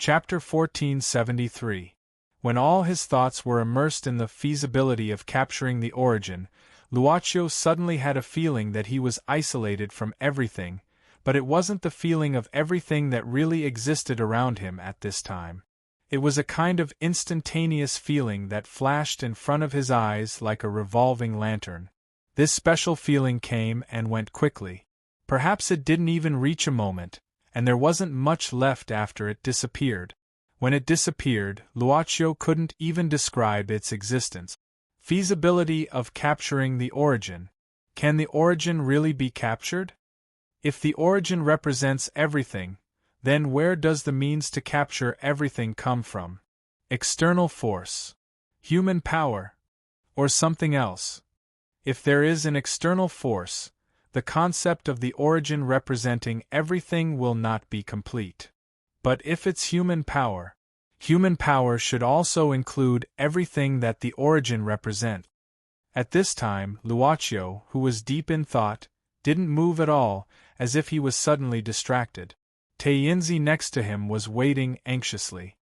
Chapter 1473. When all his thoughts were immersed in the feasibility of capturing the origin, Luaccio suddenly had a feeling that he was isolated from everything, but it wasn't the feeling of everything that really existed around him at this time. It was a kind of instantaneous feeling that flashed in front of his eyes like a revolving lantern. This special feeling came and went quickly. Perhaps it didn't even reach a moment, and there wasn't much left after it disappeared. When it disappeared, Luaccio couldn't even describe its existence. Feasibility of capturing the origin. Can the origin really be captured? If the origin represents everything, then where does the means to capture everything come from? External force, human power, or something else? If there is an external force, the concept of the origin representing everything will not be complete. But if it's human power should also include everything that the origin represents. At this time, Luaccio, who was deep in thought, didn't move at all, as if he was suddenly distracted. Teinzi next to him was waiting anxiously.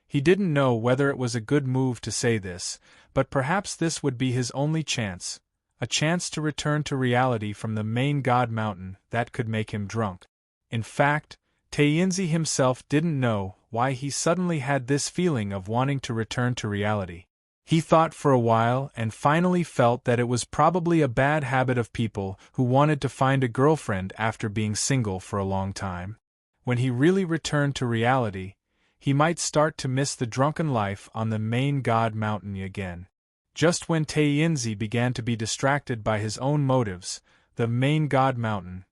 He didn't know whether it was a good move to say this, but perhaps this would be his only chance, a chance to return to reality from the main god mountain that could make him drunk. In fact, Teinzi himself didn't know why he suddenly had this feeling of wanting to return to reality. He thought for a while and finally felt that it was probably a bad habit of people who wanted to find a girlfriend after being single for a long time. When he really returned to reality, he might start to miss the drunken life on the main god mountain again. Just when Teinzi began to be distracted by his own motives, the main god mountain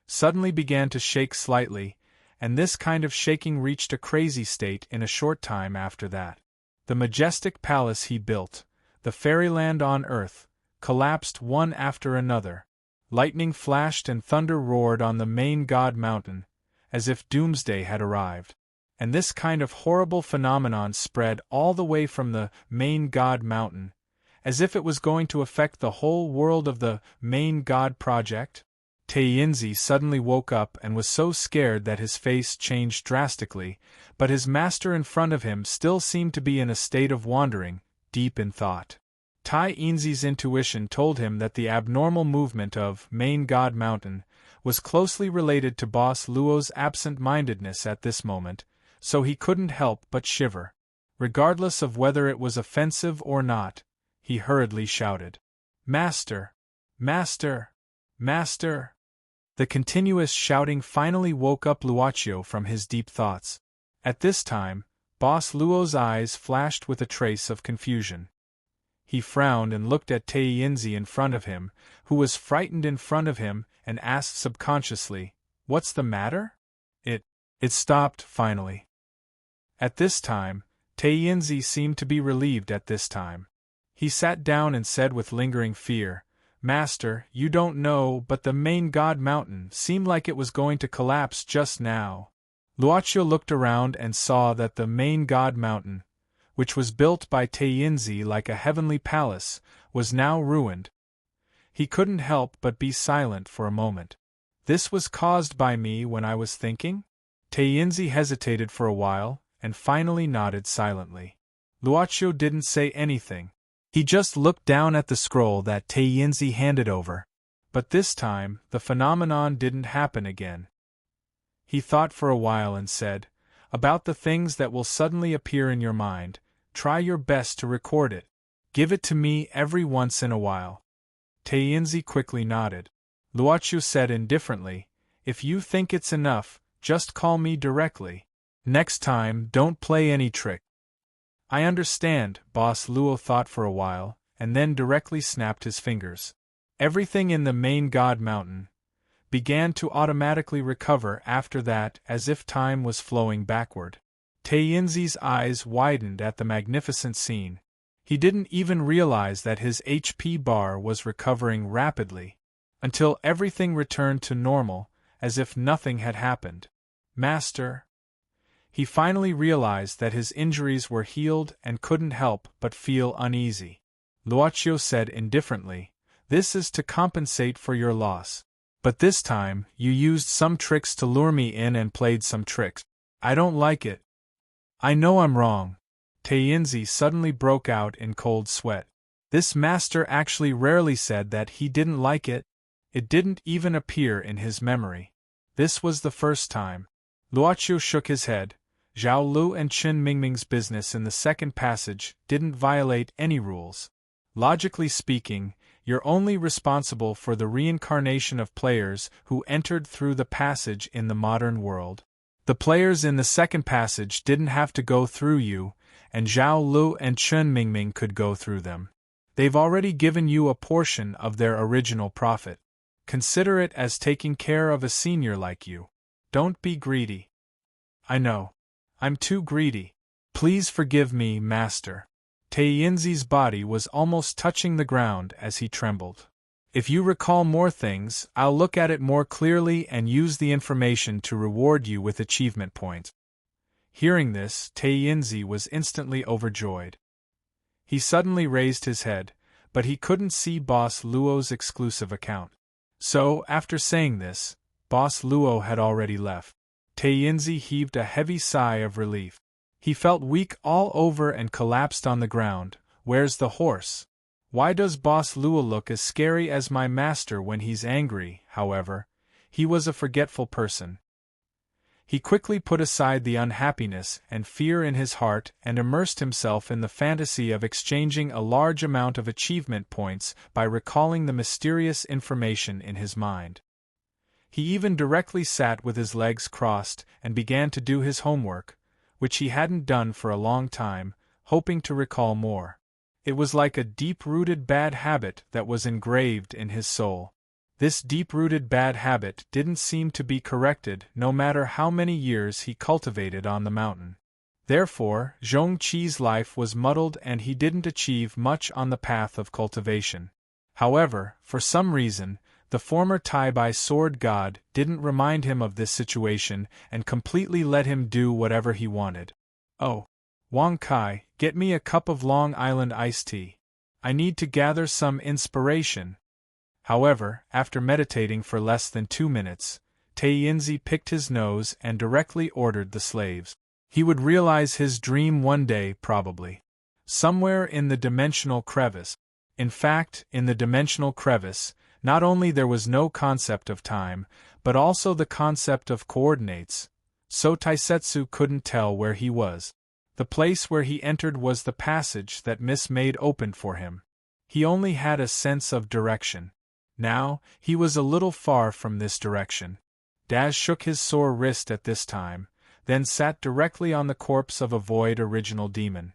suddenly began to shake slightly, and this kind of shaking reached a crazy state in a short time after that. The majestic palace he built, the fairyland on earth, collapsed one after another. Lightning flashed and thunder roared on the main god mountain, as if doomsday had arrived. And this kind of horrible phenomenon spread all the way from the main god mountain, as if it was going to affect the whole world of the main god project. Teinzi suddenly woke up and was so scared that his face changed drastically, but his master in front of him still seemed to be in a state of wandering, deep in thought. Teinzi's intuition told him that the abnormal movement of main god mountain was closely related to Boss Luo's absent-mindedness at this moment, so he couldn't help but shiver. Regardless of whether it was offensive or not, he hurriedly shouted, "Master! Master! Master!" The continuous shouting finally woke up Luaccio from his deep thoughts. At this time, Boss Luo's eyes flashed with a trace of confusion. He frowned and looked at Teinzi in front of him, who was frightened in front of him, and asked subconsciously, "What's the matter?" It stopped, finally. At this time, Teinzi seemed to be relieved at this time. He sat down and said with lingering fear, "Master, you don't know, but the main god mountain seemed like it was going to collapse just now." Luaccio looked around and saw that the main god mountain, which was built by Teinzi like a heavenly palace, was now ruined. He couldn't help but be silent for a moment. "This was caused by me when I was thinking?" Teinzi hesitated for a while, and finally nodded silently. Luaccio didn't say anything. He just looked down at the scroll that Teinzi handed over. But this time, the phenomenon didn't happen again. He thought for a while and said, "About the things that will suddenly appear in your mind, try your best to record it. Give it to me every once in a while." Teinzi quickly nodded. Luaccio said indifferently, "If you think it's enough, just call me directly. Next time, don't play any trick." "I understand," Boss Luo thought for a while, and then directly snapped his fingers. Everything in the main god mountain began to automatically recover after that, as if time was flowing backward. Teinzi's eyes widened at the magnificent scene. He didn't even realize that his HP bar was recovering rapidly, until everything returned to normal, as if nothing had happened. "Master." He finally realized that his injuries were healed and couldn't help but feel uneasy. Luaccio said indifferently, "This is to compensate for your loss. But this time, you used some tricks to lure me in and played some tricks. I don't like it. I know I'm wrong. Tainzi suddenly broke out in cold sweat. This master actually rarely said that he didn't like it. It didn't even appear in his memory. This was the first time. Luoqiu shook his head. Zhao Lu and Qin Mingming's business in the second passage didn't violate any rules. Logically speaking, you're only responsible for the reincarnation of players who entered through the passage in the modern world. The players in the second passage didn't have to go through you, and Zhao Lu and Qin Mingming could go through them. They've already given you a portion of their original profit. Consider it as taking care of a senior like you. Don't be greedy. I know. I'm too greedy. Please forgive me, master. Tainzi's body was almost touching the ground as he trembled. If you recall more things, I'll look at it more clearly and use the information to reward you with achievement points. Hearing this, Tainzi was instantly overjoyed. He suddenly raised his head, but he couldn't see Boss Luo's exclusive account. So, after saying this, Boss Luo had already left. Tainzi heaved a heavy sigh of relief. He felt weak all over and collapsed on the ground. Where's the horse? Why does Boss Luo look as scary as my master when he's angry? However, he was a forgetful person. He quickly put aside the unhappiness and fear in his heart and immersed himself in the fantasy of exchanging a large amount of achievement points by recalling the mysterious information in his mind. He even directly sat with his legs crossed and began to do his homework, which he hadn't done for a long time, hoping to recall more. It was like a deep-rooted bad habit that was engraved in his soul. This deep-rooted bad habit didn't seem to be corrected no matter how many years he cultivated on the mountain. Therefore, Zhong Qi's life was muddled and he didn't achieve much on the path of cultivation. However, for some reason, the former Tai-Bai sword god didn't remind him of this situation and completely let him do whatever he wanted. Oh, Wang Kai, get me a cup of Long Island iced tea. I need to gather some inspiration. However, after meditating for less than 2 minutes, Tainzi picked his nose and directly ordered the slaves. He would realize his dream one day, probably. Somewhere in the dimensional crevice. In fact, in the dimensional crevice, not only there was no concept of time, but also the concept of coordinates, so Taisetsu couldn't tell where he was. The place where he entered was the passage that Miss Maid opened for him. He only had a sense of direction. Now, he was a little far from this direction. Daz shook his sore wrist at this time, then sat directly on the corpse of a void original demon.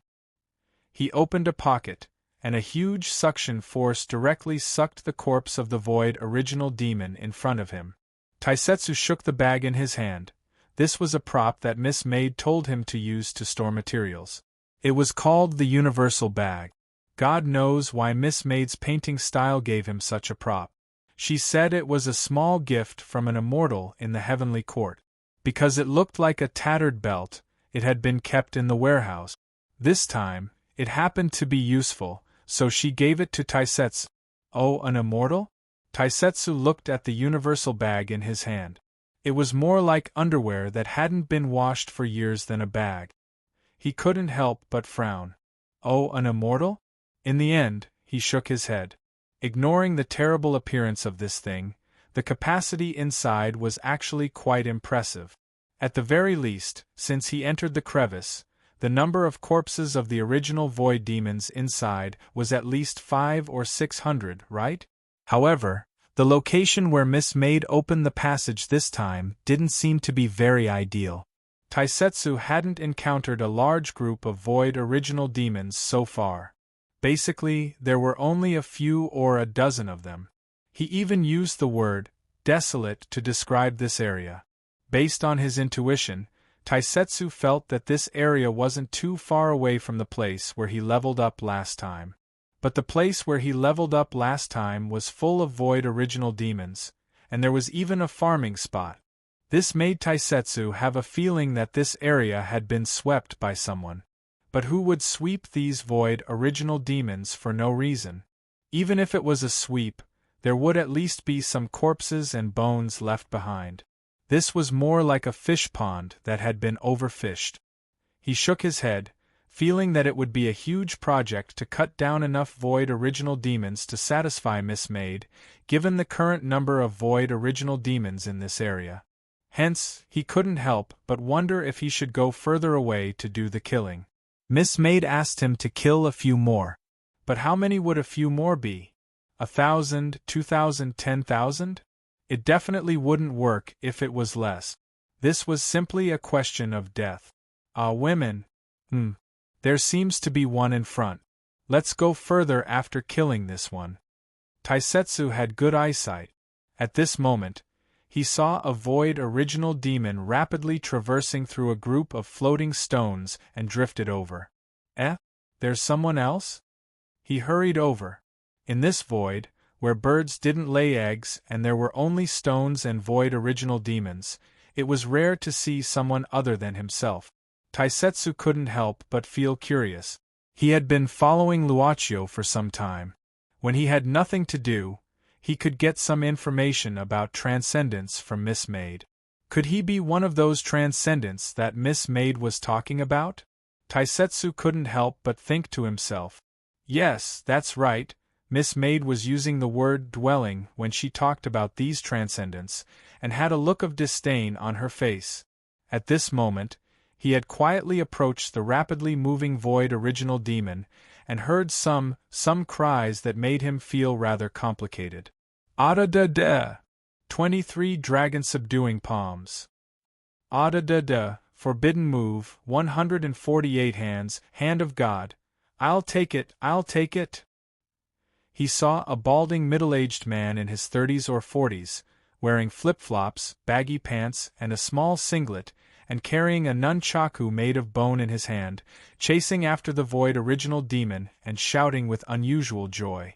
He opened a pocket, and a huge suction force directly sucked the corpse of the void original demon in front of him. Taisetsu shook the bag in his hand. This was a prop that Miss Maid told him to use to store materials. It was called the Universal Bag. God knows why Miss Maid's painting style gave him such a prop. She said it was a small gift from an immortal in the heavenly court. Because it looked like a tattered belt, it had been kept in the warehouse. This time, it happened to be useful, so she gave it to Taisetsu. Oh, an immortal? Taisetsu looked at the universal bag in his hand. It was more like underwear that hadn't been washed for years than a bag. He couldn't help but frown. Oh, an immortal? In the end, he shook his head. Ignoring the terrible appearance of this thing, the capacity inside was actually quite impressive. At the very least, since he entered the crevice, the number of corpses of the original void demons inside was at least 500 or 600, right? However, the location where Miss Maid opened the passage this time didn't seem to be very ideal. Taisetsu hadn't encountered a large group of void original demons so far. Basically, there were only a few or a dozen of them. He even used the word desolate to describe this area. Based on his intuition, Taisetsu felt that this area wasn't too far away from the place where he leveled up last time. But the place where he leveled up last time was full of void original demons, and there was even a farming spot. This made Taisetsu have a feeling that this area had been swept by someone. But who would sweep these void original demons for no reason? Even if it was a sweep, there would at least be some corpses and bones left behind. This was more like a fish pond that had been overfished. He shook his head, feeling that it would be a huge project to cut down enough void original demons to satisfy Miss Maid, given the current number of void original demons in this area. Hence, he couldn't help but wonder if he should go further away to do the killing. Miss Maid asked him to kill a few more. But how many would a few more be? 1,000, 2,000, 10,000? It definitely wouldn't work if it was less. This was simply a question of death. Women. There seems to be one in front. Let's go further after killing this one. Taisetsu had good eyesight. At this moment, he saw a void original demon rapidly traversing through a group of floating stones and drifted over. There's someone else? He hurried over. In this void, where birds didn't lay eggs and there were only stones and void original demons, it was rare to see someone other than himself. Taisetsu couldn't help but feel curious. He had been following Luochio for some time. When he had nothing to do, he could get some information about transcendence from Miss Maid. Could he be one of those transcendents that Miss Maid was talking about? Taisetsu couldn't help but think to himself. Yes, that's right, Miss Maid was using the word dwelling when she talked about these transcendents, and had a look of disdain on her face. At this moment, he had quietly approached the rapidly moving void original demon, and heard some cries that made him feel rather complicated. Ada-da-da! 23 Dragon Subduing Palms. Ada-da-da! Forbidden Move, 148 hands, Hand of God. I'll take it, I'll take it! He saw a balding middle-aged man in his 30s or 40s, wearing flip-flops, baggy pants, and a small singlet, and carrying a nunchaku made of bone in his hand, chasing after the void original demon and shouting with unusual joy.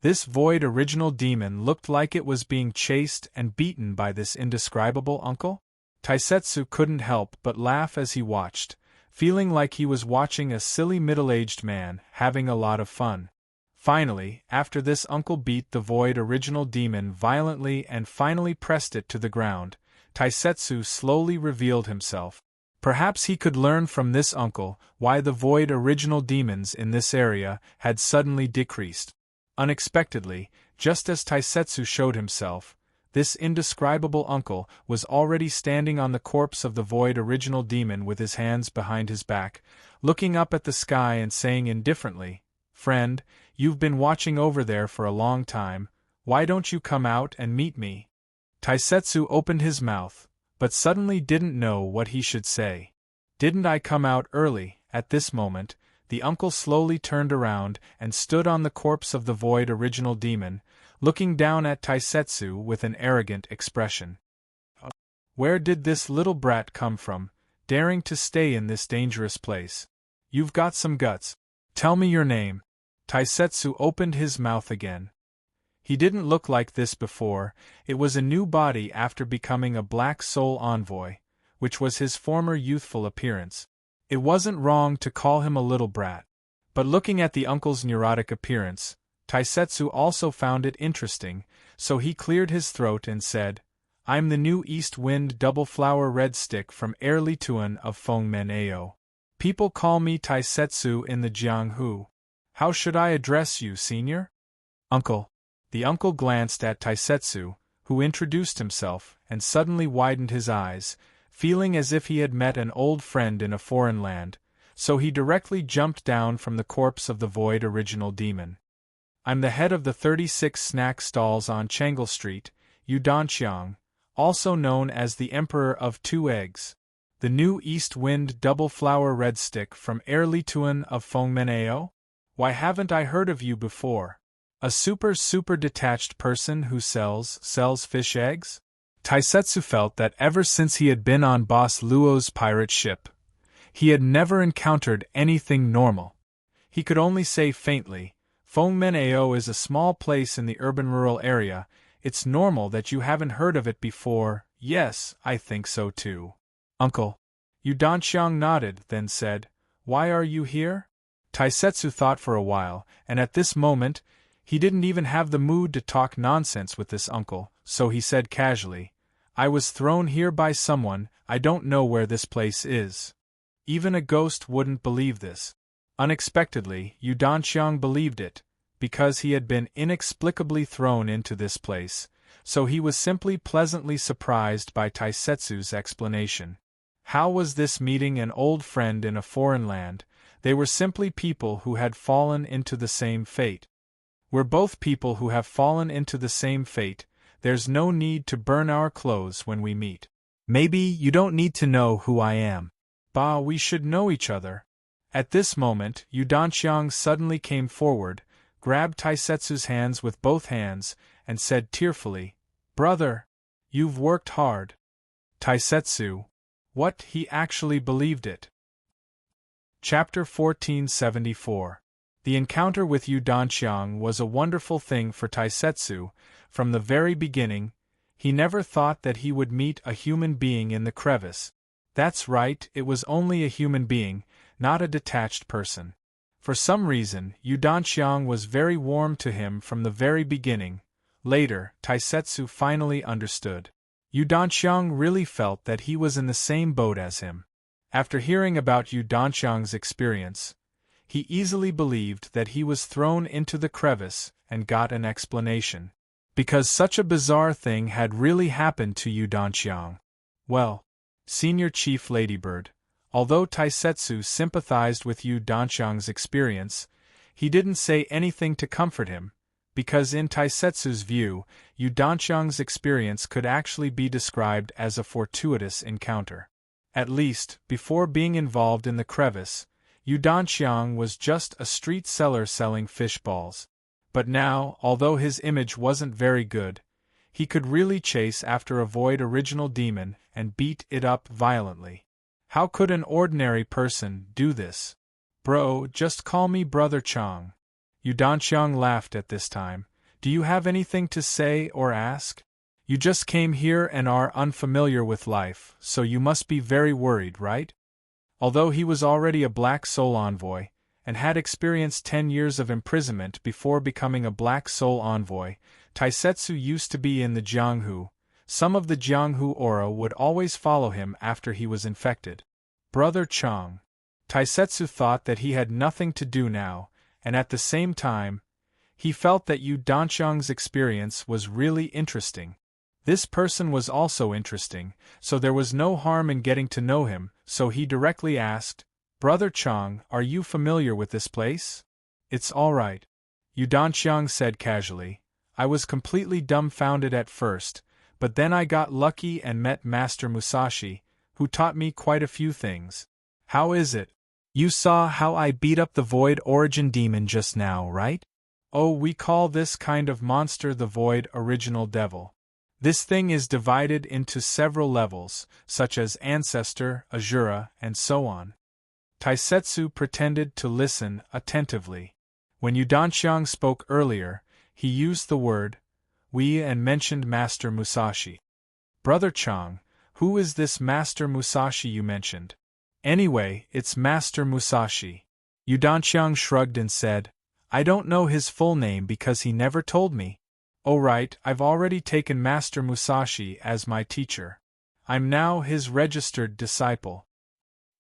This void original demon looked like it was being chased and beaten by this indescribable uncle. Taisetsu couldn't help but laugh as he watched, feeling like he was watching a silly middle-aged man having a lot of fun. Finally, after this uncle beat the void original demon violently and finally pressed it to the ground, Taisetsu slowly revealed himself. Perhaps he could learn from this uncle why the void original demons in this area had suddenly decreased. Unexpectedly, just as Taisetsu showed himself, this indescribable uncle was already standing on the corpse of the void original demon with his hands behind his back, looking up at the sky and saying indifferently, "Friend, you've been watching over there for a long time, why don't you come out and meet me?" Taisetsu opened his mouth, but suddenly didn't know what he should say. "Didn't I come out early?" At this moment, the uncle slowly turned around and stood on the corpse of the void original demon, looking down at Taisetsu with an arrogant expression. "Where did this little brat come from, daring to stay in this dangerous place? You've got some guts. Tell me your name." Taisetsu opened his mouth again. He didn't look like this before, it was a new body after becoming a Black Soul Envoy, which was his former youthful appearance. It wasn't wrong to call him a little brat. But looking at the uncle's neurotic appearance, Taisetsu also found it interesting, so he cleared his throat and said, "I'm the new East Wind Double Flower Red Stick from Erlituan of Fengmen-ao. People call me Taisetsu in the Jianghu. How should I address you, senior?" "Uncle." The uncle glanced at Taisetsu, who introduced himself, and suddenly widened his eyes, feeling as if he had met an old friend in a foreign land, so he directly jumped down from the corpse of the void original demon. "I'm the head of the 36 snack stalls on Changle Street, Yudanqiang, also known as the Emperor of Two Eggs. The new East Wind Double Flower Red Stick from Erlituan of Fengmen-ao? Why haven't I heard of you before? A super detached person who sells fish eggs?" Taisetsu felt that ever since he had been on Boss Luo's pirate ship, he had never encountered anything normal. He could only say faintly, "Fengmen-ao is a small place in the urban-rural area, it's normal that you haven't heard of it before." "Yes, I think so too." "Uncle." Yudanqiang nodded, then said, "Why are you here?" Taisetsu thought for a while, and at this moment, he didn't even have the mood to talk nonsense with this uncle, so he said casually, I was thrown here by someone. I don't know where this place is. Even a ghost wouldn't believe this. Unexpectedly, Yu Danxiang believed it, because he had been inexplicably thrown into this place, so he was simply pleasantly surprised by Taisetsu's explanation. How was this meeting an old friend in a foreign land? They were simply people who had fallen into the same fate. We're both people who have fallen into the same fate. There's no need to burn our clothes when we meet. Maybe you don't need to know who I am. Bah, we should know each other. At this moment, Yu Danxiang suddenly came forward, grabbed Taisetsu's hands with both hands, and said tearfully, "Brother, you've worked hard." Taisetsu. What? He actually believed it. Chapter 1474. The encounter with Yu Danxiang was a wonderful thing for Taisetsu. From the very beginning, he never thought that he would meet a human being in the crevice. That's right, it was only a human being, not a detached person. For some reason, Yu Danxiang was very warm to him from the very beginning. Later, Taisetsu finally understood. Yu Danxiang really felt that he was in the same boat as him. After hearing about Yu Danxiang's experience, he easily believed that he was thrown into the crevice and got an explanation. Because such a bizarre thing had really happened to Yu Danxiang. Well, Senior Chief Ladybird, although Taisetsu sympathized with Yu Danxiang's experience, he didn't say anything to comfort him, because in Taisetsu's view, Yu Danxiang's experience could actually be described as a fortuitous encounter. At least, before being involved in the crevice, Yu Danxiang was just a street seller selling fish balls. But now, although his image wasn't very good, he could really chase after a void original demon and beat it up violently. How could an ordinary person do this? Bro, just call me Brother Chang. Yu Danxiang laughed at this time. Do you have anything to say or ask? You just came here and are unfamiliar with life, so you must be very worried, right? Although he was already a Black Soul Envoy, and had experienced 10 years of imprisonment before becoming a Black Soul Envoy, Taisetsu used to be in the Jianghu. Some of the Jianghu aura would always follow him after he was infected. Brother Chang. Taisetsu thought that he had nothing to do now, and at the same time, he felt that Yu Danxiang's experience was really interesting. This person was also interesting, so there was no harm in getting to know him, so he directly asked, Brother Chang, are you familiar with this place? It's all right. Yu Danxiang said casually. I was completely dumbfounded at first, but then I got lucky and met Master Musashi, who taught me quite a few things. How is it? You saw how I beat up the Void Origin Demon just now, right? Oh, we call this kind of monster the Void Original Devil. This thing is divided into several levels, such as Ancestor, Azura, and so on. Taisetsu pretended to listen attentively. When Yu Danxiang spoke earlier, he used the word we and mentioned Master Musashi. Brother Chang, who is this Master Musashi you mentioned? Anyway, it's Master Musashi. Yu Danxiang shrugged and said, I don't know his full name because he never told me. Oh right, I've already taken Master Musashi as my teacher. I'm now his registered disciple.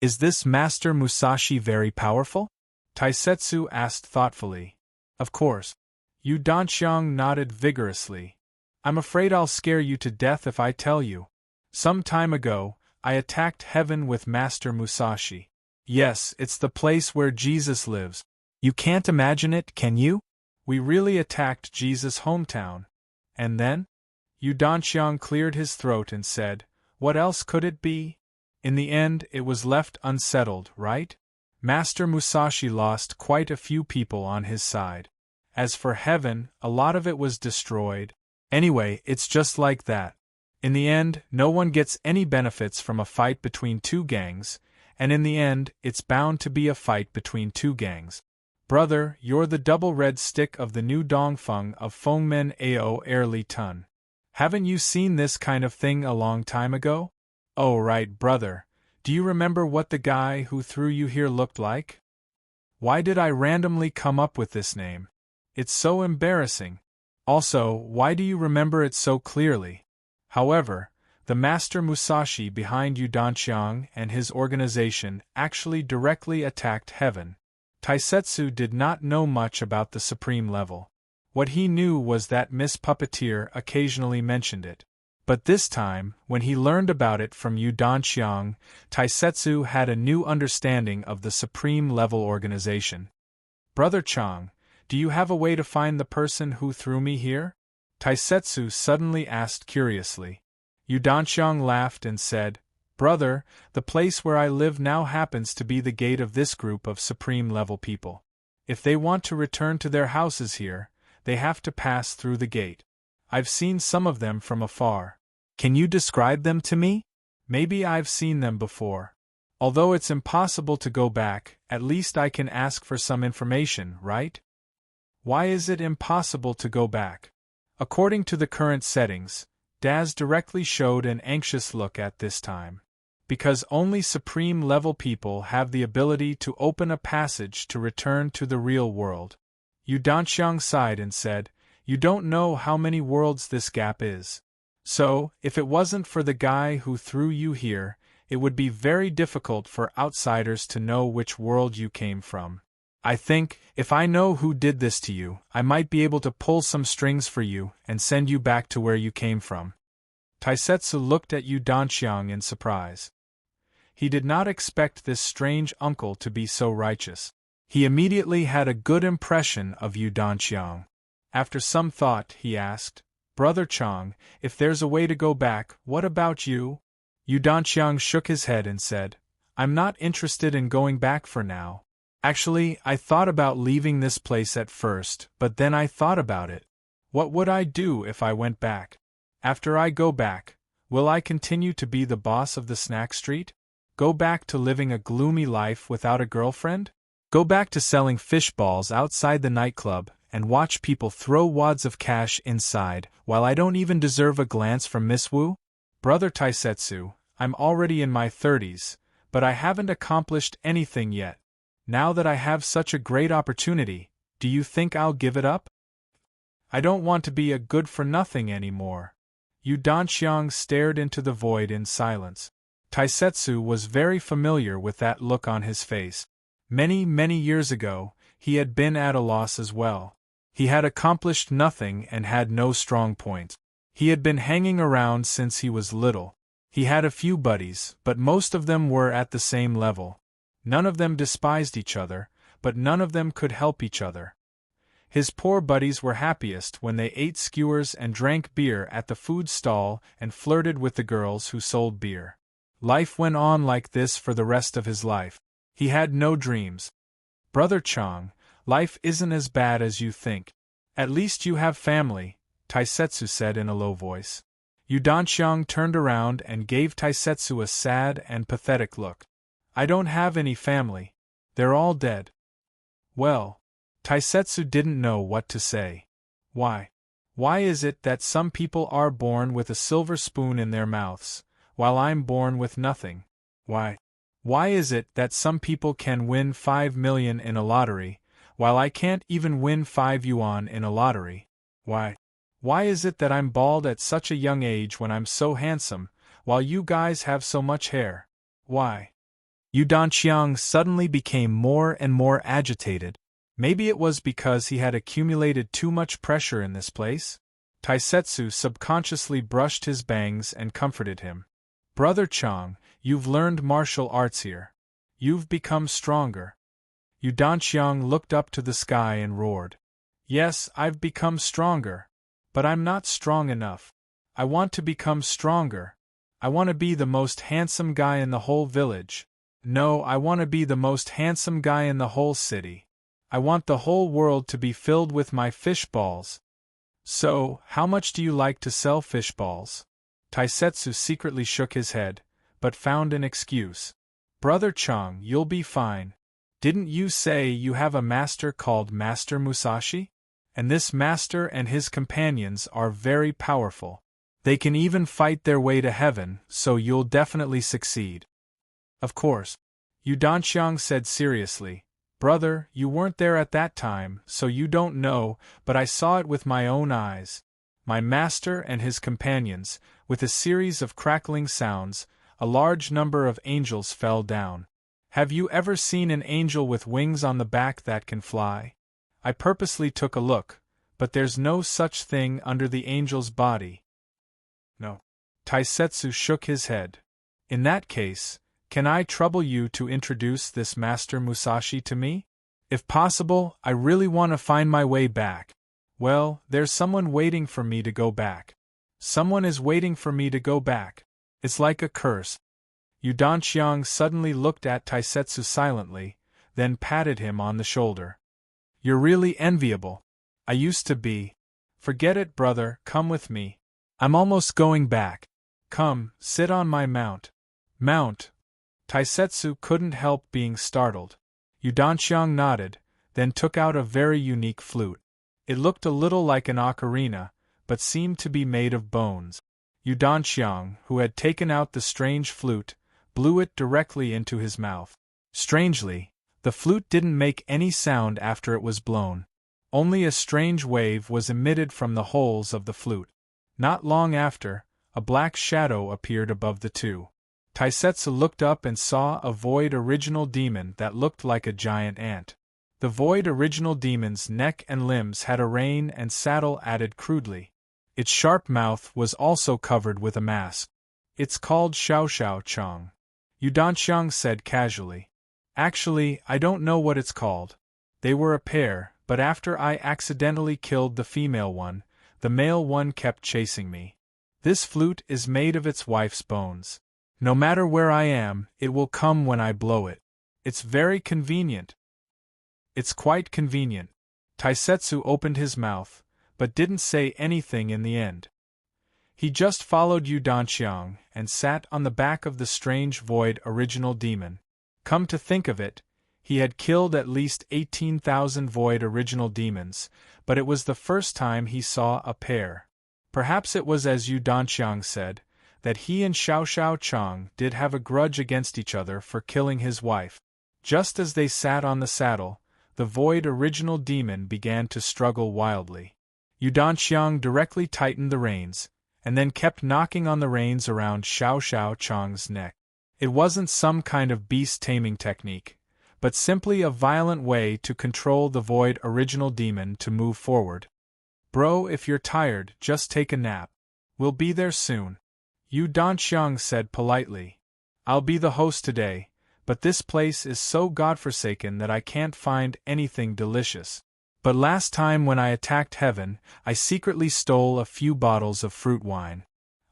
Is this Master Musashi very powerful? Taisetsu asked thoughtfully. Of course. Yu Danxiang nodded vigorously. I'm afraid I'll scare you to death if I tell you. Some time ago, I attacked heaven with Master Musashi. Yes, it's the place where Jesus lives. You can't imagine it, can you? We really attacked Jesus' hometown. And then? Yu Danxiang cleared his throat and said, What else could it be? In the end, it was left unsettled, right? Master Musashi lost quite a few people on his side. As for heaven, a lot of it was destroyed. Anyway, it's just like that. In the end, no one gets any benefits from a fight between two gangs, and in the end, it's bound to be a fight between two gangs. Brother, you're the double red stick of the new Dongfeng of Fengmen Ao Air Li Tun. Haven't you seen this kind of thing a long time ago? Oh right, brother. Do you remember what the guy who threw you here looked like? Why did I randomly come up with this name? It's so embarrassing. Also, why do you remember it so clearly? However, The Master Musashi behind Yu Danxiang and his organization actually directly attacked heaven. Taisetsu did not know much about the supreme level. What he knew was that Miss Puppeteer occasionally mentioned it. But this time, when he learned about it from Yu Danxiang, Taisetsu had a new understanding of the supreme level organization. Brother Chang, do you have a way to find the person who threw me here? Taisetsu suddenly asked curiously. Yu Danxiang laughed and said, Brother, the place where I live now happens to be the gate of this group of supreme-level people. If they want to return to their houses here, they have to pass through the gate. I've seen some of them from afar. Can you describe them to me? Maybe I've seen them before. Although it's impossible to go back, at least I can ask for some information, right? Why is it impossible to go back? According to the current settings, Daz directly showed an anxious look at this time. Because only supreme-level people have the ability to open a passage to return to the real world. Yu Danxiang sighed and said, You don't know how many worlds this gap is. So, if it wasn't for the guy who threw you here, it would be very difficult for outsiders to know which world you came from. I think, if I know who did this to you, I might be able to pull some strings for you and send you back to where you came from. Taisetsu looked at Yu Danxiang in surprise. He did not expect this strange uncle to be so righteous. He immediately had a good impression of Yu Danxiang. After some thought, he asked, Brother Chang, if there's a way to go back, what about you? Yu Danxiang shook his head and said, I'm not interested in going back for now. Actually, I thought about leaving this place at first, but then I thought about it. What would I do if I went back? After I go back, will I continue to be the boss of the snack street? Go back to living a gloomy life without a girlfriend? Go back to selling fish balls outside the nightclub and watch people throw wads of cash inside while I don't even deserve a glance from Miss Wu? Brother Taisetsu, I'm already in my 30s, but I haven't accomplished anything yet. Now that I have such a great opportunity, do you think I'll give it up? I don't want to be a good-for-nothing anymore. Yu Danxiang stared into the void in silence. Taisetsu was very familiar with that look on his face. Many, many years ago, he had been at a loss as well. He had accomplished nothing and had no strong points. He had been hanging around since he was little. He had a few buddies, but most of them were at the same level. None of them despised each other, but none of them could help each other. His poor buddies were happiest when they ate skewers and drank beer at the food stall and flirted with the girls who sold beer. Life went on like this for the rest of his life. He had no dreams. Brother Chang, life isn't as bad as you think. At least you have family, Taisetsu said in a low voice. Yu Danxiang turned around and gave Taisetsu a sad and pathetic look. I don't have any family. They're all dead. Well, Taisetsu didn't know what to say. Why? Why is it that some people are born with a silver spoon in their mouths, while I'm born with nothing? Why? Why is it that some people can win 5 million in a lottery, while I can't even win 5 yuan in a lottery? Why? Why is it that I'm bald at such a young age when I'm so handsome, while you guys have so much hair? Why? Yu Danxiang suddenly became more and more agitated. Maybe it was because he had accumulated too much pressure in this place? Taisetsu subconsciously brushed his bangs and comforted him. Brother Chang, you've learned martial arts here. You've become stronger. Yu Danxiang looked up to the sky and roared. Yes, I've become stronger. But I'm not strong enough. I want to become stronger. I want to be the most handsome guy in the whole village. No, I want to be the most handsome guy in the whole city. I want the whole world to be filled with my fish balls. So, how much do you like to sell fish balls? Taisetsu secretly shook his head, but found an excuse. Brother Chang, you'll be fine. Didn't you say you have a master called Master Musashi? And this master and his companions are very powerful. They can even fight their way to heaven, so you'll definitely succeed. Of course. Yu Danxiang said seriously. Brother, you weren't there at that time, so you don't know, but I saw it with my own eyes. my master and his companions, with a series of crackling sounds, a large number of angels fell down. Have you ever seen an angel with wings on the back that can fly? I purposely took a look, but there's no such thing under the angel's body. No. Taisetsu shook his head. In that case, can I trouble you to introduce this Master Musashi to me? If possible, I really want to find my way back. Well, there's someone waiting for me to go back. Someone is waiting for me to go back. It's like a curse. Yudanqiang suddenly looked at Taisetsu silently, then patted him on the shoulder. You're really enviable. I used to be. Forget it, brother, come with me. I'm almost going back. Come, sit on my mount. Mount. Taisetsu couldn't help being startled. Yudanqiang nodded, then took out a very unique flute. It looked a little like an ocarina, but seemed to be made of bones. Yudanqiang, who had taken out the strange flute, blew it directly into his mouth. Strangely, the flute didn't make any sound after it was blown. Only a strange wave was emitted from the holes of the flute. Not long after, a black shadow appeared above the two. Taisetsu looked up and saw a void original demon that looked like a giant ant. The void original demon's neck and limbs had a rein and saddle added crudely. Its sharp mouth was also covered with a mask. It's called Xiao Chang. Yudanqiang said casually. Actually, I don't know what it's called. They were a pair, but after I accidentally killed the female one, the male one kept chasing me. This flute is made of its wife's bones. No matter where I am, it will come when I blow it. It's very convenient. It's quite convenient. Taisetsu opened his mouth, but didn't say anything in the end. He just followed Yudanqiang and sat on the back of the strange void original demon. Come to think of it, he had killed at least 18,000 void original demons, but it was the first time he saw a pair. Perhaps it was as Yudanqiang said, that he and Xiao Chang did have a grudge against each other for killing his wife. Just as they sat on the saddle, the void original demon began to struggle wildly. Yudanqiang directly tightened the reins, and then kept knocking on the reins around Xiao Chang's neck. It wasn't some kind of beast-taming technique, but simply a violent way to control the void original demon to move forward. Bro, if you're tired, just take a nap. We'll be there soon. Yudanqiang said politely. I'll be the host today, but this place is so godforsaken that I can't find anything delicious. But last time when I attacked heaven, I secretly stole a few bottles of fruit wine.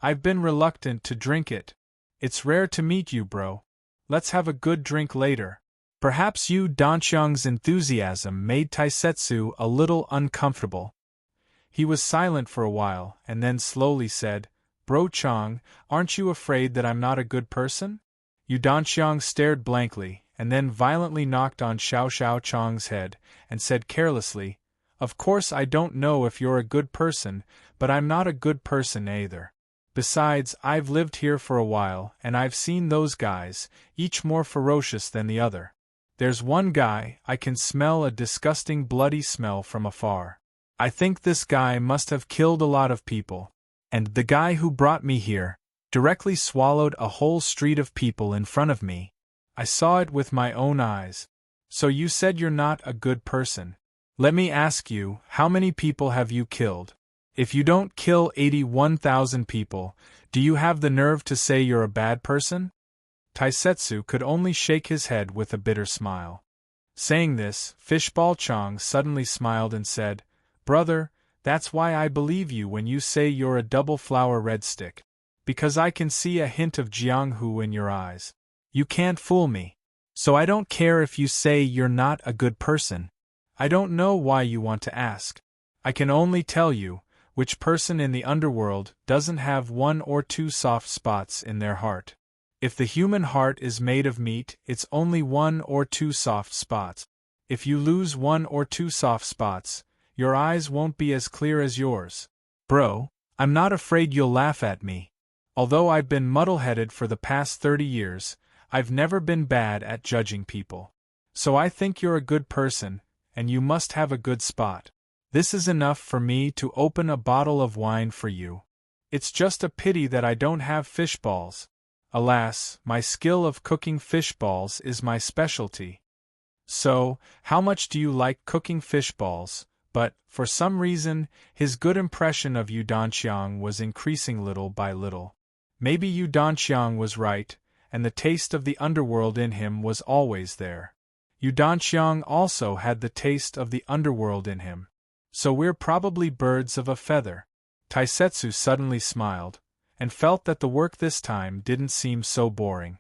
I've been reluctant to drink it. It's rare to meet you, bro. Let's have a good drink later. Perhaps Yudanqiang's enthusiasm made Taisetsu a little uncomfortable. He was silent for a while, and then slowly said, Bro Chang, aren't you afraid that I'm not a good person? Yudanqiang stared blankly, and then violently knocked on Xiao Chang's head, and said carelessly, Of course I don't know if you're a good person, but I'm not a good person either. Besides, I've lived here for a while, and I've seen those guys, each more ferocious than the other. There's one guy, I can smell a disgusting bloody smell from afar. I think this guy must have killed a lot of people. And the guy who brought me here directly swallowed a whole street of people in front of me. I saw it with my own eyes. So you said you're not a good person. Let me ask you, how many people have you killed? If you don't kill 81,000 people, do you have the nerve to say you're a bad person? Taisetsu could only shake his head with a bitter smile. Saying this, Fishball Chang suddenly smiled and said, Brother, that's why I believe you when you say you're a double-flower red stick. Because I can see a hint of Jianghu in your eyes. You can't fool me. So I don't care if you say you're not a good person. I don't know why you want to ask. I can only tell you, which person in the underworld doesn't have one or two soft spots in their heart. If the human heart is made of meat, it's only one or two soft spots. If you lose one or two soft spots, your eyes won't be as clear as yours. Bro, I'm not afraid you'll laugh at me. Although I've been muddle-headed for the past 30 years, I've never been bad at judging people. So I think you're a good person, and you must have a good spot. This is enough for me to open a bottle of wine for you. It's just a pity that I don't have fish balls. Alas, my skill of cooking fish balls is my specialty. So, how much do you like cooking fish balls? But, for some reason, his good impression of Yu Danxiang was increasing little by little. Maybe Yu Danxiang was right, and the taste of the underworld in him was always there. Yu Danxiang also had the taste of the underworld in him. So we're probably birds of a feather. Taisetsu suddenly smiled, and felt that the work this time didn't seem so boring.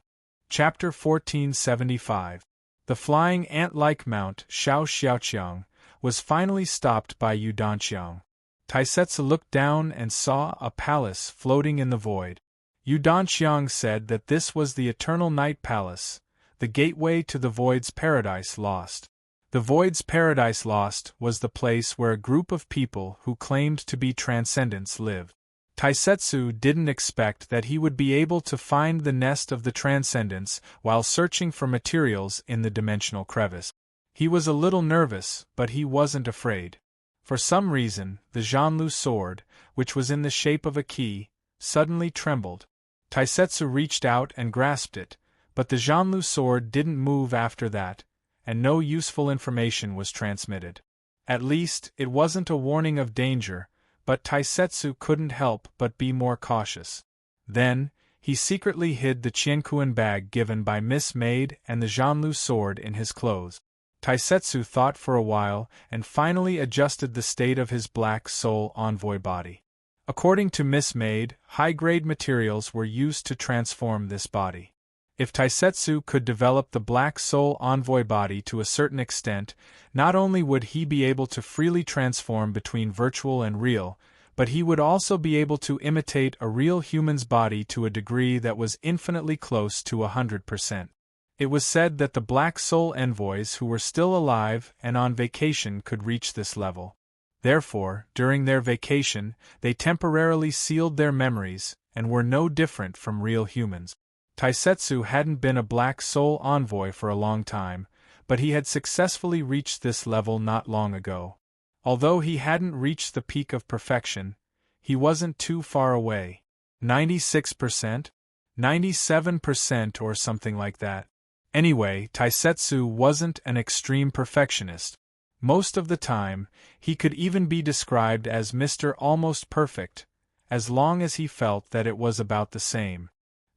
Chapter 1475. The flying ant-like mount, Xiao Xiaoqiang, was finally stopped by Yu Danxiang. Taisetsu looked down and saw a palace floating in the void. Yu Danxiang said that this was the Eternal Night Palace, the gateway to the Void's Paradise Lost. The Void's Paradise Lost was the place where a group of people who claimed to be transcendents lived. Taisetsu didn't expect that he would be able to find the nest of the transcendents while searching for materials in the dimensional crevice. He was a little nervous, but he wasn't afraid. For some reason, the Zhanlu sword, which was in the shape of a key, suddenly trembled. Taisetsu reached out and grasped it, but the Zhanlu sword didn't move after that, and no useful information was transmitted. At least, it wasn't a warning of danger, but Taisetsu couldn't help but be more cautious. Then, he secretly hid the Qianquan bag given by Miss Maid and the Zhanlu sword in his clothes. Taisetsu thought for a while and finally adjusted the state of his Black Soul Envoy body. According to Miss Maid, high-grade materials were used to transform this body. If Taisetsu could develop the Black Soul Envoy body to a certain extent, not only would he be able to freely transform between virtual and real, but he would also be able to imitate a real human's body to a degree that was infinitely close to 100%. It was said that the Black Soul Envoys who were still alive and on vacation could reach this level. Therefore, during their vacation, they temporarily sealed their memories and were no different from real humans. Taisetsu hadn't been a Black Soul Envoy for a long time, but he had successfully reached this level not long ago. Although he hadn't reached the peak of perfection, he wasn't too far away. 96%? 97% or something like that. Anyway, Taisetsu wasn't an extreme perfectionist. Most of the time, he could even be described as Mr. Almost Perfect, as long as he felt that it was about the same.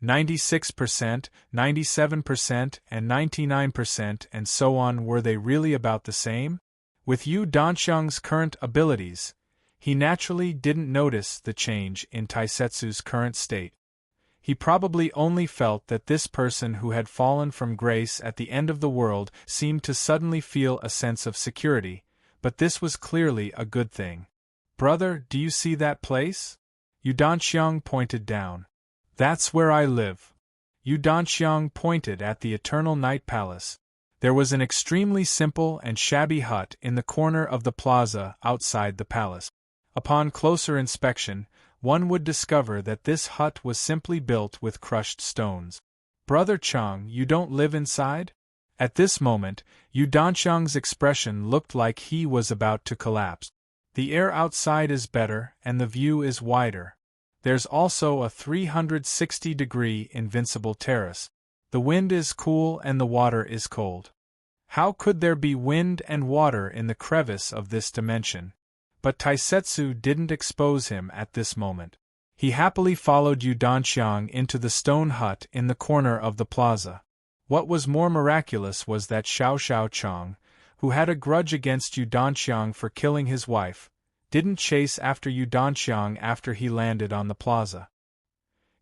96%, 97%, and 99% and so on, were they really about the same? With Yu Danxiang's current abilities, he naturally didn't notice the change in Taisetsu's current state. He probably only felt that this person who had fallen from grace at the end of the world seemed to suddenly feel a sense of security, but this was clearly a good thing. "Brother, do you see that place?" Yu Danxiang pointed down. "That's where I live." Yu Danxiang pointed at the Eternal Night Palace. There was an extremely simple and shabby hut in the corner of the plaza outside the palace. Upon closer inspection, one would discover that this hut was simply built with crushed stones. "Brother Chang, you don't live inside?" At this moment, Yu Danxiang's expression looked like he was about to collapse. "The air outside is better and the view is wider. There's also a 360-degree invincible terrace. The wind is cool and the water is cold." How could there be wind and water in the crevice of this dimension? But Taisetsu didn't expose him at this moment. He happily followed Yu Danxiang into the stone hut in the corner of the plaza. What was more miraculous was that Xiao Xiaoqiang, who had a grudge against Yu Danxiang for killing his wife, didn't chase after Yu Danxiang after he landed on the plaza.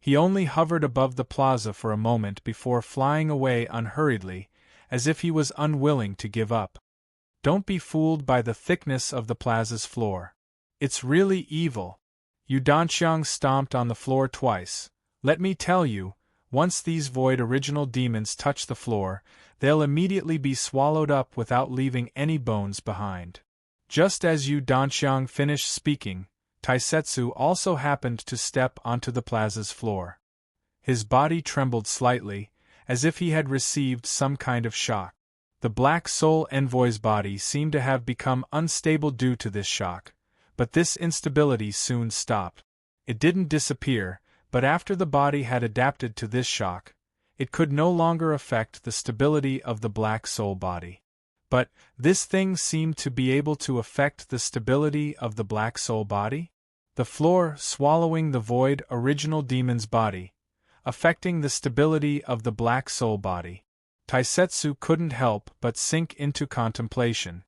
He only hovered above the plaza for a moment before flying away unhurriedly, as if he was unwilling to give up. Don't be fooled by the thickness of the plaza's floor. It's really evil. Yu Danxiang stomped on the floor twice. "Let me tell you, once these void original demons touch the floor, they'll immediately be swallowed up without leaving any bones behind." Just as Yu Danxiang finished speaking, Taisetsu also happened to step onto the plaza's floor. His body trembled slightly, as if he had received some kind of shock. The Black Soul Envoy's body seemed to have become unstable due to this shock, but this instability soon stopped. It didn't disappear, but after the body had adapted to this shock, it could no longer affect the stability of the Black Soul body. But, this thing seemed to be able to affect the stability of the Black Soul body? The floor swallowing the void original demon's body, affecting the stability of the Black Soul body. Taisetsu couldn't help but sink into contemplation.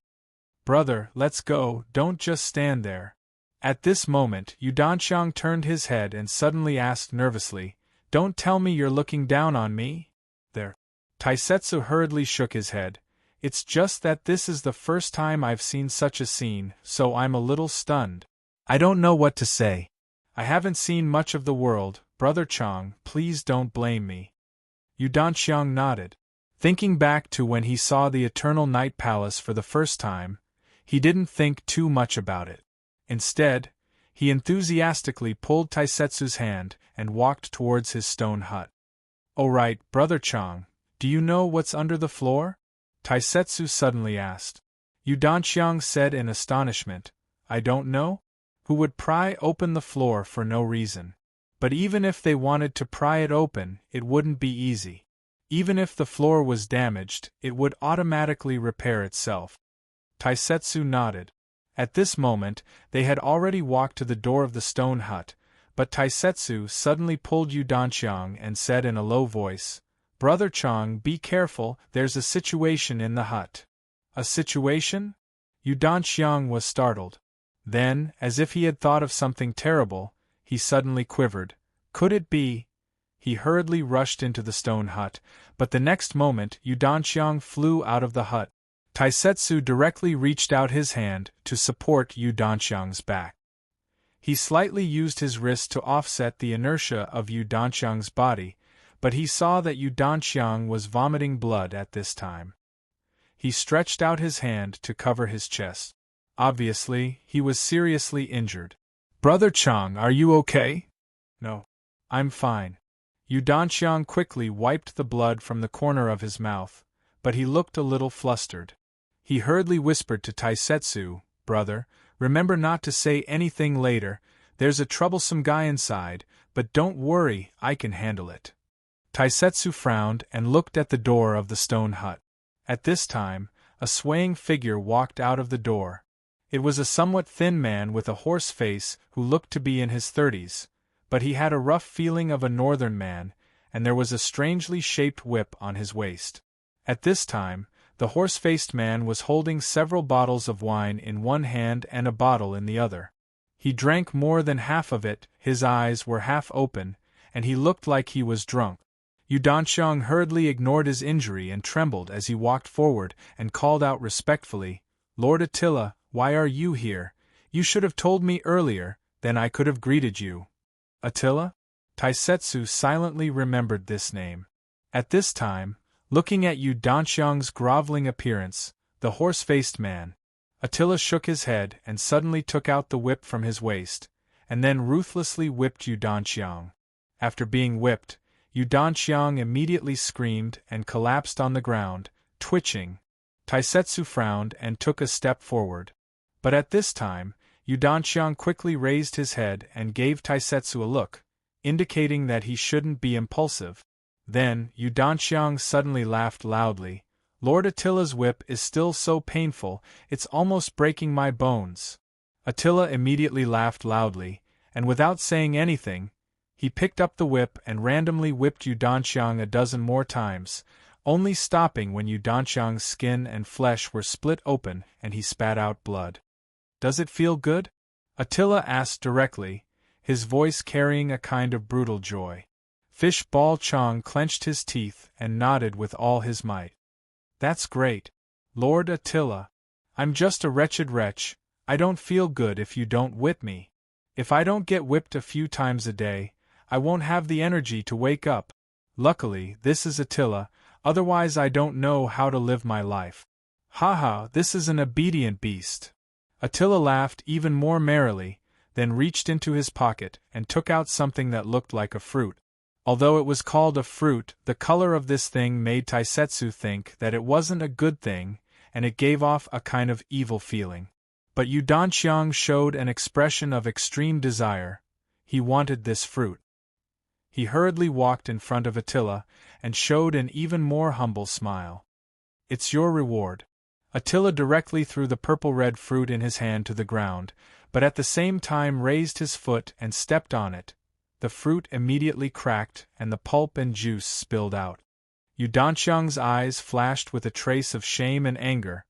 Brother, let's go, don't just stand there. At this moment, Yudanqiang turned his head and suddenly asked nervously, Don't tell me you're looking down on me? There. Taisetsu hurriedly shook his head. It's just that this is the first time I've seen such a scene, so I'm a little stunned. I don't know what to say. I haven't seen much of the world, Brother Chang, please don't blame me. Yudanqiang nodded. Thinking back to when he saw the Eternal Night Palace for the first time, he didn't think too much about it. Instead, he enthusiastically pulled Taisetsu's hand and walked towards his stone hut. "Oh right, Brother Chang, do you know what's under the floor?" Taisetsu suddenly asked. Yudanqiang said in astonishment, "I don't know? Who would pry open the floor for no reason? But even if they wanted to pry it open, it wouldn't be easy. Even if the floor was damaged, it would automatically repair itself." Taisetsu nodded. At this moment, they had already walked to the door of the stone hut, but Taisetsu suddenly pulled Yudanqiang and said in a low voice, "Brother Chang, be careful, there's a situation in the hut." "A situation?" Yudanqiang was startled. Then, as if he had thought of something terrible, he suddenly quivered. Could it be? He hurriedly rushed into the stone hut, but the next moment Yudanqiang flew out of the hut. Taisetsu directly reached out his hand to support Yudanqiang's back. He slightly used his wrist to offset the inertia of Yudanqiang's body, but he saw that Yudanqiang was vomiting blood at this time. He stretched out his hand to cover his chest. Obviously, he was seriously injured. "Brother Chang, are you okay?" "No. I'm fine." Yudanqiang quickly wiped the blood from the corner of his mouth, but he looked a little flustered. He hurriedly whispered to Taisetsu, "Brother, remember not to say anything later, there's a troublesome guy inside, but don't worry, I can handle it." Taisetsu frowned and looked at the door of the stone hut. At this time, a swaying figure walked out of the door. It was a somewhat thin man with a hoarse face who looked to be in his 30s, but he had a rough feeling of a northern man, and there was a strangely shaped whip on his waist. At this time, the horse-faced man was holding several bottles of wine in one hand and a bottle in the other. He drank more than half of it, his eyes were half open, and he looked like he was drunk. Yudanqiang hurriedly ignored his injury and trembled as he walked forward and called out respectfully, "Lord Attila, why are you here? You should have told me earlier, then I could have greeted you." Attila? Taisetsu silently remembered this name. At this time, looking at Yudanqiang's groveling appearance, the horse-faced man, Attila shook his head and suddenly took out the whip from his waist, and then ruthlessly whipped Yudanqiang. After being whipped, Yudanqiang immediately screamed and collapsed on the ground, twitching. Taisetsu frowned and took a step forward. But at this time, Yudanqiang quickly raised his head and gave Taisetsu a look, indicating that he shouldn't be impulsive. Then, Yudanqiang suddenly laughed loudly. "Lord Attila's whip is still so painful, it's almost breaking my bones." Attila immediately laughed loudly, and without saying anything, he picked up the whip and randomly whipped Yudanqiang a dozen more times, only stopping when Yudanqiang's skin and flesh were split open and he spat out blood. "Does it feel good?" Attila asked directly, his voice carrying a kind of brutal joy. Fish Ball Chang clenched his teeth and nodded with all his might. "That's great. Lord Attila. I'm just a wretched wretch, I don't feel good if you don't whip me. If I don't get whipped a few times a day, I won't have the energy to wake up. Luckily, this is Attila, otherwise I don't know how to live my life. Haha, this is an obedient beast." Attila laughed even more merrily, then reached into his pocket and took out something that looked like a fruit. Although it was called a fruit, the color of this thing made Taisetsu think that it wasn't a good thing, and it gave off a kind of evil feeling. But Yu Danxiang showed an expression of extreme desire. He wanted this fruit. He hurriedly walked in front of Attila, and showed an even more humble smile. "It's your reward." Attila directly threw the purple-red fruit in his hand to the ground, but at the same time raised his foot and stepped on it. The fruit immediately cracked, and the pulp and juice spilled out. Yu Danxiang's eyes flashed with a trace of shame and anger.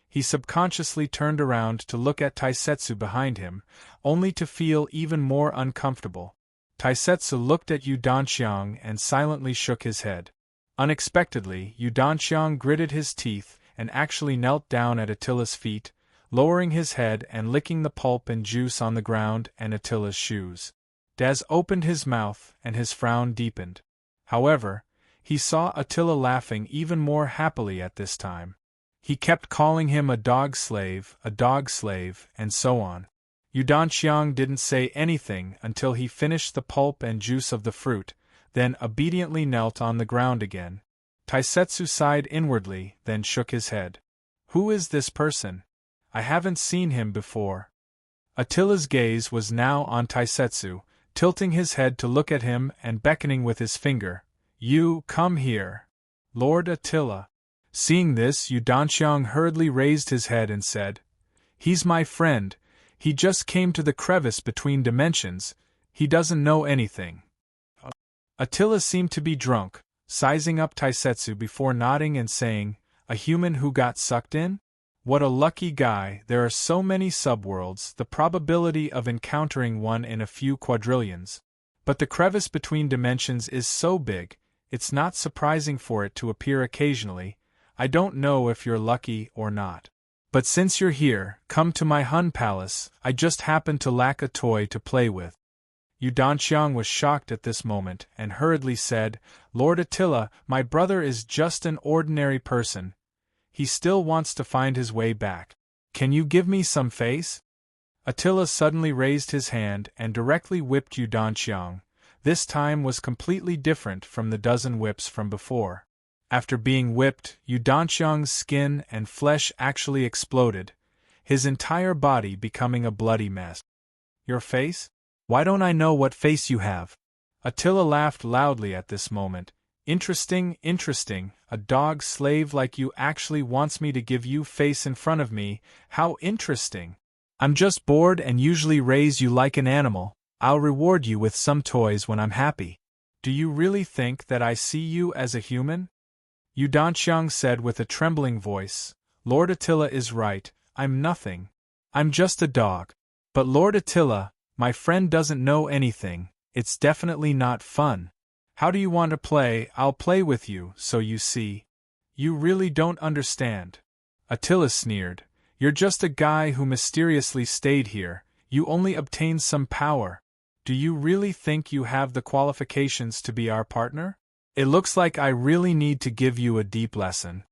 He subconsciously turned around to look at Taisetsu behind him, only to feel even more uncomfortable. Taisetsu looked at Yu Danxiang and silently shook his head. Unexpectedly, Yu Danxiang gritted his teeth and actually knelt down at Attila's feet, lowering his head and licking the pulp and juice on the ground and Attila's shoes. Daz opened his mouth and his frown deepened. However, he saw Attila laughing even more happily at this time. He kept calling him a dog slave, and so on. Yu Danxiang didn't say anything until he finished the pulp and juice of the fruit, then obediently knelt on the ground again. Taisetsu sighed inwardly, then shook his head. "Who is this person? I haven't seen him before." Attila's gaze was now on Taisetsu, tilting his head to look at him and beckoning with his finger. "You, come here. Lord Attila." Seeing this, Yu Danxiang hurriedly raised his head and said, "He's my friend. He just came to the crevice between dimensions. He doesn't know anything." Attila seemed to be drunk, sizing up Taisetsu before nodding and saying, "A human who got sucked in? What a lucky guy. There are so many subworlds, the probability of encountering one in a few quadrillions. But the crevice between dimensions is so big, it's not surprising for it to appear occasionally. I don't know if you're lucky or not. But since you're here, come to my Hun palace. I just happen to lack a toy to play with." Yu Danxiang was shocked at this moment and hurriedly said, "Lord Attila, my brother is just an ordinary person. He still wants to find his way back. Can you give me some face?" Attila suddenly raised his hand and directly whipped Yu Danxiang. This time was completely different from the dozen whips from before. After being whipped, Yu Danxiang's skin and flesh actually exploded, his entire body becoming a bloody mess. "Your face? Why don't I know what face you have?" Attila laughed loudly at this moment. Interesting, a dog slave like you actually wants me to give you face in front of me, how interesting. I'm just bored and usually raise you like an animal. I'll reward you with some toys when I'm happy." "Do you really think that I see you as a human?" Yu Danxiang said with a trembling voice. "Lord Attila is right, I'm nothing. I'm just a dog. But Lord Attila, my friend doesn't know anything, it's definitely not fun. How do you want to play? I'll play with you, so you see." "You really don't understand." Attila sneered. "You're just a guy who mysteriously stayed here, you only obtained some power. Do you really think you have the qualifications to be our partner? It looks like I really need to give you a deep lesson."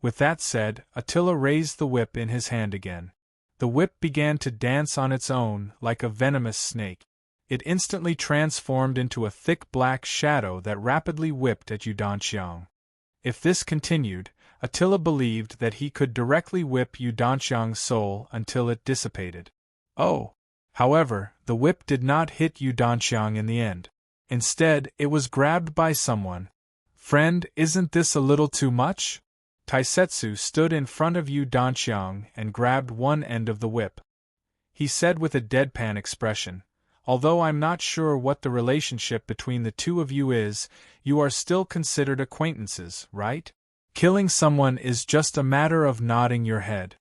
With that said, Attila raised the whip in his hand again. The whip began to dance on its own, like a venomous snake. It instantly transformed into a thick black shadow that rapidly whipped at Yu Danxiang. If this continued, Attila believed that he could directly whip Yu Danxiang's soul until it dissipated. Oh! However, the whip did not hit Yu Danxiang in the end. Instead, it was grabbed by someone. "Friend, isn't this a little too much?" Taisetsu stood in front of Yu Danxiang and grabbed one end of the whip. He said with a deadpan expression, "Although I'm not sure what the relationship between the two of you is, you are still considered acquaintances, right? Killing someone is just a matter of nodding your head.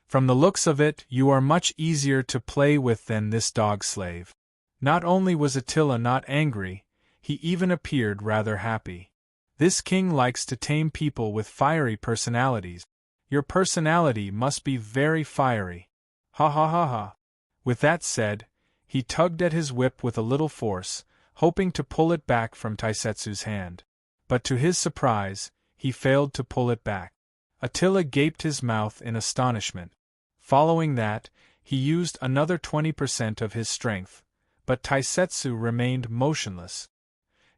From the looks of it, you are much easier to play with than this dog slave." Not only was Attila not angry, he even appeared rather happy. This king likes to tame people with fiery personalities. Your personality must be very fiery. Ha ha ha ha. With that said, he tugged at his whip with a little force, hoping to pull it back from Taisetsu's hand. But to his surprise, he failed to pull it back. Attila gaped his mouth in astonishment. Following that, he used another 20% of his strength, but Taisetsu remained motionless.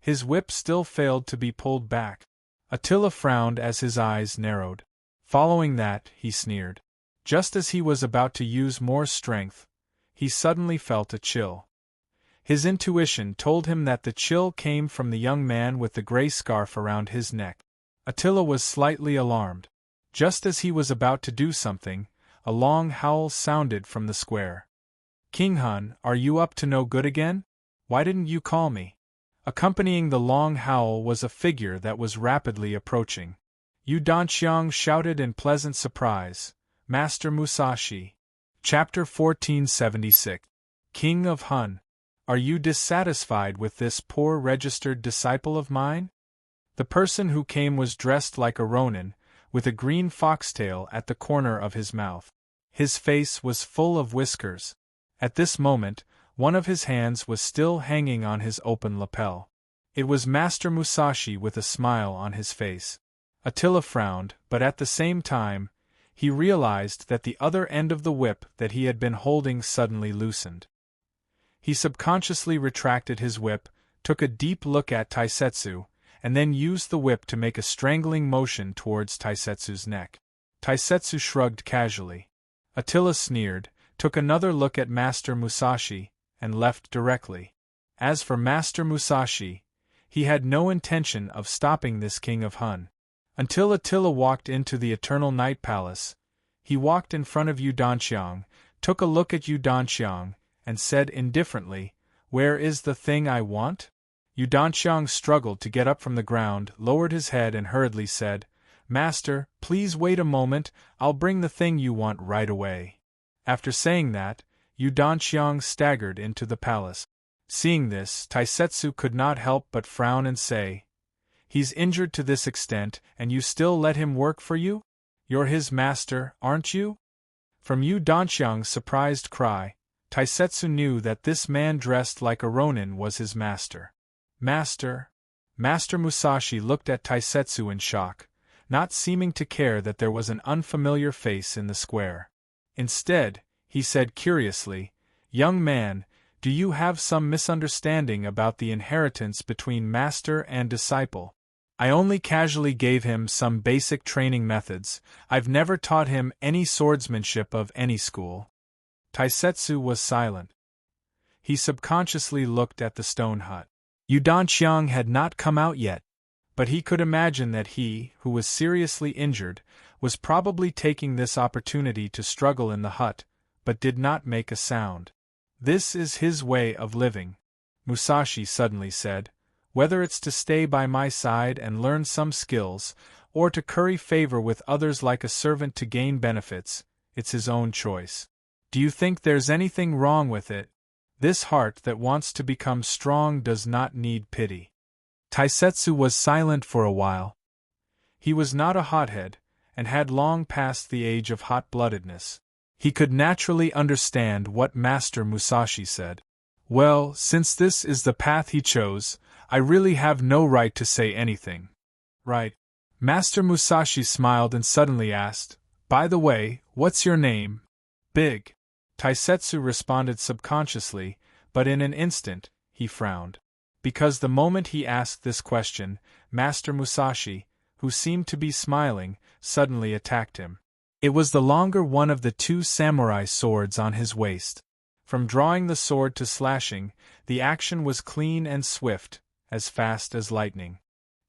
His whip still failed to be pulled back. Attila frowned as his eyes narrowed. Following that, he sneered. Just as he was about to use more strength, he suddenly felt a chill. His intuition told him that the chill came from the young man with the gray scarf around his neck. Attila was slightly alarmed. Just as he was about to do something, a long howl sounded from the square. King Hun, are you up to no good again? Why didn't you call me? Accompanying the long howl was a figure that was rapidly approaching. Yu Danxiang shouted in pleasant surprise, Master Musashi. Chapter 1476. King of Hun. Are you dissatisfied with this poor registered disciple of mine? The person who came was dressed like a ronin, with a green foxtail at the corner of his mouth. His face was full of whiskers. At this moment, one of his hands was still hanging on his open lapel. It was Master Musashi with a smile on his face. Attila frowned, but at the same time, he realized that the other end of the whip that he had been holding suddenly loosened. He subconsciously retracted his whip, took a deep look at Taisetsu, and then used the whip to make a strangling motion towards Taisetsu's neck. Taisetsu shrugged casually. Attila sneered, took another look at Master Musashi, and left directly. As for Master Musashi, he had no intention of stopping this King of Hun. Until Attila walked into the Eternal Night Palace, he walked in front of Yu Danxiang, took a look at Yu Danxiang, and said indifferently, Where is the thing I want? Yu Danxiang struggled to get up from the ground, lowered his head and hurriedly said, Master, please wait a moment, I'll bring the thing you want right away. After saying that, Yu Danxiang staggered into the palace. Seeing this, Taisetsu could not help but frown and say, He's injured to this extent, and you still let him work for you? You're his master, aren't you? From Yu Danxiang's surprised cry, Taisetsu knew that this man dressed like a ronin was his master. Master? Master Musashi looked at Taisetsu in shock, not seeming to care that there was an unfamiliar face in the square. Instead, he said curiously, Young man, do you have some misunderstanding about the inheritance between master and disciple? I only casually gave him some basic training methods. I've never taught him any swordsmanship of any school. Taisetsu was silent. He subconsciously looked at the stone hut. Yu Danxiang had not come out yet, but he could imagine that he, who was seriously injured, was probably taking this opportunity to struggle in the hut, but did not make a sound. This is his way of living, Musashi suddenly said. Whether it's to stay by my side and learn some skills, or to curry favor with others like a servant to gain benefits, it's his own choice. Do you think there's anything wrong with it? This heart that wants to become strong does not need pity. Taisetsu was silent for a while. He was not a hothead, and had long passed the age of hot-bloodedness. He could naturally understand what Master Musashi said. Well, since this is the path he chose, I really have no right to say anything. Right. Master Musashi smiled and suddenly asked, By the way, what's your name? Big. Taisetsu responded subconsciously, but in an instant, he frowned. Because the moment he asked this question, Master Musashi, who seemed to be smiling, suddenly attacked him. It was the longer one of the two samurai swords on his waist. From drawing the sword to slashing, the action was clean and swift, as fast as lightning.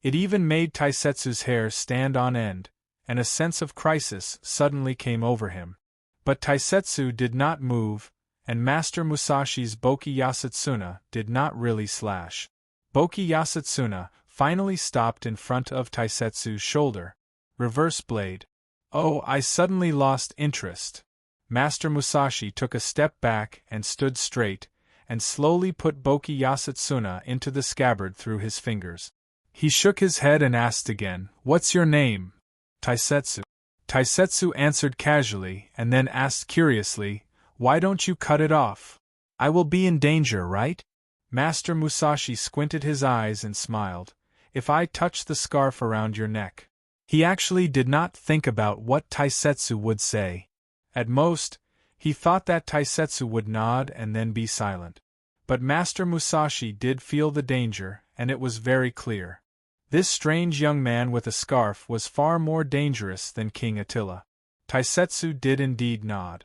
It even made Taisetsu's hair stand on end, and a sense of crisis suddenly came over him. But Taisetsu did not move, and Master Musashi's Boki Yasutsuna did not really slash. Boki Yasutsuna finally stopped in front of Taisetsu's shoulder. Reverse blade. Oh, I suddenly lost interest. Master Musashi took a step back and stood straight, and slowly put Boki Yasutsuna into the scabbard through his fingers. He shook his head and asked again, What's your name? Taisetsu. Taisetsu answered casually and then asked curiously, Why don't you cut it off? I will be in danger, right? Master Musashi squinted his eyes and smiled. If I touch the scarf around your neck. He actually did not think about what Taisetsu would say. At most, he thought that Taisetsu would nod and then be silent. But Master Musashi did feel the danger, and it was very clear. This strange young man with a scarf was far more dangerous than King Attila. Taisetsu did indeed nod.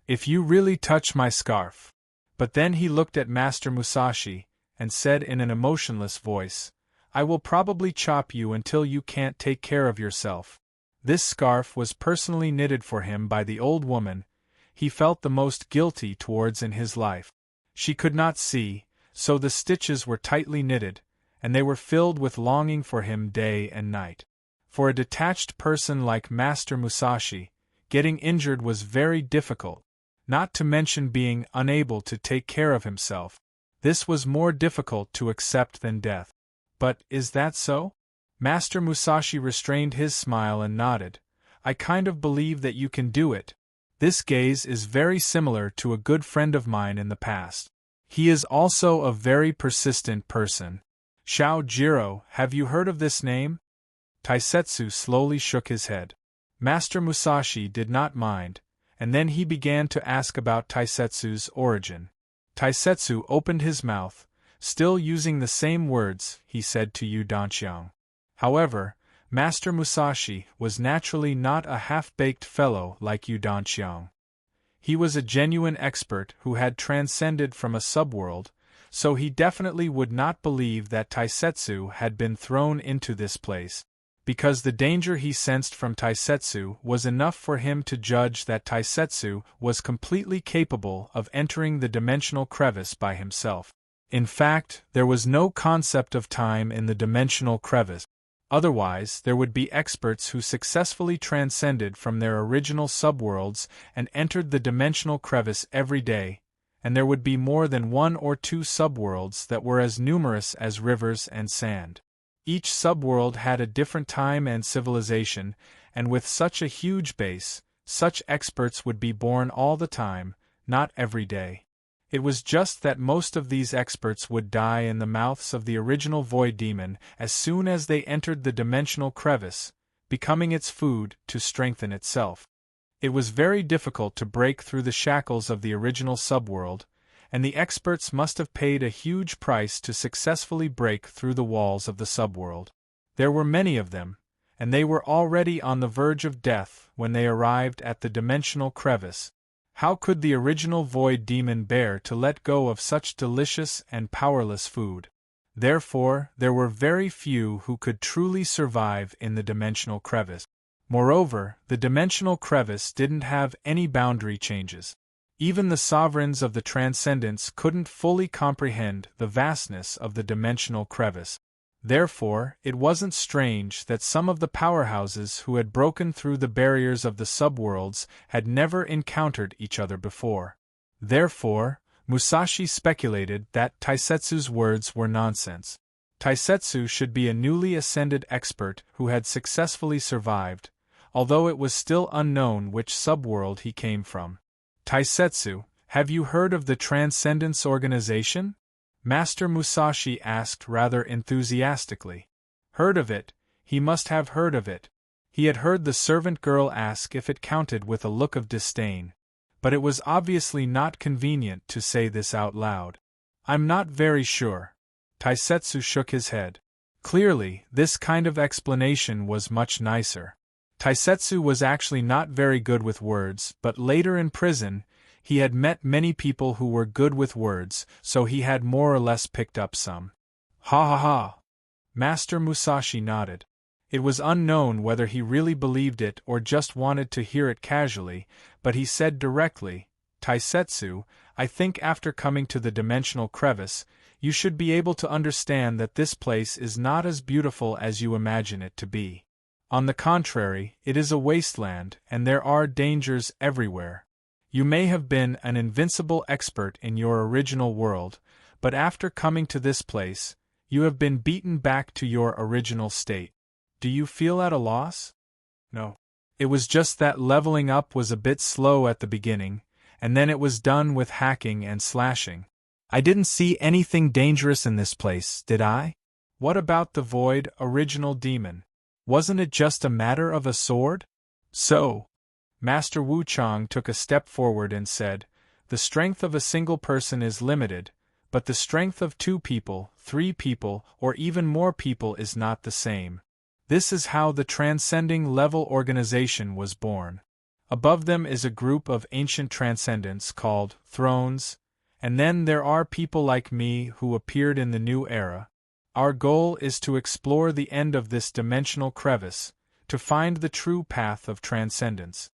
"If you really touch my scarf." But then he looked at Master Musashi, and said in an emotionless voice, "I will probably chop you until you can't take care of yourself." This scarf was personally knitted for him by the old woman he felt the most guilty towards in his life. She could not see, so the stitches were tightly knitted, and they were filled with longing for him day and night. For a detached person like Master Musashi, getting injured was very difficult, not to mention being unable to take care of himself. This was more difficult to accept than death. But is that so? Master Musashi restrained his smile and nodded. "I kind of believe that you can do it." This gaze is very similar to a good friend of mine in the past. He is also a very persistent person. Shao Jiro, have you heard of this name? Taisetsu slowly shook his head. Master Musashi did not mind, and then he began to ask about Taisetsu's origin. Taisetsu opened his mouth, still using the same words he said to Yu Danxiang. However, Master Musashi was naturally not a half-baked fellow like Yu Danxiang. He was a genuine expert who had transcended from a subworld, so he definitely would not believe that Taisetsu had been thrown into this place, because the danger he sensed from Taisetsu was enough for him to judge that Taisetsu was completely capable of entering the dimensional crevice by himself. In fact, there was no concept of time in the dimensional crevice. Otherwise, there would be experts who successfully transcended from their original subworlds and entered the dimensional crevice every day, and there would be more than 1 or 2 subworlds that were as numerous as rivers and sand. Each subworld had a different time and civilization, and with such a huge base, such experts would be born all the time, not every day. It was just that most of these experts would die in the mouths of the original void demon as soon as they entered the dimensional crevice, becoming its food to strengthen itself. It was very difficult to break through the shackles of the original subworld, and the experts must have paid a huge price to successfully break through the walls of the subworld. There were many of them, and they were already on the verge of death when they arrived at the dimensional crevice. How could the original void demon bear to let go of such delicious and powerless food? Therefore, there were very few who could truly survive in the dimensional crevice. Moreover, the dimensional crevice didn't have any boundary changes. Even the sovereigns of the Transcendence couldn't fully comprehend the vastness of the dimensional crevice. Therefore, it wasn't strange that some of the powerhouses who had broken through the barriers of the subworlds had never encountered each other before. Therefore, Musashi speculated that Taisetsu's words were nonsense. Taisetsu should be a newly ascended expert who had successfully survived, although it was still unknown which subworld he came from. Taisetsu, have you heard of the Transcendence Organization? Master Musashi asked rather enthusiastically. Heard of it, he must have heard of it. He had heard the servant girl ask if it counted with a look of disdain, but it was obviously not convenient to say this out loud. I'm not very sure. Taisetsu shook his head. Clearly, this kind of explanation was much nicer. Taisetsu was actually not very good with words, but later in prison, he had met many people who were good with words, so he had more or less picked up some. Ha ha ha! Master Musashi nodded. It was unknown whether he really believed it or just wanted to hear it casually, but he said directly, Taisetsu, I think after coming to the dimensional crevice, you should be able to understand that this place is not as beautiful as you imagine it to be. On the contrary, it is a wasteland, and there are dangers everywhere. You may have been an invincible expert in your original world, but after coming to this place, you have been beaten back to your original state. Do you feel at a loss? No. It was just that leveling up was a bit slow at the beginning, and then it was done with hacking and slashing. I didn't see anything dangerous in this place, did I? What about the void original demon? Wasn't it just a matter of a sword? So, Master Wu Chang took a step forward and said, the strength of a single person is limited, but the strength of 2 people, 3 people, or even more people is not the same. This is how the transcending level organization was born. Above them is a group of ancient transcendents called thrones, and then there are people like me who appeared in the new era. Our goal is to explore the end of this dimensional crevice, to find the true path of transcendence.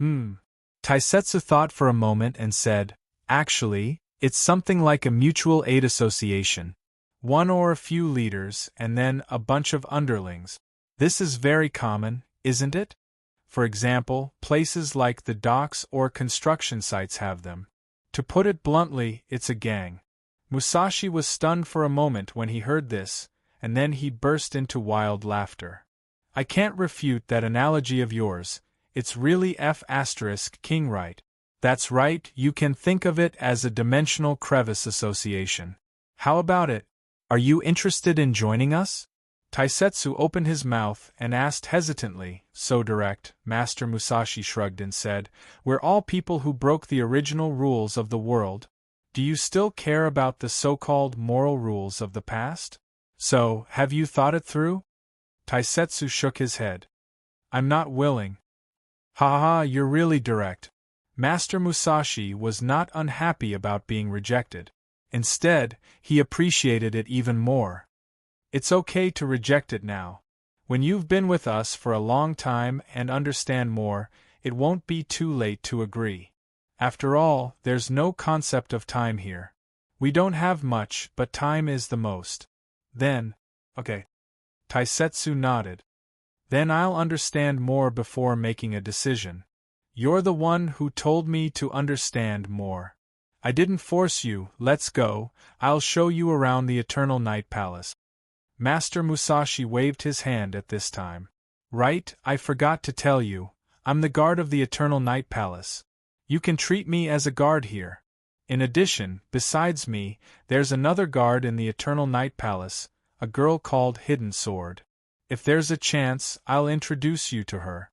Taisetsu thought for a moment and said, actually, it's something like a mutual aid association. 1 or a few leaders, and then a bunch of underlings. This is very common, isn't it? For example, places like the docks or construction sites have them. To put it bluntly, it's a gang. Musashi was stunned for a moment when he heard this, and then he burst into wild laughter. I can't refute that analogy of yours, it's really F***king right. That's right, you can think of it as a dimensional crevice association. How about it? Are you interested in joining us? Taisetsu opened his mouth and asked hesitantly, so direct. Master Musashi shrugged and said, we're all people who broke the original rules of the world. Do you still care about the so-called moral rules of the past? So, have you thought it through? Taisetsu shook his head. I'm not willing. Ha ha, you're really direct. Master Musashi was not unhappy about being rejected. Instead, he appreciated it even more. It's okay to reject it now. When you've been with us for a long time and understand more, it won't be too late to agree. After all, there's no concept of time here. We don't have much, but time is the most. Then, okay. Taisetsu nodded. Then I'll understand more before making a decision. You're the one who told me to understand more. I didn't force you, let's go, I'll show you around the Eternal Night Palace. Master Musashi waved his hand at this time. Right, I forgot to tell you, I'm the guard of the Eternal Night Palace. You can treat me as a guard here. In addition, besides me, there's another guard in the Eternal Night Palace, a girl called Hidden Sword. If there's a chance, I'll introduce you to her.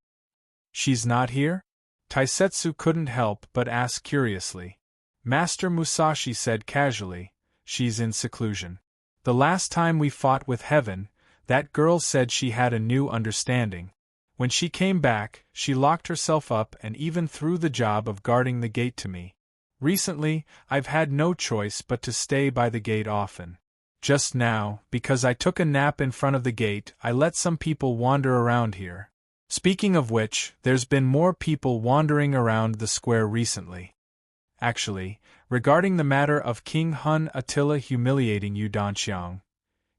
She's not here? Taisetsu couldn't help but ask curiously. Master Musashi said casually, she's in seclusion. The last time we fought with Heaven, that girl said she had a new understanding. When she came back, she locked herself up and even threw the job of guarding the gate to me. Recently, I've had no choice but to stay by the gate often. Just now, because I took a nap in front of the gate, I let some people wander around here. Speaking of which, there's been more people wandering around the square recently. Actually, regarding the matter of King Hun Attila humiliating you Danxiang,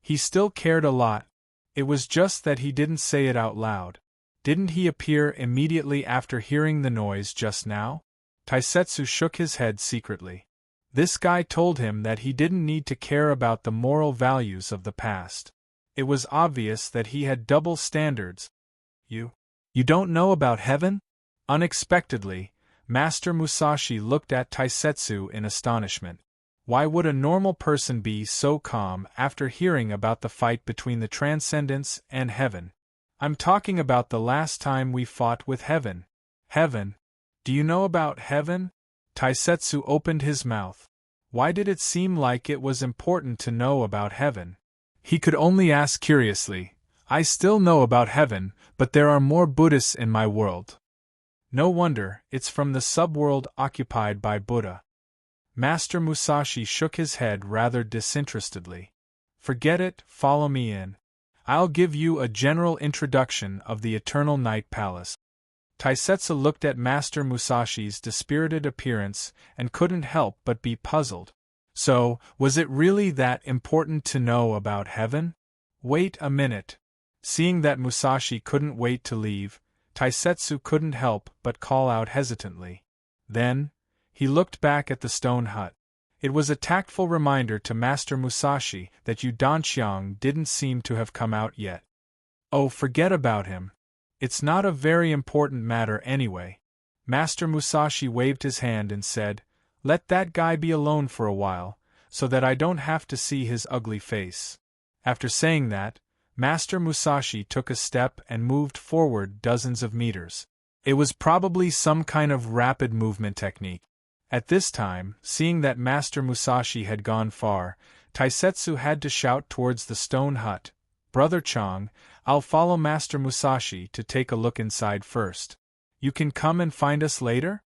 he still cared a lot. It was just that he didn't say it out loud. Didn't he appear immediately after hearing the noise just now? Taisetsu shook his head secretly. This guy told him that he didn't need to care about the moral values of the past. It was obvious that he had double standards. You don't know about Heaven? Unexpectedly, Master Musashi looked at Taisetsu in astonishment. Why would a normal person be so calm after hearing about the fight between the Transcendents and Heaven? I'm talking about the last time we fought with Heaven. Heaven? Do you know about Heaven? Taisetsu opened his mouth. Why did it seem like it was important to know about Heaven? He could only ask curiously. I still know about Heaven, but there are more Buddhists in my world. No wonder, it's from the subworld occupied by Buddha. Master Musashi shook his head rather disinterestedly. Forget it, follow me in. I'll give you a general introduction of the Eternal Night Palace. Taisetsu looked at Master Musashi's dispirited appearance and couldn't help but be puzzled. So, was it really that important to know about Heaven? Wait a minute. Seeing that Musashi couldn't wait to leave, Taisetsu couldn't help but call out hesitantly. Then, he looked back at the stone hut. It was a tactful reminder to Master Musashi that Yu Danxiang didn't seem to have come out yet. Oh, forget about him. It's not a very important matter anyway. Master Musashi waved his hand and said, let that guy be alone for a while, so that I don't have to see his ugly face. After saying that, Master Musashi took a step and moved forward dozens of meters. It was probably some kind of rapid movement technique. At this time, seeing that Master Musashi had gone far, Taisetsu had to shout towards the stone hut, "Brother Chang, I'll follow Master Musashi to take a look inside first. You can come and find us later?"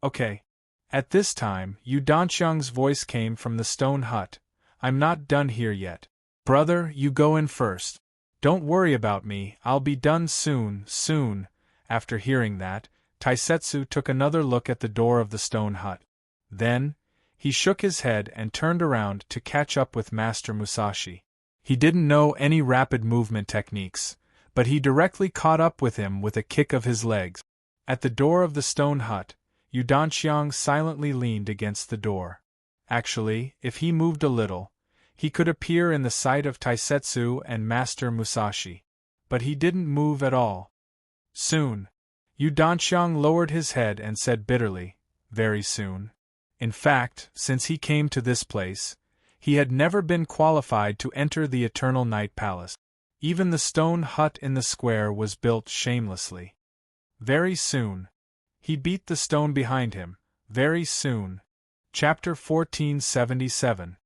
"Okay." At this time, Yu Danxiang's voice came from the stone hut. "I'm not done here yet. Brother, you go in first. Don't worry about me, I'll be done soon. After hearing that, Taisetsu took another look at the door of the stone hut. Then, he shook his head and turned around to catch up with Master Musashi. He didn't know any rapid movement techniques, but he directly caught up with him with a kick of his legs. At the door of the stone hut, Yu Danxiang silently leaned against the door. Actually, if he moved a little, he could appear in the sight of Taisetsu and Master Musashi. But he didn't move at all. Soon. Yu Danxiang lowered his head and said bitterly, "Very soon." In fact, since he came to this place, he had never been qualified to enter the Eternal Night Palace. Even the stone hut in the square was built shamelessly. Very soon. He beat the stone behind him. Very soon. Chapter 1477.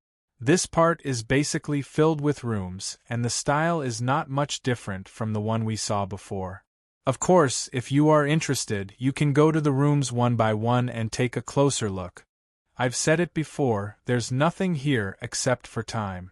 This part is basically filled with rooms, and the style is not much different from the one we saw before. Of course, if you are interested, you can go to the rooms one by one and take a closer look. I've said it before, there's nothing here except for time.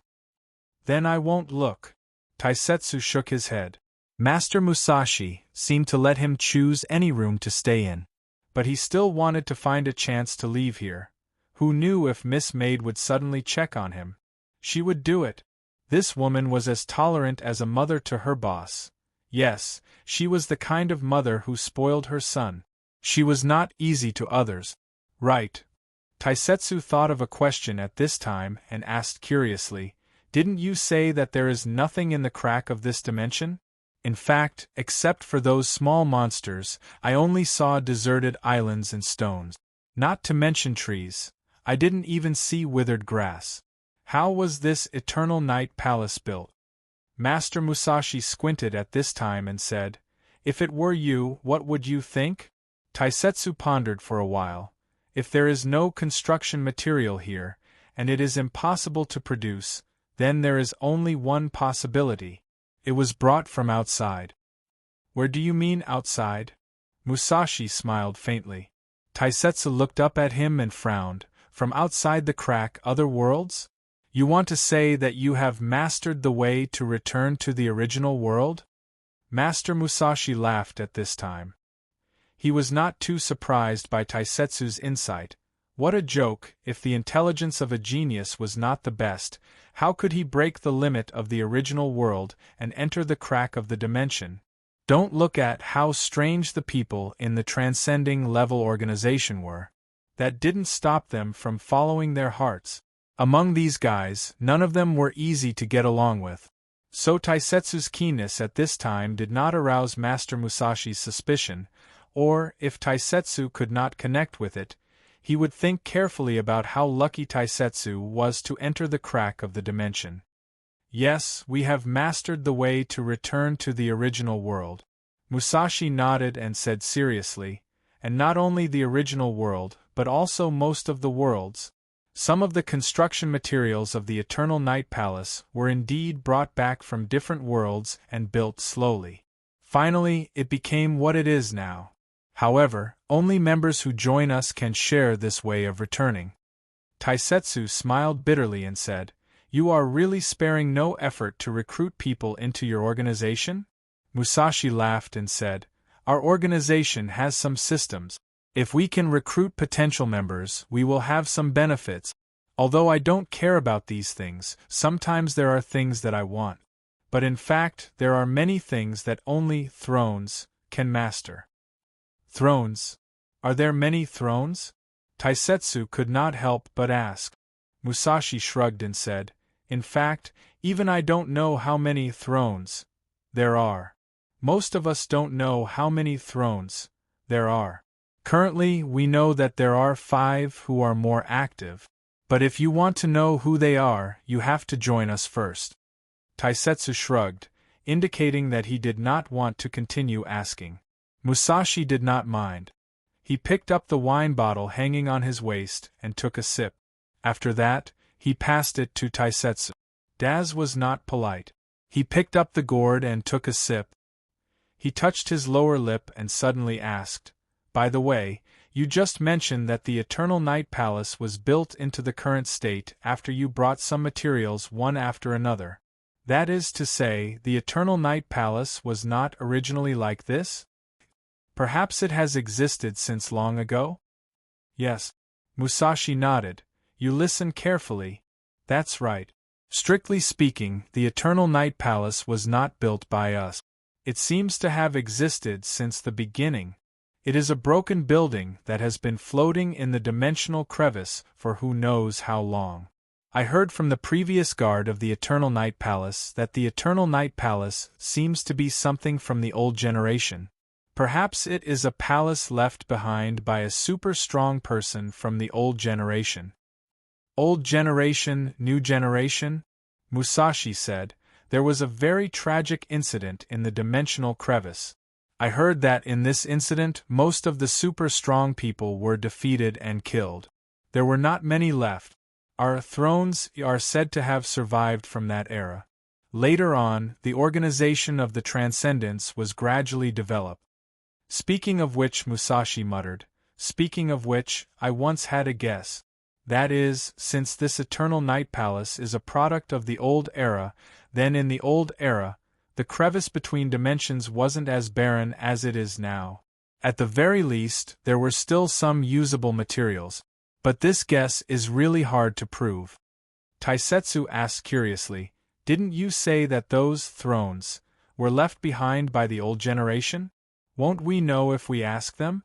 Then I won't look. Taisetsu shook his head. Master Musashi seemed to let him choose any room to stay in. But he still wanted to find a chance to leave here. Who knew if Miss Maid would suddenly check on him? She would do it. This woman was as tolerant as a mother to her boss. Yes, she was the kind of mother who spoiled her son. She was not easy to others. Right. Taisetsu thought of a question at this time and asked curiously, "Didn't you say that there is nothing in the crack of this dimension?" In fact, except for those small monsters, I only saw deserted islands and stones. Not to mention trees. I didn't even see withered grass. How was this Eternal Night Palace built? Master Musashi squinted at this time and said, "If it were you, what would you think?" Taisetsu pondered for a while. If there is no construction material here, and it is impossible to produce, then there is only one possibility. It was brought from outside. Where do you mean outside? Musashi smiled faintly. Taisetsu looked up at him and frowned. From outside the crack, other worlds? You want to say that you have mastered the way to return to the original world? Master Musashi laughed at this time. He was not too surprised by Taisetsu's insight. What a joke! If the intelligence of a genius was not the best, how could he break the limit of the original world and enter the crack of the dimension? Don't look at how strange the people in the transcending level organization were. That didn't stop them from following their hearts. Among these guys, none of them were easy to get along with. So Taisetsu's keenness at this time did not arouse Master Musashi's suspicion, or, if Taisetsu could not connect with it, he would think carefully about how lucky Taisetsu was to enter the crack of the dimension. Yes, we have mastered the way to return to the original world. Musashi nodded and said seriously, and not only the original world, but also most of the worlds. Some of the construction materials of the Eternal Night Palace were indeed brought back from different worlds and built slowly. Finally, it became what it is now. However, only members who join us can share this way of returning. Taisetsu smiled bitterly and said, "You are really sparing no effort to recruit people into your organization?" Musashi laughed and said, "Our organization has some systems. If we can recruit potential members, we will have some benefits. Although I don't care about these things, sometimes there are things that I want. But in fact, there are many things that only thrones can master." Thrones? Are there many thrones? Taisetsu could not help but ask. Musashi shrugged and said, "In fact, even I don't know how many thrones there are. Most of us don't know how many thrones there are. Currently, we know that there are 5 who are more active. But if you want to know who they are, you have to join us first." Taisetsu shrugged, indicating that he did not want to continue asking. Musashi did not mind. He picked up the wine bottle hanging on his waist and took a sip. After that, he passed it to Taisetsu. Daz was not polite. He picked up the gourd and took a sip. He touched his lower lip and suddenly asked, "By the way, you just mentioned that the Eternal Night Palace was built into the current state after you brought some materials one after another. That is to say, the Eternal Night Palace was not originally like this? Perhaps it has existed since long ago?" "Yes." Musashi nodded. "You listen carefully. That's right. Strictly speaking, the Eternal Night Palace was not built by us. It seems to have existed since the beginning. It is a broken building that has been floating in the dimensional crevice for who knows how long. I heard from the previous guard of the Eternal Night Palace that the Eternal Night Palace seems to be something from the old generation. Perhaps it is a palace left behind by a super strong person from the old generation." "Old generation, new generation?" Musashi said. "There was a very tragic incident in the dimensional crevice. I heard that in this incident most of the super strong people were defeated and killed. There were not many left. Our thrones are said to have survived from that era. Later on, the organization of the Transcendence was gradually developed. Speaking of which," Musashi muttered, "speaking of which, I once had a guess. That is, since this Eternal Night Palace is a product of the old era, then in the old era, the crevice between dimensions wasn't as barren as it is now. At the very least, there were still some usable materials. But this guess is really hard to prove." Taisetsu asked curiously, "Didn't you say that those thrones were left behind by the old generation? Won't we know if we ask them?"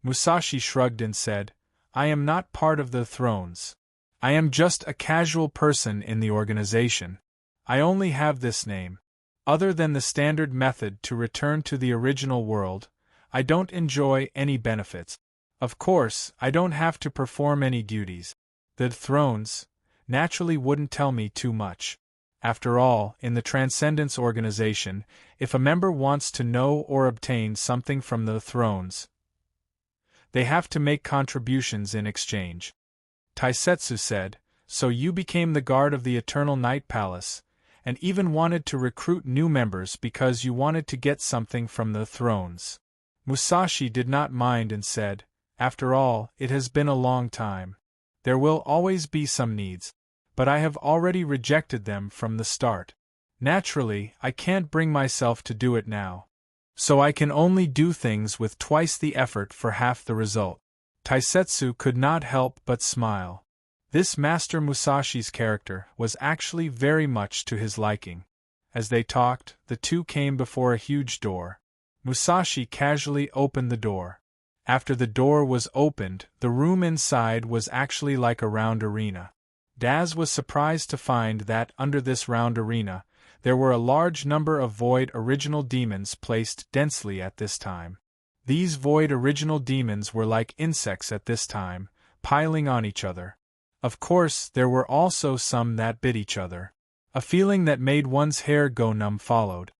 Musashi shrugged and said, "I am not part of the thrones. I am just a casual person in the organization. I only have this name. Other than the standard method to return to the original world, I don't enjoy any benefits. Of course, I don't have to perform any duties. The thrones, naturally, wouldn't tell me too much. After all, in the Transcendence organization, if a member wants to know or obtain something from the thrones, they have to make contributions in exchange." Taisetsu said, "So you became the guard of the Eternal Night Palace, and even wanted to recruit new members because you wanted to get something from the thrones." Musashi did not mind and said, "After all, it has been a long time. There will always be some needs. But I have already rejected them from the start. Naturally, I can't bring myself to do it now. So I can only do things with twice the effort for half the result." Taisetsu could not help but smile. This Master Musashi's character was actually very much to his liking. As they talked, the two came before a huge door. Musashi casually opened the door. After the door was opened, the room inside was actually like a round arena. Daz was surprised to find that under this round arena, there were a large number of void original demons placed densely at this time. These void original demons were like insects at this time, piling on each other. Of course, there were also some that bit each other. A feeling that made one's hair go numb followed.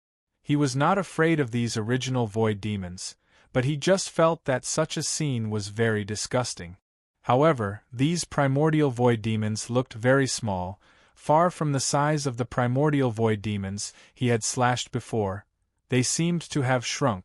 He was not afraid of these original void demons, but he just felt that such a scene was very disgusting. However, these primordial void demons looked very small, far from the size of the primordial void demons he had slashed before. They seemed to have shrunk.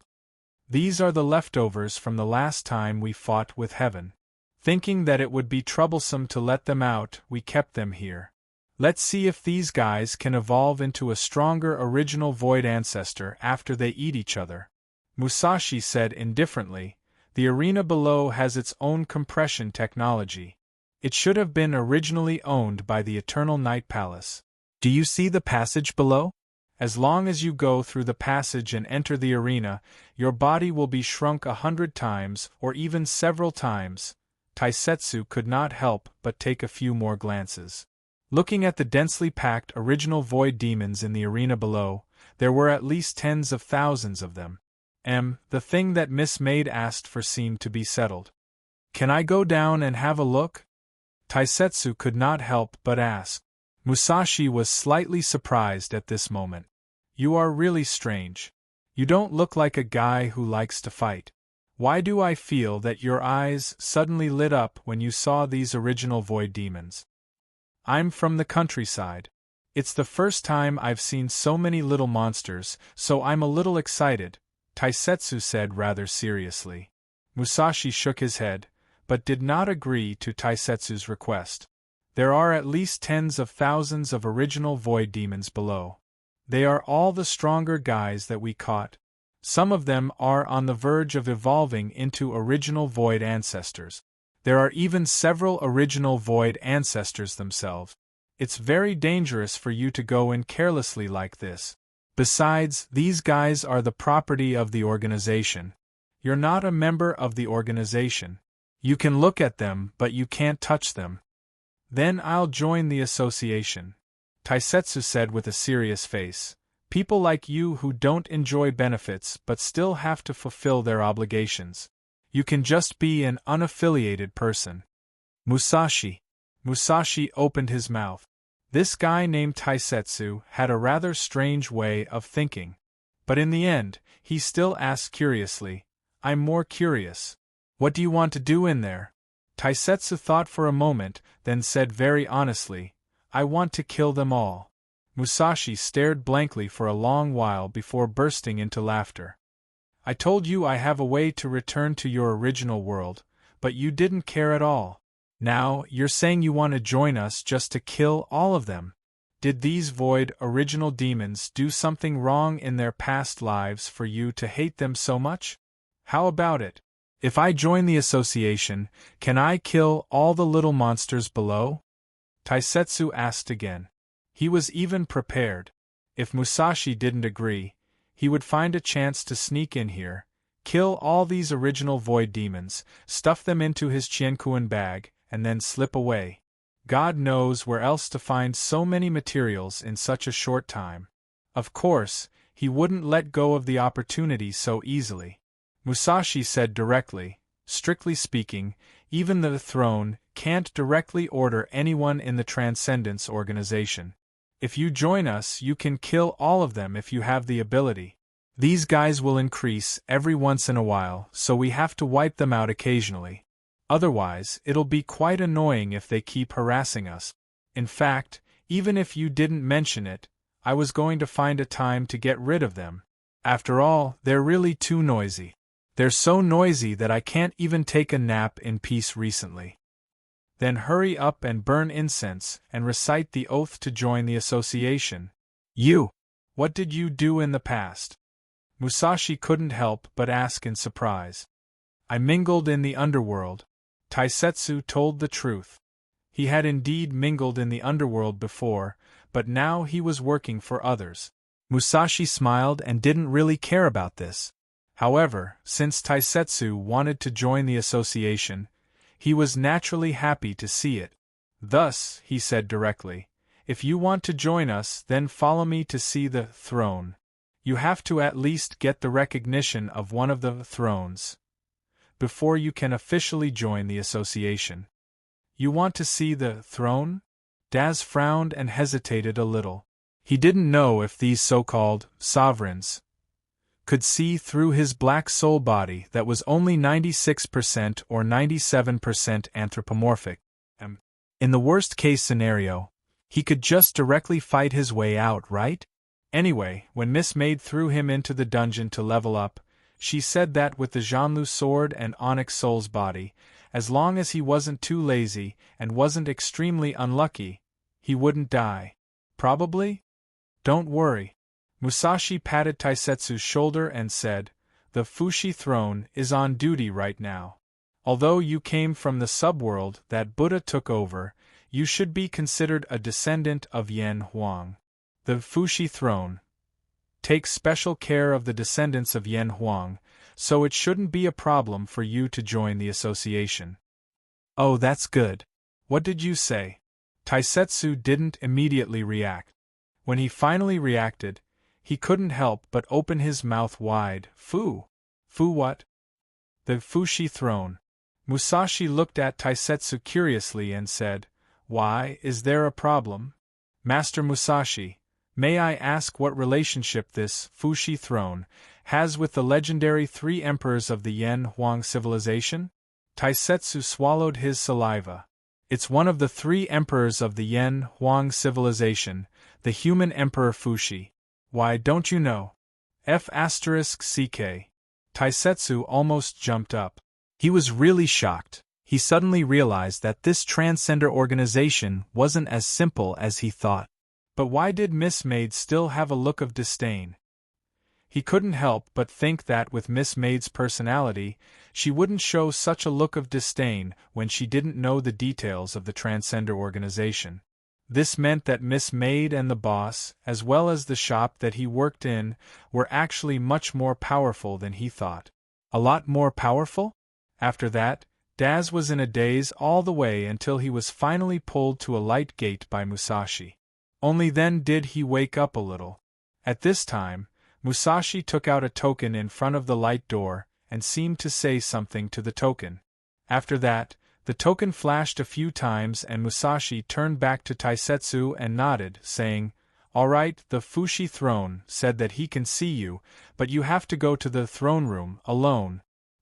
"These are the leftovers from the last time we fought with heaven. Thinking that it would be troublesome to let them out, we kept them here. Let's see if these guys can evolve into a stronger original void ancestor after they eat each other." Musashi said indifferently, "The arena below has its own compression technology. It should have been originally owned by the Eternal Night Palace. Do you see the passage below? As long as you go through the passage and enter the arena, your body will be shrunk 100 times or even several times." Taisetsu could not help but take a few more glances. Looking at the densely packed original void demons in the arena below, there were at least tens of thousands of them. The thing that Miss Maid asked for seemed to be settled. "Can I go down and have a look?" Taisetsu could not help but ask. Musashi was slightly surprised at this moment. "You are really strange. You don't look like a guy who likes to fight. Why do I feel that your eyes suddenly lit up when you saw these original void demons? I'm from the countryside. It's the first time I've seen so many little monsters, so I'm a little excited, Taisetsu said rather seriously. Musashi shook his head, but did not agree to Taisetsu's request. There are at least tens of thousands of original void demons below. They are all the stronger guys that we caught. Some of them are on the verge of evolving into original void ancestors. There are even several original void ancestors themselves. It's very dangerous for you to go in carelessly like this. Besides, these guys are the property of the organization. You're not a member of the organization. You can look at them, but you can't touch them. Then I'll join the association, Taisetsu said with a serious face. People like you who don't enjoy benefits but still have to fulfill their obligations. You can just be an unaffiliated person. Musashi opened his mouth. This guy named Taisetsu had a rather strange way of thinking. But in the end, he still asked curiously, I'm more curious. What do you want to do in there? Taisetsu thought for a moment, then said very honestly, I want to kill them all. Musashi stared blankly for a long while before bursting into laughter. I told you I have a way to return to your original world, but you didn't care at all. Now, you're saying you want to join us just to kill all of them. Did these void original demons do something wrong in their past lives for you to hate them so much? How about it? If I join the association, can I kill all the little monsters below? Taisetsu asked again. He was even prepared. If Musashi didn't agree, he would find a chance to sneak in here, kill all these original void demons, stuff them into his Chienkuen bag, and then slip away. God knows where else to find so many materials in such a short time. Of course, he wouldn't let go of the opportunity so easily. Musashi said directly, strictly speaking, even the throne can't directly order anyone in the Transcendence organization. If you join us, you can kill all of them if you have the ability. These guys will increase every once in a while, so we have to wipe them out occasionally. Otherwise, it'll be quite annoying if they keep harassing us. In fact, even if you didn't mention it, I was going to find a time to get rid of them. After all, they're really too noisy. They're so noisy that I can't even take a nap in peace recently. Then hurry up and burn incense and recite the oath to join the association. You! What did you do in the past? Musashi couldn't help but ask in surprise. I mingled in the underworld. Taisetsu told the truth. He had indeed mingled in the underworld before, but now he was working for others. Musashi smiled and didn't really care about this. However, since Taisetsu wanted to join the association, he was naturally happy to see it. Thus, he said directly, if you want to join us, then follow me to see the throne. You have to at least get the recognition of one of the thrones before you can officially join the association. You want to see the throne? Daz frowned and hesitated a little. He didn't know if these so-called sovereigns could see through his black soul body that was only 96% or 97% anthropomorphic. In the worst-case scenario, he could just directly fight his way out, right? Anyway, when Miss Maid threw him into the dungeon to level up, she said that with the Jianlu sword and Onyx Soul's body, as long as he wasn't too lazy and wasn't extremely unlucky, he wouldn't die. Probably? Don't worry. Musashi patted Taisetsu's shoulder and said, the Fushi throne is on duty right now. Although you came from the subworld that Buddha took over, you should be considered a descendant of Yen Huang. The Fushi throne takes special care of the descendants of Yen Huang, so it shouldn't be a problem for you to join the association. Oh, that's good. What did you say? Taisetsu didn't immediately react. When he finally reacted, he couldn't help but open his mouth wide. Fu what? The Fushi throne. Musashi looked at Taisetsu curiously and said, why, is there a problem? Master Musashi, may I ask what relationship this Fushi throne Has with the legendary 3 emperors of the Yan Huang civilization? Taisetsu swallowed his saliva. It's one of the 3 emperors of the Yan Huang civilization, the human emperor Fuxi. Why, don't you know? F***ck. Taisetsu almost jumped up. He was really shocked. He suddenly realized that this transcender organization wasn't as simple as he thought. But why did Miss Maid still have a look of disdain? He couldn't help but think that with Miss Maid's personality, she wouldn't show such a look of disdain when she didn't know the details of the transcender organization. This meant that Miss Maid and the boss, as well as the shop that he worked in, were actually much more powerful than he thought. A lot more powerful? After that, Daz was in a daze all the way until he was finally pulled to a light gate by Musashi. Only then did he wake up a little. At this time, Musashi took out a token in front of the light door and seemed to say something to the token. After that, the token flashed a few times and Musashi turned back to Taisetsu and nodded, saying, "All right, the Fuxi throne said that he can see you, but you have to go to the throne room alone.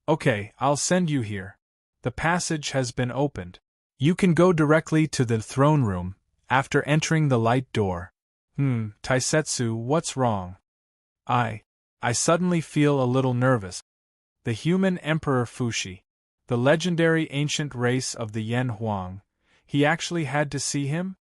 Okay, I'll send you here. The passage has been opened. You can go directly to the throne room after entering the light door." Taisetsu, what's wrong? I suddenly feel a little nervous. The human Emperor Fuxi, the legendary ancient race of the Yan Huang, he actually had to see him?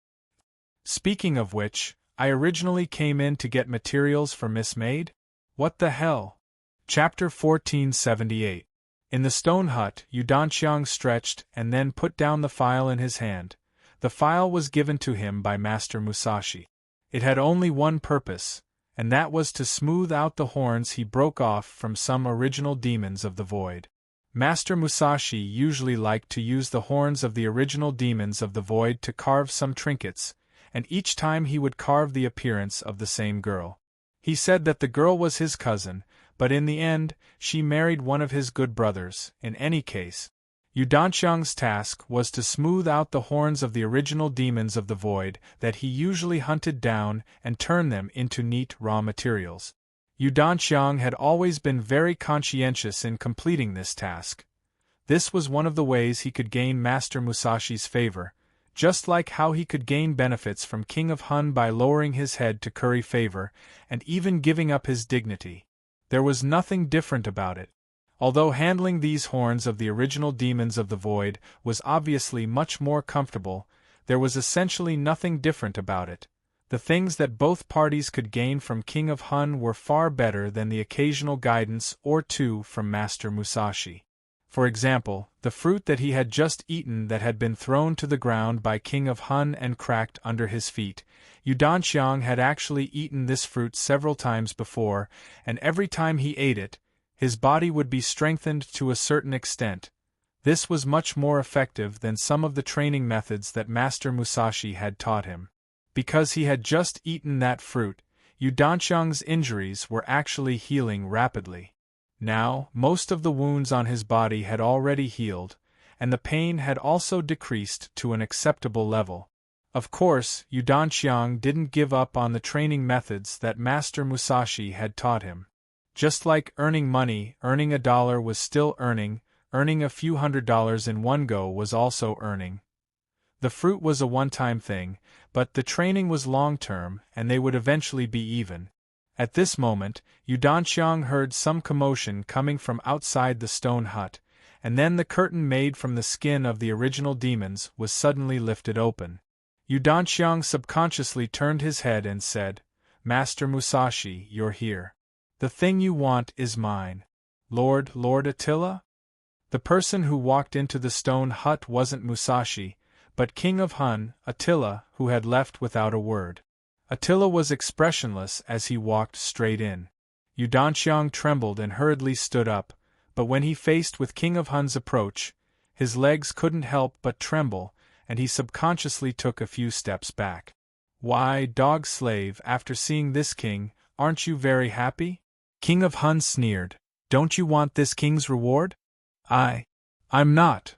Speaking of which, I originally came in to get materials for Miss Maid? What the hell? Chapter 1478. In the stone hut, Yudanqiang stretched and then put down the file in his hand. The file was given to him by Master Musashi. It had only one purpose, and that was to smooth out the horns he broke off from some original demons of the void. Master Musashi usually liked to use the horns of the original demons of the void to carve some trinkets, and each time he would carve the appearance of the same girl. He said that the girl was his cousin, but in the end, she married one of his good brothers. In any case, Yudanqiang's task was to smooth out the horns of the original demons of the void that he usually hunted down and turn them into neat raw materials. Yudanqiang had always been very conscientious in completing this task. This was one of the ways he could gain Master Musashi's favor, just like how he could gain benefits from King of Hun by lowering his head to curry favor and even giving up his dignity. There was nothing different about it. Although handling these horns of the original demons of the void was obviously much more comfortable, there was essentially nothing different about it. The things that both parties could gain from King of Hun were far better than the occasional guidance or two from Master Musashi. For example, the fruit that he had just eaten that had been thrown to the ground by King of Hun and cracked under his feet. Yudanqiang had actually eaten this fruit several times before, and every time he ate it, his body would be strengthened to a certain extent. This was much more effective than some of the training methods that Master Musashi had taught him. Because he had just eaten that fruit, Yudanqiang's injuries were actually healing rapidly. Now, most of the wounds on his body had already healed, and the pain had also decreased to an acceptable level. Of course, Yudanqiang didn't give up on the training methods that Master Musashi had taught him. Just like earning money, earning $1 was still earning a few $100s in one go was also earning. The fruit was a one-time thing, but the training was long-term, and they would eventually be even. At this moment, Yudanqiang heard some commotion coming from outside the stone hut, and then the curtain made from the skin of the original demons was suddenly lifted open. Yudanqiang subconsciously turned his head and said, "Master Musashi, you're here. The thing you want is mine. Lord Attila?" The person who walked into the stone hut wasn't Musashi, but King of Hun, Attila, who had left without a word. Attila was expressionless as he walked straight in. Yudanqiang trembled and hurriedly stood up, but when he faced with King of Hun's approach, his legs couldn't help but tremble, and he subconsciously took a few steps back. "Why, dog slave, after seeing this king, aren't you very happy?" King of Hun sneered. "Don't you want this king's reward?" I'm not."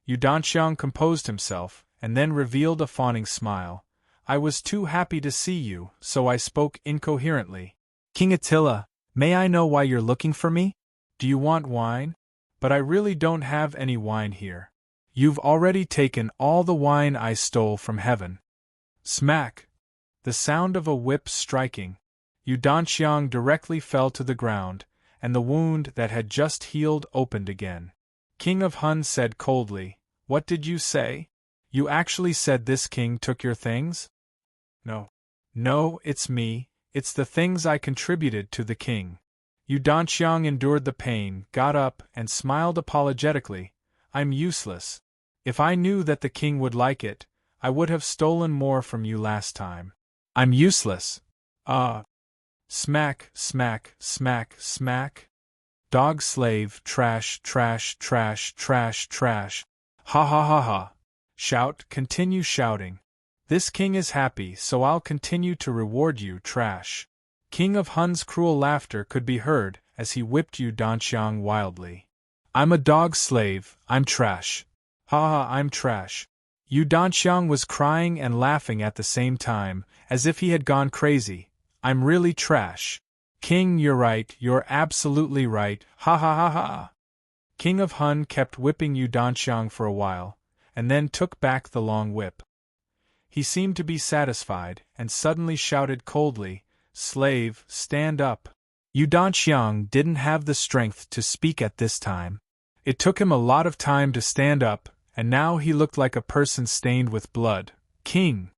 Yudanqiang composed himself, and then revealed a fawning smile. "I was too happy to see you, so I spoke incoherently." "King Attila, May I know why you're looking for me? Do you want wine? But I really don't have any wine here. You've already taken all the wine I stole from heaven. Smack! The sound of a whip striking. Yu Danxiang directly fell to the ground, and the wound that had just healed opened again. King of Hun said coldly, "What did you say? You actually said this king took your things?" No. No, it's me, it's the things I contributed to the king. Yu Danxiang endured the pain, got up, and smiled apologetically. I'm useless. If I knew that the king would like it, I would have stolen more from you last time. I'm useless. Smack, smack, smack, smack. Dog slave, trash, trash, trash, trash, trash. Ha ha ha ha. Shout, continue shouting. This king is happy, so I'll continue to reward you, trash. King of Hun's cruel laughter could be heard as he whipped Yu Danxiang wildly. I'm a dog slave, I'm trash. Ha ha, I'm trash. Yu Danxiang was crying and laughing at the same time, as if he had gone crazy. I'm really trash. King, you're right, you're absolutely right, ha ha ha ha. King of Hun kept whipping Yu Danxiang for a while, and then took back the long whip. He seemed to be satisfied, and suddenly shouted coldly, "Slave, stand up." Yu Danxiang didn't have the strength to speak at this time. It took him a lot of time to stand up, and now he looked like a person stained with blood. King!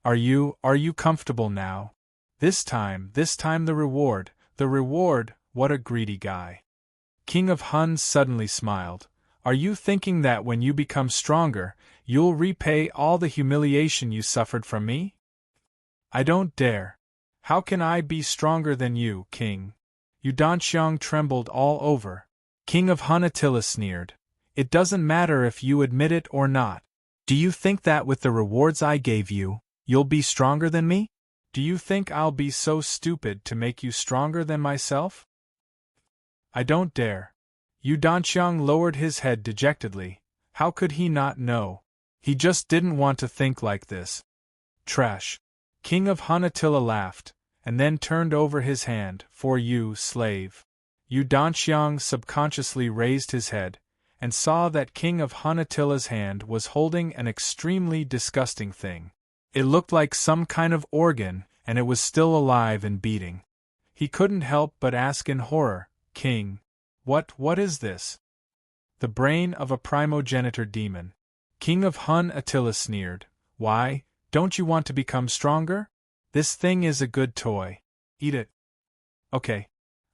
Are you comfortable now? This time the reward, what a greedy guy. King of Hun suddenly smiled. Are you thinking that when you become stronger, you'll repay all the humiliation you suffered from me? I don't dare. How can I be stronger than you, King? Yu Danxiang trembled all over. King of Hun Attila sneered. It doesn't matter if you admit it or not. Do you think that with the rewards I gave you, you'll be stronger than me? Do you think I'll be so stupid to make you stronger than myself? I don't dare. Yu Danxiang lowered his head dejectedly. How could he not know? He just didn't want to think like this. Trash. King of Hun Attila laughed, and then turned over his hand. For you, slave. Yu Danxiang subconsciously raised his head, and saw that King of Hun Attila's hand was holding an extremely disgusting thing. It looked like some kind of organ, and it was still alive and beating. He couldn't help but ask in horror, King, what is this? The brain of a primogenitor demon. King of Hun Attila sneered. Why, don't you want to become stronger? This thing is a good toy. Eat it. Okay.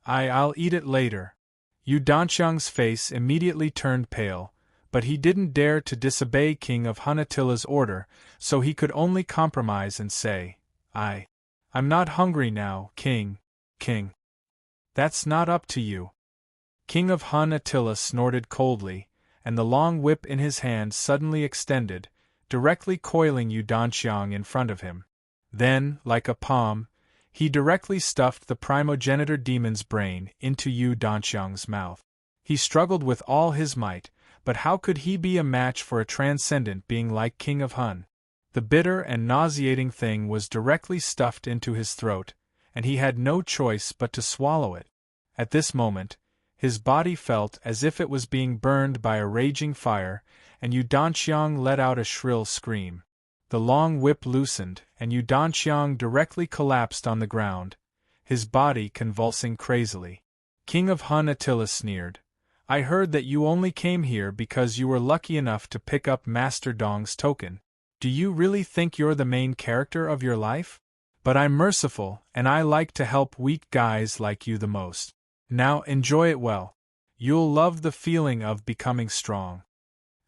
I'll eat it later. Yu Danxiang's face immediately turned pale, but he didn't dare to disobey King of Hun Attila's order, so he could only compromise and say, I'm not hungry now, King. That's not up to you. King of Hun Attila snorted coldly, and the long whip in his hand suddenly extended, directly coiling Yu Danxiang in front of him. Then, like a palm, he directly stuffed the primogenitor demon's brain into Yu Danxiang's mouth. He struggled with all his might, but how could he be a match for a transcendent being like King of Hun? The bitter and nauseating thing was directly stuffed into his throat, and he had no choice but to swallow it. At this moment, his body felt as if it was being burned by a raging fire, and Yu Danxiang let out a shrill scream. The long whip loosened, and Yu Danxiang directly collapsed on the ground, his body convulsing crazily. King of Hun Attila sneered. I heard that you only came here because you were lucky enough to pick up Master Dong's token. Do you really think you're the main character of your life? But I'm merciful, and I like to help weak guys like you the most. Now enjoy it well. You'll love the feeling of becoming strong.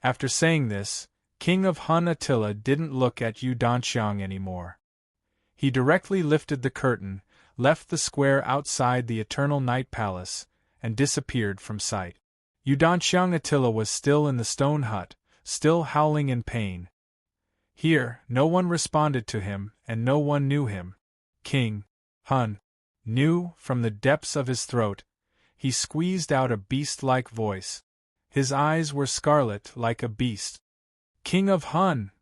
After saying this, King of Hun Attila didn't look at Yu Danxiang anymore. He directly lifted the curtain, left the square outside the Eternal Night Palace, and disappeared from sight. Yu Danxiang Attila was still in the stone hut, still howling in pain. Here, no one responded to him, and no one knew him. King Hun knew, from the depths of his throat, he squeezed out a beast-like voice. His eyes were scarlet like a beast. King of Hun!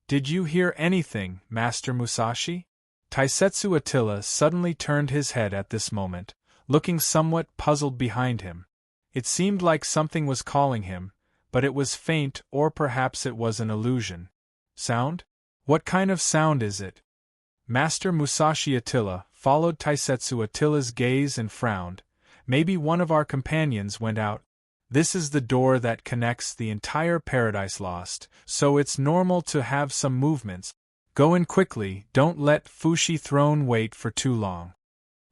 Did you hear anything, Master Musashi? Taisetsu Attila suddenly turned his head at this moment, looking somewhat puzzled behind him. It seemed like something was calling him, but it was faint, or perhaps it was an illusion. Sound? What kind of sound is it? Master Musashi Attila followed Taisetsu Attila's gaze and frowned. Maybe one of our companions went out. This is the door that connects the entire Paradise Lost, so it's normal to have some movements. Go in quickly, don't let Fushi Throne wait for too long.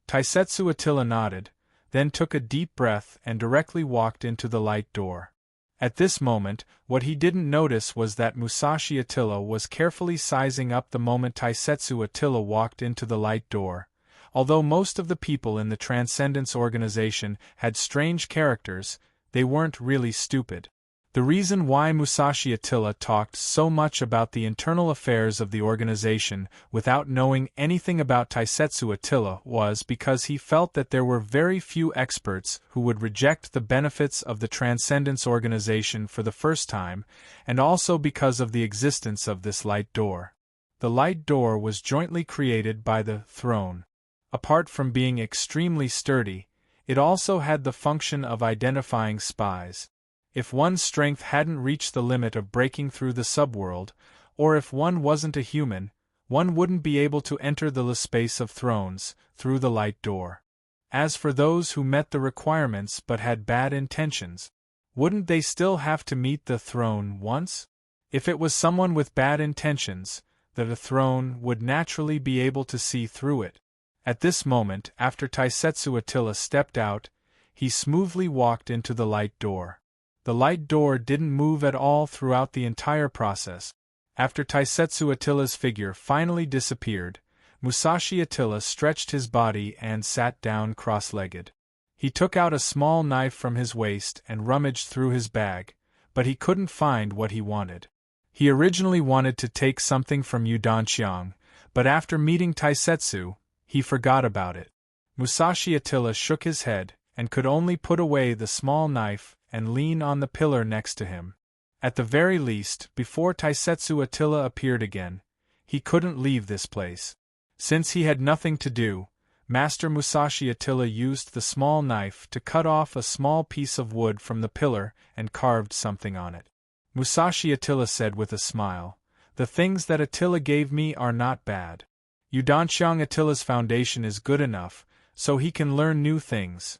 Taisetsu Attila nodded, then took a deep breath and directly walked into the light door. At this moment, what he didn't notice was that Musashi Attila was carefully sizing up the moment Taisetsu Attila walked into the light door. Although most of the people in the Transcendence organization had strange characters, they weren't really stupid. The reason why Musashi Attila talked so much about the internal affairs of the organization without knowing anything about Taisetsu Attila was because he felt that there were very few experts who would reject the benefits of the Transcendence organization for the first time, and also because of the existence of this light door. The light door was jointly created by the throne. Apart from being extremely sturdy, it also had the function of identifying spies. If one's strength hadn't reached the limit of breaking through the subworld, or if one wasn't a human, one wouldn't be able to enter the space of thrones through the light door. As for those who met the requirements but had bad intentions, wouldn't they still have to meet the throne once? If it was someone with bad intentions, the throne would naturally be able to see through it. At this moment, after Taisetsu Attila stepped out, he smoothly walked into the light door. The light door didn't move at all throughout the entire process. After Taisetsu Attila's figure finally disappeared, Musashi Attila stretched his body and sat down cross-legged. He took out a small knife from his waist and rummaged through his bag, but he couldn't find what he wanted. He originally wanted to take something from Yudanqiang, but after meeting Taisetsu, he forgot about it. Musashi Attila shook his head and could only put away the small knife and lean on the pillar next to him. At the very least, before Taisetsu Attila appeared again, he couldn't leave this place. Since he had nothing to do, Master Musashi Attila used the small knife to cut off a small piece of wood from the pillar and carved something on it. Musashi Attila said with a smile, "The things that Attila gave me are not bad. Yudanqiang Attila's foundation is good enough, so he can learn new things."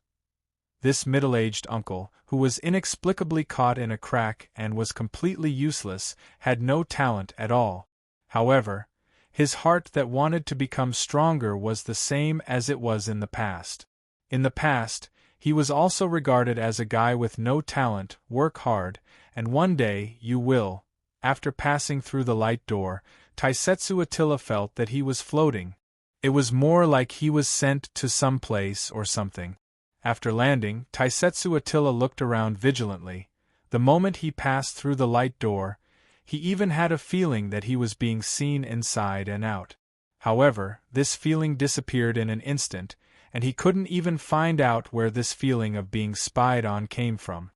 This middle-aged uncle, who was inexplicably caught in a crack and was completely useless, had no talent at all. However, his heart that wanted to become stronger was the same as it was in the past. In the past, he was also regarded as a guy with no talent, work hard, and one day you will. After passing through the light door, Taisetsu Attila felt that he was floating. It was more like he was sent to some place or something. After landing, Taisetsu Attila looked around vigilantly. The moment he passed through the light door, he even had a feeling that he was being seen inside and out. However, this feeling disappeared in an instant, and he couldn't even find out where this feeling of being spied on came from.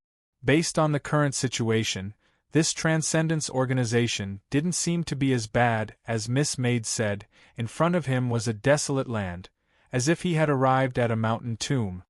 Based on the current situation, this Transcendence organization didn't seem to be as bad as Miss Maid said. In front of him was a desolate land, as if he had arrived at a mountain tomb.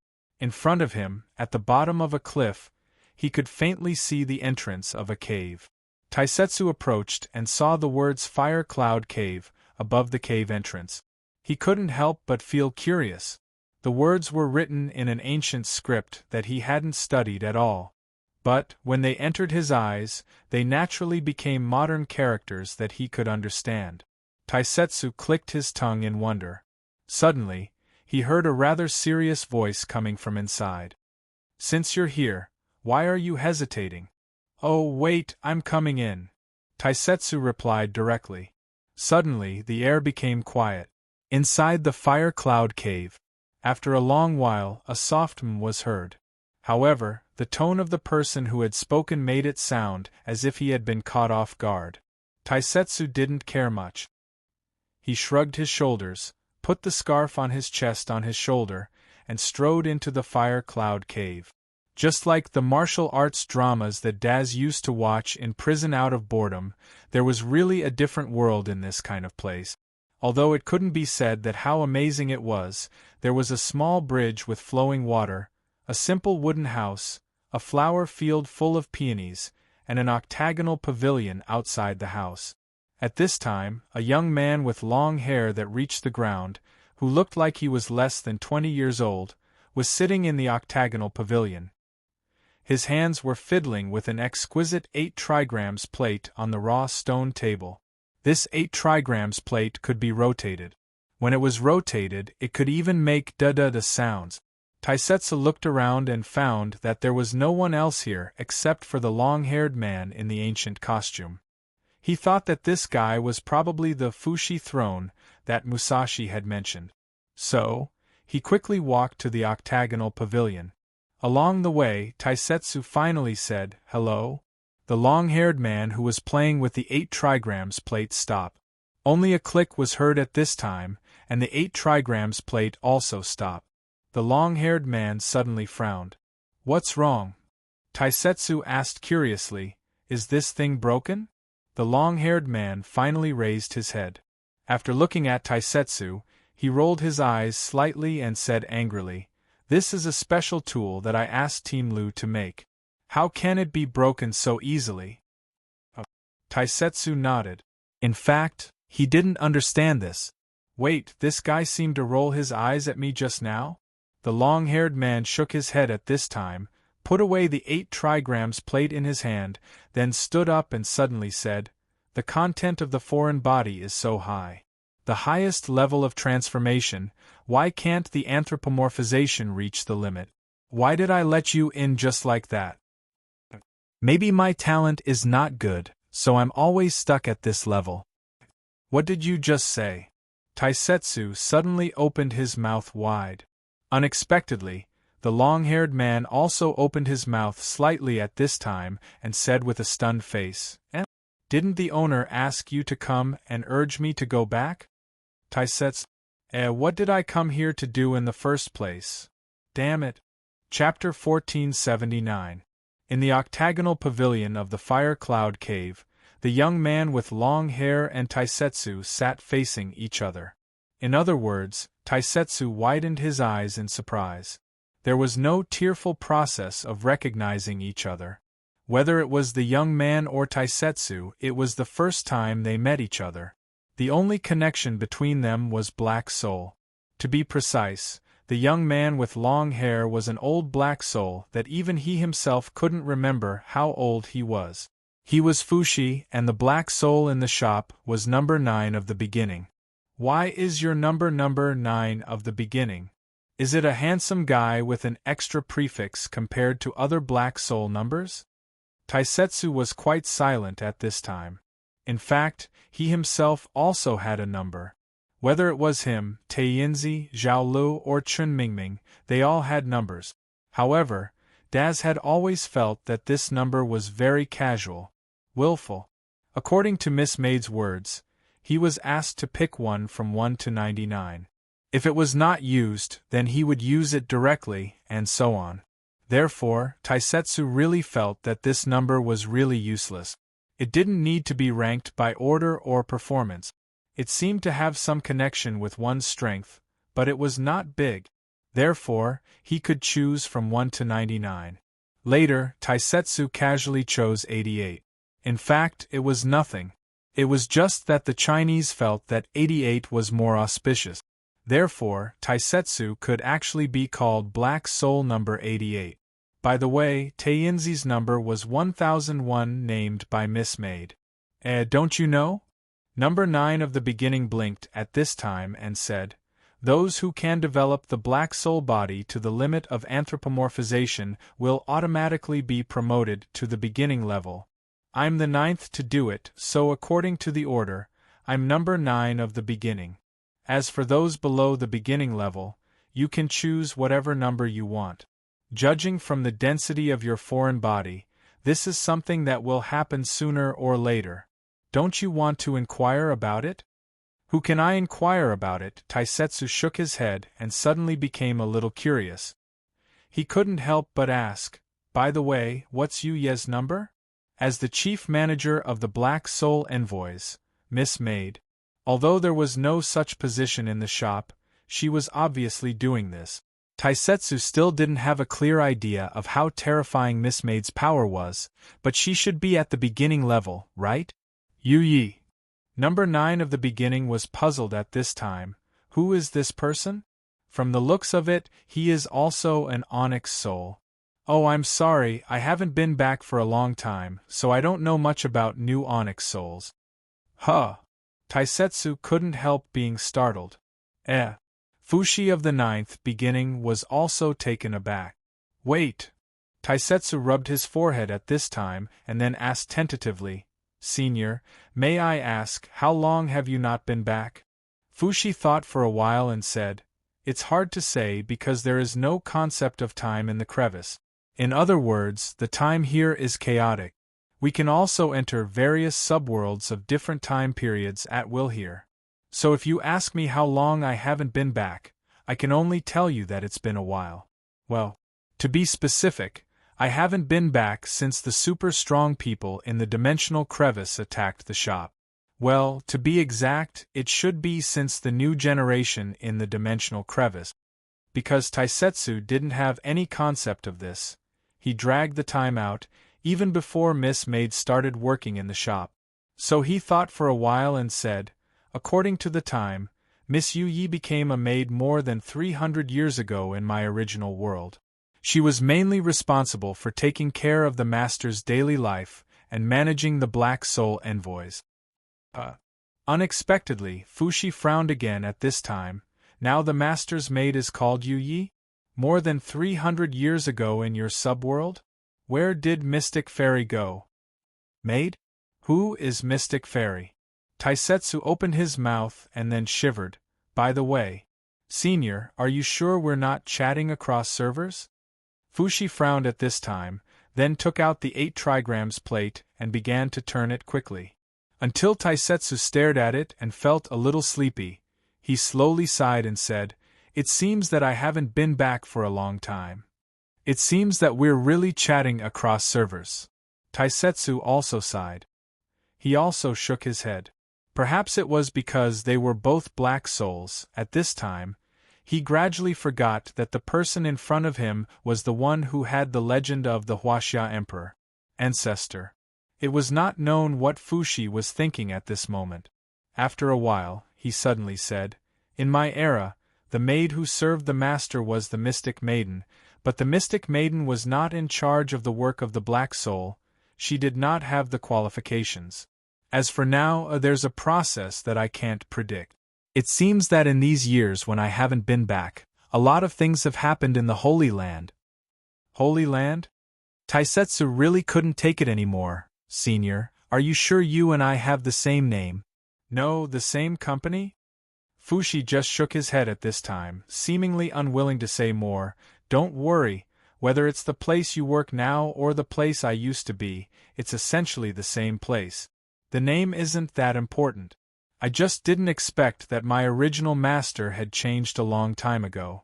In front of him, at the bottom of a cliff, he could faintly see the entrance of a cave. Taisetsu approached and saw the words Fire Cloud Cave above the cave entrance. He couldn't help but feel curious. The words were written in an ancient script that he hadn't studied at all. But, when they entered his eyes, they naturally became modern characters that he could understand. Taisetsu clicked his tongue in wonder. Suddenly, he heard a rather serious voice coming from inside. "Since you're here, why are you hesitating?" "Oh, wait, I'm coming in," Taisetsu replied directly. Suddenly, the air became quiet. Inside the Fire Cloud Cave, after a long while, a soft was heard. However, the tone of the person who had spoken made it sound as if he had been caught off guard. Taisetsu didn't care much. He shrugged his shoulders, put the scarf on his chest on his shoulder, and strode into the Fire Cloud Cave. Just like the martial arts dramas that Daz used to watch in prison out of boredom, there was really a different world in this kind of place. Although it couldn't be said that how amazing it was, there was a small bridge with flowing water, a simple wooden house, a flower field full of peonies, and an octagonal pavilion outside the house. At this time, a young man with long hair that reached the ground, who looked like he was less than 20 years old, was sitting in the octagonal pavilion. His hands were fiddling with an exquisite 8 trigrams plate on the raw stone table. This 8 trigrams plate could be rotated. When it was rotated, it could even make da-da-da sounds. Taisetsu looked around and found that there was no one else here except for the long-haired man in the ancient costume. He thought that this guy was probably the Fushi throne that Musashi had mentioned. So, he quickly walked to the octagonal pavilion. Along the way, Taisetsu finally said, "Hello?" The long-haired man who was playing with the 8 trigrams plate stopped. Only a click was heard at this time, and the 8 trigrams plate also stopped. The long-haired man suddenly frowned. "What's wrong?" Taisetsu asked curiously. "Is this thing broken?" The long-haired man finally raised his head. After looking at Taisetsu, he rolled his eyes slightly and said angrily, "This is a special tool that I asked Team Lu to make. How can it be broken so easily?" Taisetsu nodded. In fact, he didn't understand this. "Wait, this guy seemed to roll his eyes at me just now?" The long-haired man shook his head at this time, put away the 8 trigrams plate in his hand, then stood up and suddenly said, "The content of the foreign body is so high. The highest level of transformation, why can't the anthropomorphization reach the limit? Why did I let you in just like that? Maybe my talent is not good, so I'm always stuck at this level." "What did you just say?" Taisetsu suddenly opened his mouth wide. Unexpectedly, the long-haired man also opened his mouth slightly at this time and said with a stunned face, "Didn't the owner ask you to come and urge me to go back?" Taisetsu, what did I come here to do in the first place? Damn it. Chapter 1479. In the octagonal pavilion of the Fire Cloud Cave, the young man with long hair and Taisetsu sat facing each other. In other words, Taisetsu widened his eyes in surprise. There was no tearful process of recognizing each other. Whether it was the young man or Taisetsu, it was the first time they met each other. The only connection between them was black soul. To be precise, the young man with long hair was an old black soul that even he himself couldn't remember how old he was. He was Fushi, and the black soul in the shop was number 9 of the beginning. Why is your number 9 of the beginning? Is it a handsome guy with an extra prefix compared to other black soul numbers? Taisetsu was quite silent at this time. In fact, he himself also had a number. Whether it was him, Taiyinzi, Zhaolu, or Chun Mingming, they all had numbers. However, Daz had always felt that this number was very casual, willful. According to Miss Maid's words, he was asked to pick one from 1 to 99. If it was not used, then he would use it directly, and so on. Therefore, Taisetsu really felt that this number was really useless. It didn't need to be ranked by order or performance. It seemed to have some connection with one's strength, but it was not big. Therefore, he could choose from 1 to 99. Later, Taisetsu casually chose 88. In fact, it was nothing. It was just that the Chinese felt that 88 was more auspicious. Therefore, Taisetsu could actually be called Black Soul number 88. By the way, Taiyinzi's number was 1001 named by Miss Maid. Don't you know? Number 9 of the beginning blinked at this time and said, "Those who can develop the Black Soul body to the limit of anthropomorphization will automatically be promoted to the beginning level. I'm the 9th to do it, so according to the order, I'm number 9 of the beginning. As for those below the beginning level, you can choose whatever number you want. Judging from the density of your foreign body, this is something that will happen sooner or later. Don't you want to inquire about it?" "Who can I inquire about it?" Taisetsu shook his head and suddenly became a little curious. He couldn't help but ask, "By the way, what's Yu Ye's number?" As the chief manager of the Black Soul Envoys, Miss Maid, Although there was no such position in the shop, she was obviously doing this. Taisetsu still didn't have a clear idea of how terrifying Miss Maid's power was, but she should be at the beginning level, right? Yi. Number 9 of the beginning was puzzled at this time. Who is this person? From the looks of it, he is also an onyx soul. Oh, I'm sorry, I haven't been back for a long time, so I don't know much about new onyx souls. Huh. Taisetsu couldn't help being startled. Fushi of the 9th beginning was also taken aback. Wait. Taisetsu rubbed his forehead at this time and then asked tentatively, Senior, may I ask, how long have you not been back? Fushi thought for a while and said, It's hard to say because there is no concept of time in the crevice. In other words, the time here is chaotic. We can also enter various subworlds of different time periods at will here. So if you ask me how long I haven't been back, I can only tell you that it's been a while. Well, to be specific, I haven't been back since the super strong people in the dimensional crevice attacked the shop. Well, to be exact, it should be since the new generation in the dimensional crevice. Because Taisetsu didn't have any concept of this, he dragged the time out, even before Miss Maid started working in the shop. So he thought for a while and said, According to the time, Miss Yi became a maid more than 300 years ago in my original world. She was mainly responsible for taking care of the master's daily life and managing the Black Soul envoys. Unexpectedly, Fushi frowned again at this time. Now the master's maid is called Yi? More than 300 years ago in your subworld? Where did Mystic Fairy go? Maid? Who is Mystic Fairy? Taisetsu opened his mouth and then shivered. By the way, Senior, are you sure we're not chatting across servers? Fushi frowned at this time, then took out the 8 trigrams plate and began to turn it quickly. Until Taisetsu stared at it and felt a little sleepy, he slowly sighed and said, It seems that I haven't been back for a long time. It seems that we're really chatting across servers. Taisetsu also sighed. He also shook his head. Perhaps it was because they were both black souls. At this time, he gradually forgot that the person in front of him was the one who had the legend of the Huaxia Emperor ancestor. It was not known what Fushi was thinking at this moment. After a while, he suddenly said, In my era, the maid who served the master was the Mystic Maiden, but the Mystic Maiden was not in charge of the work of the Black Soul. She did not have the qualifications. As for now, there's a process that I can't predict. It seems that in these years when I haven't been back, a lot of things have happened in the Holy Land. Holy Land? Taisetsu really couldn't take it anymore. Senior, are you sure you and I have the same name? No, the same company? Fushi just shook his head at this time, seemingly unwilling to say more. Don't worry, whether it's the place you work now or the place I used to be, it's essentially the same place. The name isn't that important. I just didn't expect that my original master had changed a long time ago.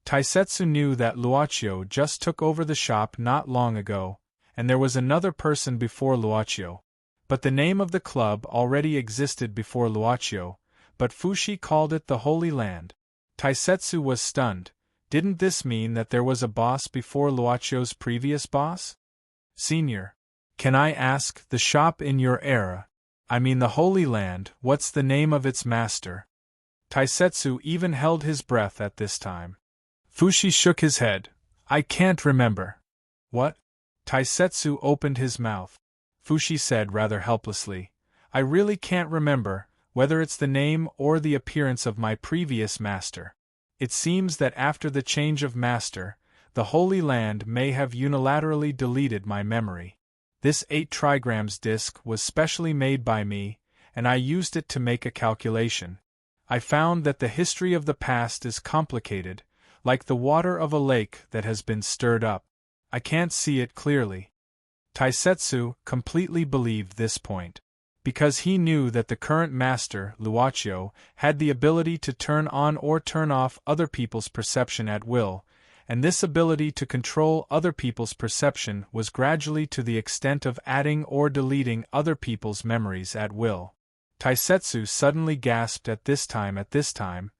Taisetsu knew that Luochio just took over the shop not long ago, and there was another person before Luochio. But the name of the club already existed before Luochio, but Fushi called it the Holy Land. Taisetsu was stunned. Didn't this mean that there was a boss before Luochio's previous boss? Senior, can I ask, the shop in your era, I mean the Holy Land, what's the name of its master? Taisetsu even held his breath at this time. Fushi shook his head. I can't remember. What? Taisetsu opened his mouth. Fushi said rather helplessly, I really can't remember, whether it's the name or the appearance of my previous master. It seems that after the change of master, the Holy Land may have unilaterally deleted my memory. This 8 trigrams disc was specially made by me, and I used it to make a calculation. I found that the history of the past is complicated, like the water of a lake that has been stirred up. I can't see it clearly. Taisetsu completely believed this point, because he knew that the current master, Luochio, had the ability to turn on or turn off other people's perception at will, and this ability to control other people's perception was gradually to the extent of adding or deleting other people's memories at will. Taisetsu suddenly gasped at this time.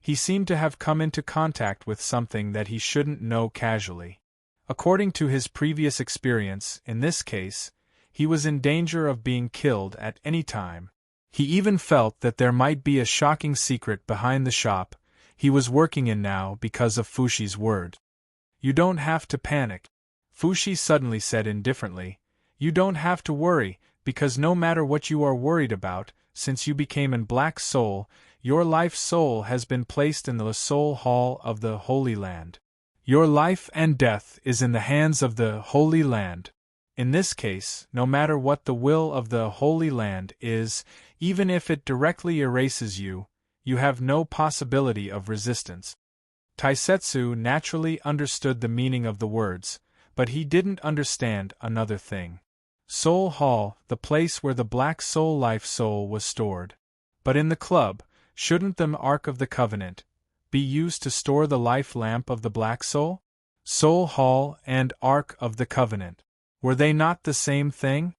He seemed to have come into contact with something that he shouldn't know casually. According to his previous experience, in this case, he was in danger of being killed at any time. He even felt that there might be a shocking secret behind the shop he was working in now because of Fushi's word. "You don't have to panic," Fushi suddenly said indifferently. "You don't have to worry, because no matter what you are worried about, since you became an Black Soul, your life soul has been placed in the Soul Hall of the Holy Land. Your life and death is in the hands of the Holy Land. In this case, no matter what the will of the Holy Land is, even if it directly erases you, you have no possibility of resistance." Taisetsu naturally understood the meaning of the words, but he didn't understand another thing. Soul Hall, the place where the Black Soul life soul was stored. But in the club, shouldn't the Ark of the Covenant be used to store the life lamp of the Black Soul? Soul Hall and Ark of the Covenant. Were they not the same thing?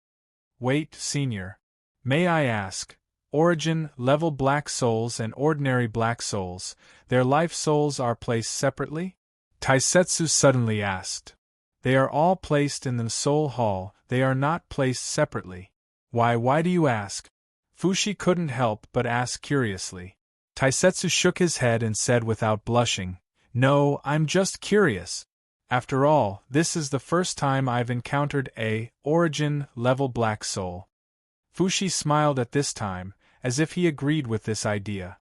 Wait, Senior. May I ask, Origin level Black Souls and ordinary Black Souls, their life souls are placed separately? Taisetsu suddenly asked. They are all placed in the Soul Hall, they are not placed separately. Why do you ask? Fushi couldn't help but ask curiously. Taisetsu shook his head and said without blushing, "No, I'm just curious. After all, this is the first time I've encountered a Origin level Black Soul." Fushi smiled at this time, as if he agreed with this idea.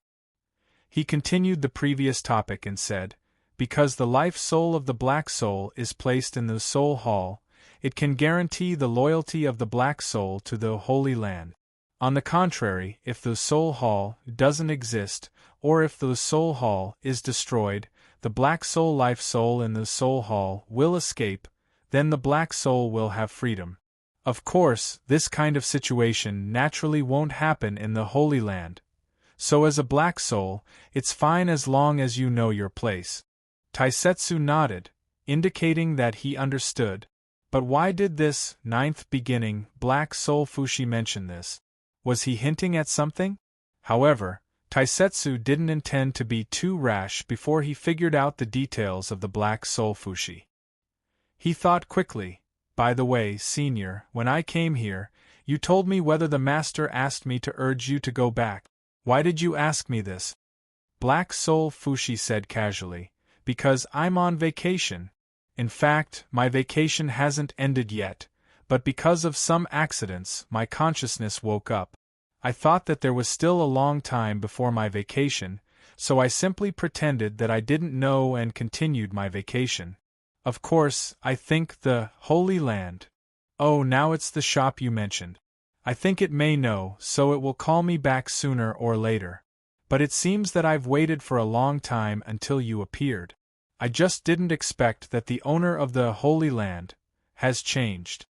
He continued the previous topic and said, "Because the life soul of the Black Soul is placed in the Soul Hall, it can guarantee the loyalty of the Black Soul to the Holy Land. On the contrary, if the Soul Hall doesn't exist, or if the Soul Hall is destroyed, the Black Soul life soul in the Soul Hall will escape, then the Black Soul will have freedom. Of course, this kind of situation naturally won't happen in the Holy Land. So as a Black Soul, it's fine as long as you know your place." Taisetsu nodded, indicating that he understood. But why did this ninth beginning Black Soul Fushi mention this? Was he hinting at something? However, Taisetsu didn't intend to be too rash before he figured out the details of the Black Soul Fushi. He thought quickly, "By the way, Senior, when I came here, you told me whether the Master asked me to urge you to go back. Why did you ask me this?" Black Soul Fushi said casually, "Because I'm on vacation. In fact, my vacation hasn't ended yet, but because of some accidents, my consciousness woke up. I thought that there was still a long time before my vacation, so I simply pretended that I didn't know and continued my vacation. Of course, I think the Holy Land. Oh, now it's the shop you mentioned. I think it may know, so it will call me back sooner or later. But it seems that I've waited for a long time until you appeared. I just didn't expect that the owner of the Holy Land has changed."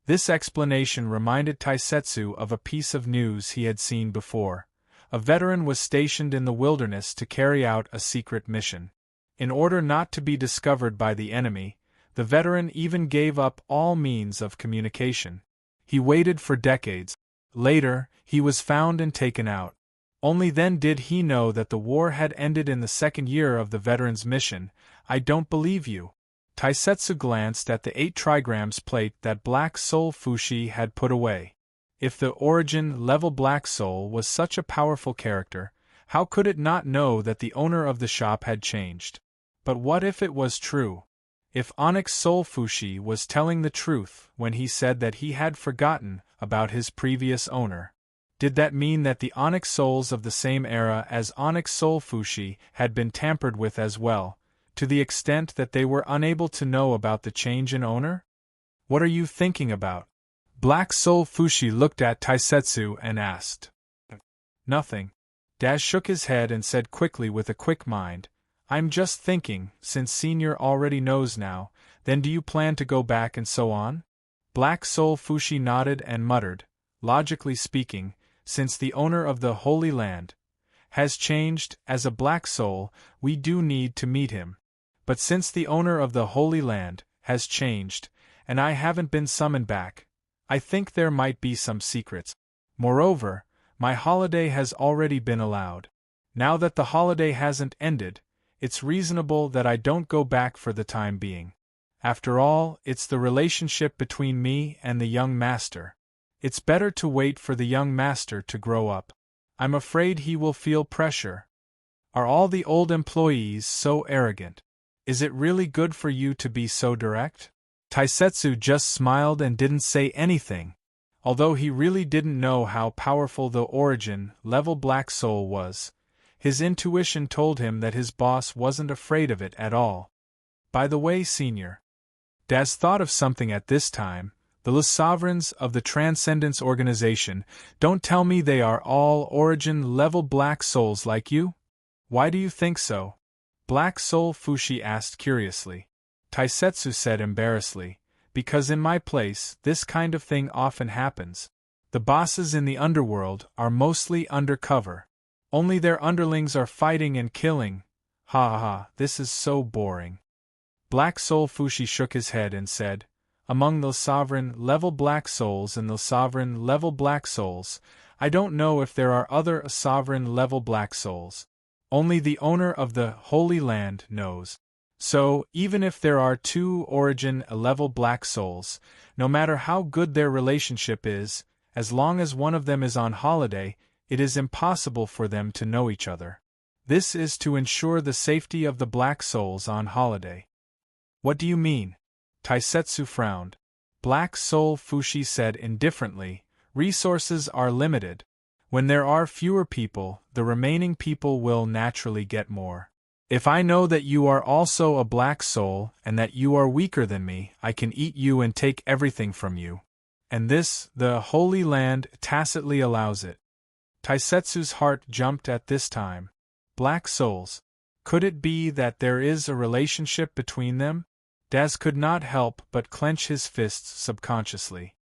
This explanation reminded Taisetsu of a piece of news he had seen before. A veteran was stationed in the wilderness to carry out a secret mission. In order not to be discovered by the enemy, the veteran even gave up all means of communication. He waited for decades. Later, he was found and taken out. Only then did he know that the war had ended in the second year of the veteran's mission. "I don't believe you." Taisetsu glanced at the 8 trigrams plate that Black Soul Fushi had put away. If the Origin level Black Soul was such a powerful character, how could it not know that the owner of the shop had changed? But what if it was true? If Onyx Soul Fushi was telling the truth when he said that he had forgotten about his previous owner? Did that mean that the Onyx Souls of the same era as Onyx Soul Fushi had been tampered with as well, to the extent that they were unable to know about the change in owner? "What are you thinking about?" Black Soul Fushi looked at Taisetsu and asked. "Nothing." Dash shook his head and said quickly with a quick mind, "I'm just thinking, since Senior already knows now, then do you plan to go back and so on?" Black Soul Fushi nodded and muttered, "Logically speaking, since the owner of the Holy Land has changed as a Black Soul, we do need to meet him. But since the owner of the Holy Land has changed, and I haven't been summoned back, I think there might be some secrets. Moreover, My holiday has already been allowed. Now that the holiday hasn't ended, it's reasonable that I don't go back for the time being. After all, it's the relationship between me and the young master. It's better to wait for the young master to grow up. I'm afraid he will feel pressure. Are all the old employees so arrogant? Is it really good for you to be so direct? Taisetsu just smiled and didn't say anything. Although he really didn't know how powerful the origin level black soul was, his intuition told him that his boss wasn't afraid of it at all. By the way, Senior, Daz thought of something at this time. The Le Sovereigns of the Transcendence Organization, don't tell me they are all origin level black souls like you? Why do you think so? Black Soul Fushi asked curiously. Taisetsu said embarrassedly, because in my place, this kind of thing often happens. The bosses in the underworld are mostly undercover. Only their underlings are fighting and killing. Ha ha ha, this is so boring. Black Soul Fushi shook his head and said, among the sovereign level black souls and the sovereign level black souls, I don't know if there are other sovereign level black souls. Only the owner of the Holy Land knows. So, even if there are two origin level black souls, no matter how good their relationship is, as long as one of them is on holiday, it is impossible for them to know each other. This is to ensure the safety of the black souls on holiday. What do you mean? Taisetsu frowned. Black Soul Fushi said indifferently, resources are limited. When there are fewer people, the remaining people will naturally get more. If I know that you are also a black soul and that you are weaker than me, I can eat you and take everything from you. And this, the Holy Land, tacitly allows it. Taisetsu's heart jumped at this time. Black souls. Could it be that there is a relationship between them? Daz could not help but clench his fists subconsciously.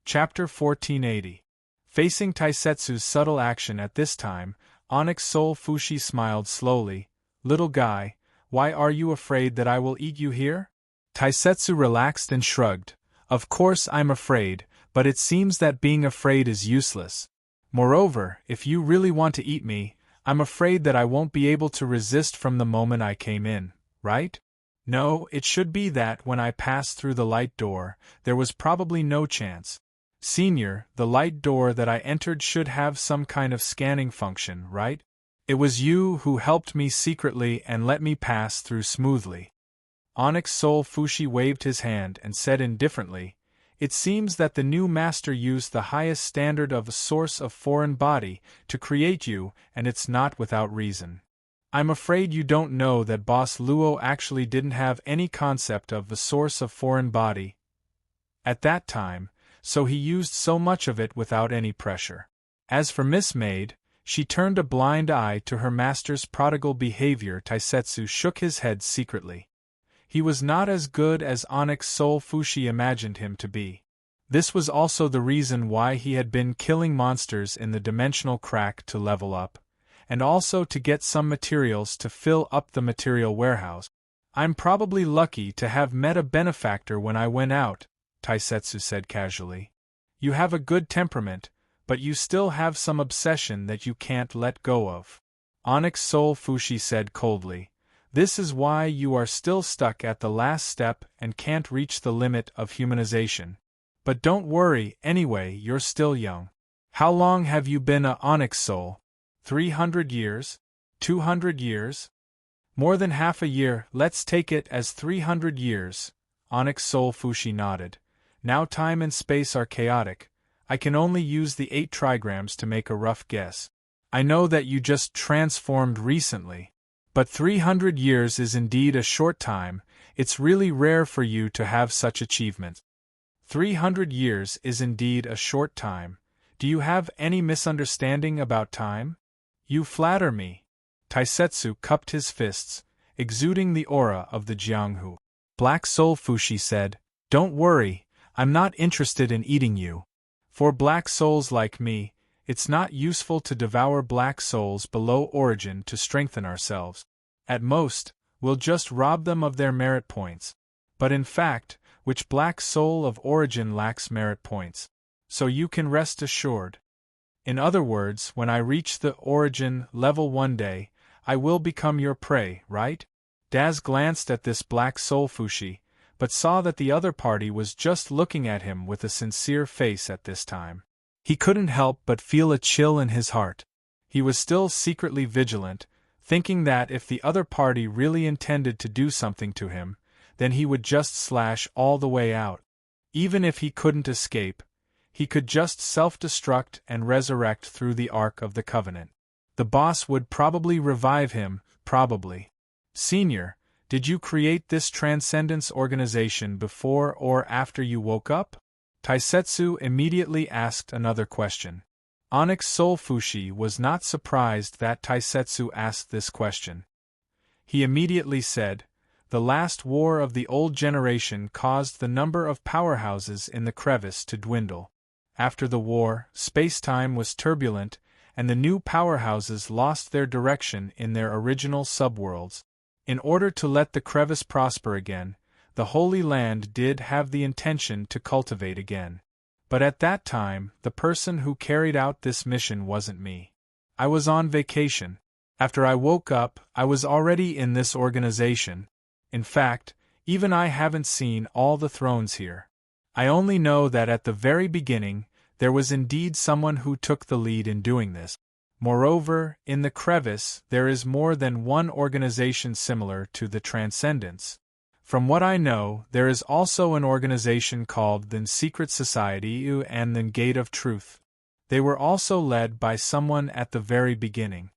Chapter 1480. Facing Taisetsu's subtle action at this time, Onyx Soul Fushi smiled slowly. Little guy, why are you afraid that I will eat you here? Taisetsu relaxed and shrugged. Of course I'm afraid, but it seems that being afraid is useless. Moreover, if you really want to eat me, I'm afraid that I won't be able to resist from the moment I came in, right? No, it should be that when I passed through the light door, there was probably no chance. Senior, the light door that I entered should have some kind of scanning function, right? It was you who helped me secretly and let me pass through smoothly. Onyx Soul Fushi waved his hand and said indifferently, it seems that the new master used the highest standard of a source of foreign body to create you, and it's not without reason. I'm afraid you don't know that Boss Luo actually didn't have any concept of the source of foreign body at that time, so he used so much of it without any pressure. As for Miss Maid, she turned a blind eye to her master's prodigal behavior. Taisetsu shook his head secretly. He was not as good as Onyx Soul Fushi imagined him to be. This was also the reason why he had been killing monsters in the dimensional crack to level up, and also to get some materials to fill up the material warehouse. I'm probably lucky to have met a benefactor when I went out, Taisetsu said casually. You have a good temperament, but you still have some obsession that you can't let go of. Onyx Soul Fushi said coldly. This is why you are still stuck at the last step and can't reach the limit of humanization. But don't worry, anyway, you're still young. How long have you been a Onyx Soul? 300 years? 200 years? More than half a year, let's take it as 300 years. Onyx Soul Fushi nodded. Now time and space are chaotic. I can only use the 8 trigrams to make a rough guess. I know that you just transformed recently. But 300 years is indeed a short time. It's really rare for you to have such achievement. 300 years is indeed a short time. Do you have any misunderstanding about time? You flatter me. Taisetsu cupped his fists, exuding the aura of the Jianghu. Black Soul Fushi said, Don't worry, I'm not interested in eating you. For black souls like me, it's not useful to devour black souls below origin to strengthen ourselves. At most, we'll just rob them of their merit points. But in fact, which black soul of origin lacks merit points? So you can rest assured. In other words, when I reach the origin level one day, I will become your prey, right? Daz glanced at this black soul Fushi, but saw that the other party was just looking at him with a sincere face at this time. He couldn't help but feel a chill in his heart. He was still secretly vigilant, thinking that if the other party really intended to do something to him, then he would just slash all the way out. Even if he couldn't escape, he could just self-destruct and resurrect through the Ark of the Covenant. The boss would probably revive him, probably. Senior, did you create this Transcendence organization before or after you woke up? Taisetsu immediately asked another question. Onyx Soul Fushi was not surprised that Taisetsu asked this question. He immediately said, "The last war of the old generation caused the number of powerhouses in the crevice to dwindle. After the war, space-time was turbulent, and the new powerhouses lost their direction in their original subworlds. In order to let the crevice prosper again, the Holy Land did have the intention to cultivate again. But at that time, the person who carried out this mission wasn't me. I was on vacation. After I woke up, I was already in this organization. In fact, even I haven't seen all the thrones here. I only know that at the very beginning, there was indeed someone who took the lead in doing this. Moreover, in the crevice, there is more than one organization similar to the Transcendence. From what I know, there is also an organization called the Secret Society and the Gate of Truth. They were also led by someone at the very beginning."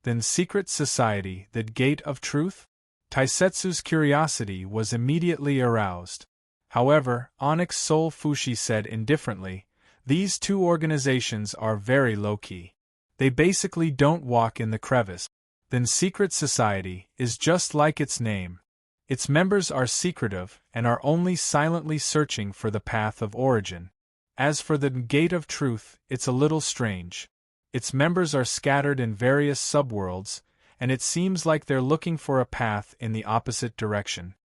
"The Secret Society, the Gate of Truth?" Taisetsu's curiosity was immediately aroused. However, Onyx Soul Fushi said indifferently, "These two organizations are very low-key. They basically don't walk in the crevice. The Secret Society is just like its name. Its members are secretive and are only silently searching for the path of origin. As for the Gate of Truth, it's a little strange. Its members are scattered in various subworlds, and it seems like they're looking for a path in the opposite direction."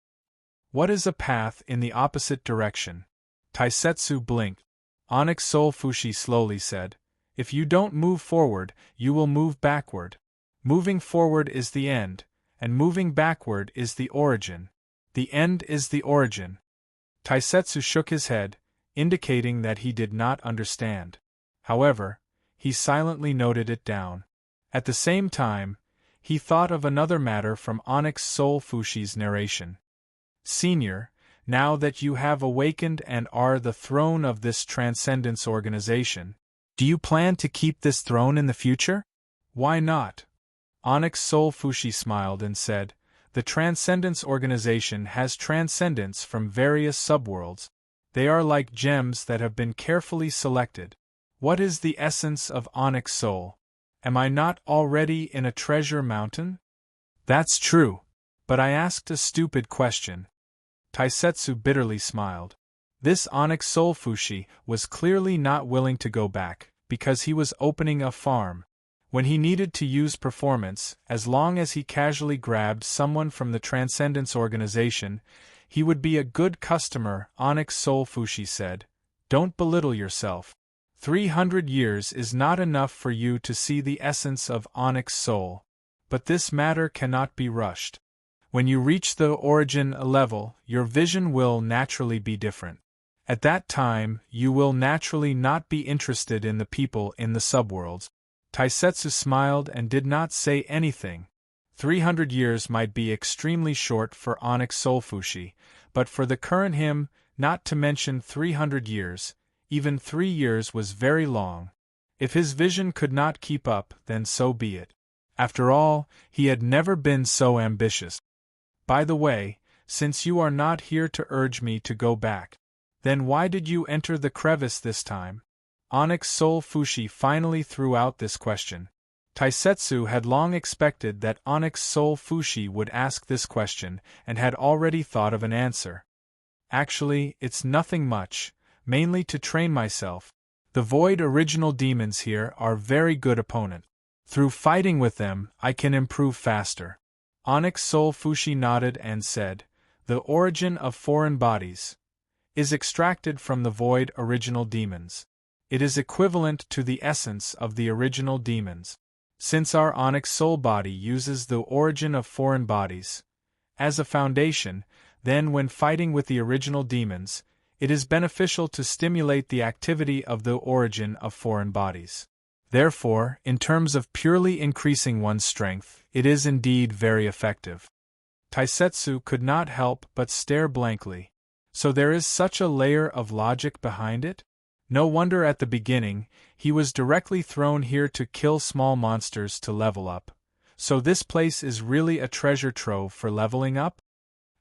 "What is a path in the opposite direction?" Taisetsu blinked. Onyx Soul Fushi slowly said, "If you don't move forward, you will move backward. Moving forward is the end, and moving backward is the origin. The end is the origin." Taisetsu shook his head, indicating that he did not understand. However, he silently noted it down. At the same time, he thought of another matter from Onyx Soul Fushi's narration. "Senior, now that you have awakened and are the throne of this Transcendence organization, do you plan to keep this throne in the future?" "Why not?" Onyx Soul Fushi smiled and said, "The Transcendence organization has transcendents from various subworlds. They are like gems that have been carefully selected. What is the essence of Onyx Soul? Am I not already in a treasure mountain?" "That's true. But I asked a stupid question." Taisetsu bitterly smiled. This Onyx Soul Fushi was clearly not willing to go back, because he was opening a farm. When he needed to use performance, as long as he casually grabbed someone from the Transcendence organization, he would be a good customer. Onyx Soul Fushi said, "Don't belittle yourself. 300 years is not enough for you to see the essence of Onyx Soul. But this matter cannot be rushed. When you reach the origin level, your vision will naturally be different. At that time, you will naturally not be interested in the people in the subworlds." Taisetsu smiled and did not say anything. 300 years might be extremely short for Onyx Soul Fushi, but for the current him, not to mention 300 years, even 3 years was very long. If his vision could not keep up, then so be it. After all, he had never been so ambitious. "By the way, since you are not here to urge me to go back, then why did you enter the crevice this time?" Onyx Soul Fushi finally threw out this question. Taisetsu had long expected that Onyx Soul Fushi would ask this question and had already thought of an answer. "Actually, it's nothing much, mainly to train myself. The Void original demons here are very good opponent. Through fighting with them, I can improve faster." Onyx Soul Fushi nodded and said, "The origin of foreign bodies is extracted from the Void original demons. It is equivalent to the essence of the original demons. Since our onyx soul body uses the origin of foreign bodies as a foundation, then when fighting with the original demons, it is beneficial to stimulate the activity of the origin of foreign bodies. Therefore, in terms of purely increasing one's strength, it is indeed very effective. Taisetsu could not help but stare blankly. So there is such a layer of logic behind it? No wonder at the beginning, he was directly thrown here to kill small monsters to level up. So this place is really a treasure trove for leveling up?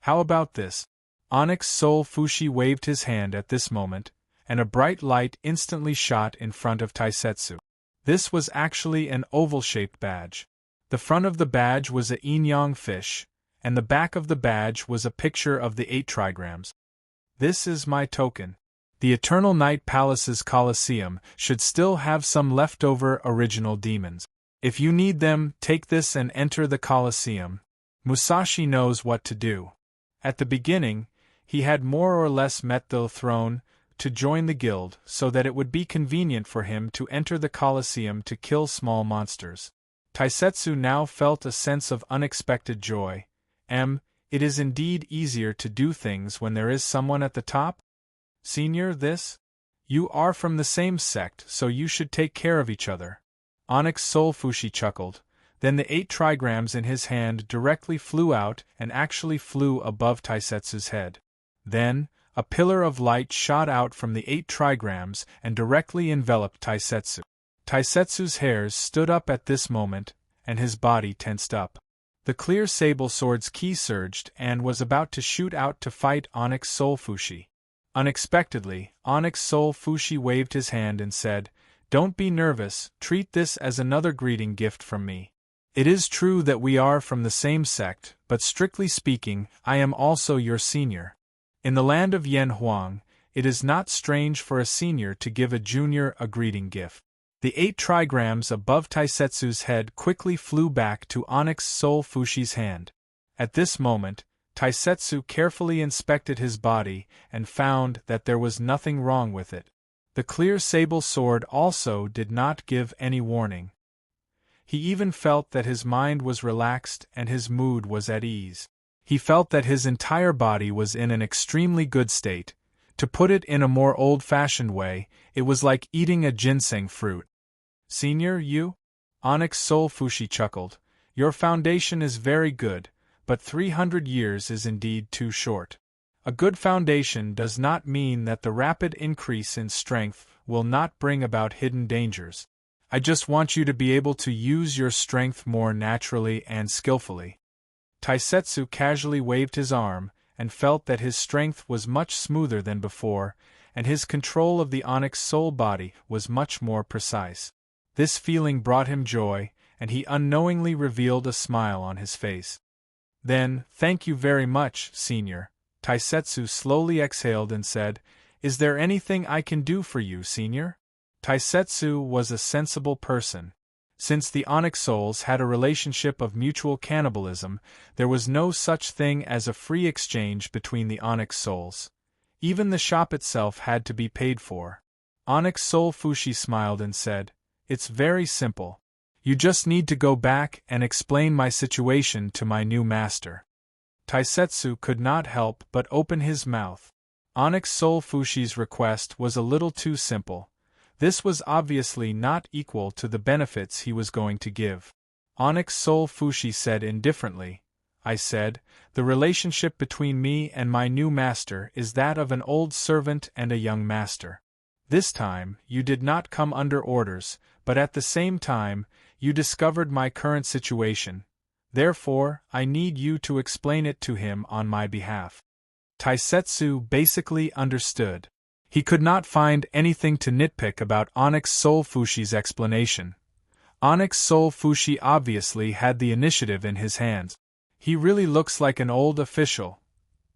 How about this? Onyx Soul Fushi waved his hand at this moment, and a bright light instantly shot in front of Taisetsu. This was actually an oval-shaped badge. The front of the badge was a yin-yang fish, and the back of the badge was a picture of the 8 trigrams. This is my token. The Eternal Night Palace's Colosseum should still have some leftover original demons. If you need them, take this and enter the Colosseum. Musashi knows what to do. At the beginning, he had more or less met the throne to join the guild so that it would be convenient for him to enter the Colosseum to kill small monsters. Taisetsu now felt a sense of unexpected joy. It is indeed easier to do things when there is someone at the top? Senior, you are from the same sect, so you should take care of each other. Onyx Soul Fushi chuckled. Then the 8 trigrams in his hand directly flew out and actually flew above Taisetsu's head. Then, a pillar of light shot out from the 8 trigrams and directly enveloped Taisetsu. Taisetsu's hairs stood up at this moment, and his body tensed up. The clear sable sword's ki surged and was about to shoot out to fight Onyx Soul Fushi. Unexpectedly, Onyx Soul Fushi waved his hand and said, "Don't be nervous, treat this as another greeting gift from me. It is true that we are from the same sect, but strictly speaking, I am also your senior. In the land of Yen Huang, it is not strange for a senior to give a junior a greeting gift." The 8 trigrams above Taisetsu's head quickly flew back to Onyx Soul Fushi's hand. At this moment, Taisetsu carefully inspected his body and found that there was nothing wrong with it. The clear sable sword also did not give any warning. He even felt that his mind was relaxed and his mood was at ease. He felt that his entire body was in an extremely good state. To put it in a more old-fashioned way, it was like eating a ginseng fruit. "Senior, you?" Onyx Soul Fushi chuckled. "Your foundation is very good, but 300 years is indeed too short. A good foundation does not mean that the rapid increase in strength will not bring about hidden dangers. I just want you to be able to use your strength more naturally and skillfully." Taisetsu casually waved his arm, and felt that his strength was much smoother than before, and his control of the Onyx Soul body was much more precise. This feeling brought him joy, and he unknowingly revealed a smile on his face. Then, "Thank you very much, senior." Taisetsu slowly exhaled and said, "Is there anything I can do for you, senior?" Taisetsu was a sensible person. Since the Onyx Souls had a relationship of mutual cannibalism, there was no such thing as a free exchange between the Onyx Souls. Even the shop itself had to be paid for. Onyx Soul Fushi smiled and said, "It's very simple. You just need to go back and explain my situation to my new master." Taisetsu could not help but open his mouth. Onyx Soul Fushi's request was a little too simple. This was obviously not equal to the benefits he was going to give. Onyx Soul Fushi said indifferently, "I said, the relationship between me and my new master is that of an old servant and a young master. This time, you did not come under orders, but at the same time, you discovered my current situation. Therefore, I need you to explain it to him on my behalf." Taisetsu basically understood. He could not find anything to nitpick about Onyx Soul Fushi's explanation. Onyx Soul Fushi obviously had the initiative in his hands. "He really looks like an old official.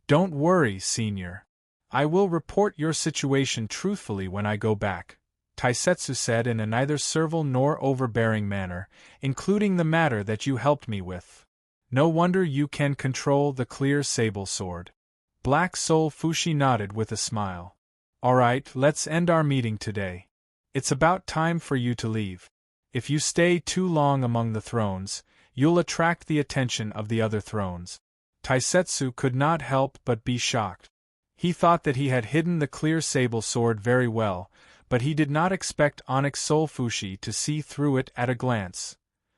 Don't worry, senior. I will report your situation truthfully when I go back," Taisetsu said in a neither servile nor overbearing manner, "including the matter that you helped me with. No wonder you can control the clear sable sword." Black Soul Fushi nodded with a smile. "All right, let's end our meeting today. It's about time for you to leave. If you stay too long among the thrones, you'll attract the attention of the other thrones. Taisetsu could not help but be shocked. He thought that he had hidden the clear sable sword very well, but he did not expect Onyx Soul Fushi to see through it at a glance.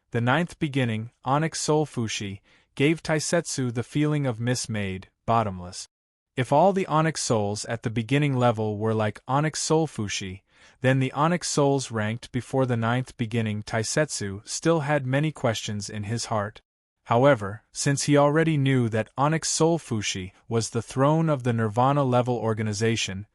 The ninth beginning, Onyx Soul Fushi, gave Taisetsu the feeling of mismade, bottomless. If all the Onyx Souls at the beginning level were like Onyx Soul Fushi, then the Onyx Souls ranked before the ninth beginning Taisetsu still had many questions in his heart. However, since he already knew that Onyx Soul Fushi was the throne of the Nirvana level organization,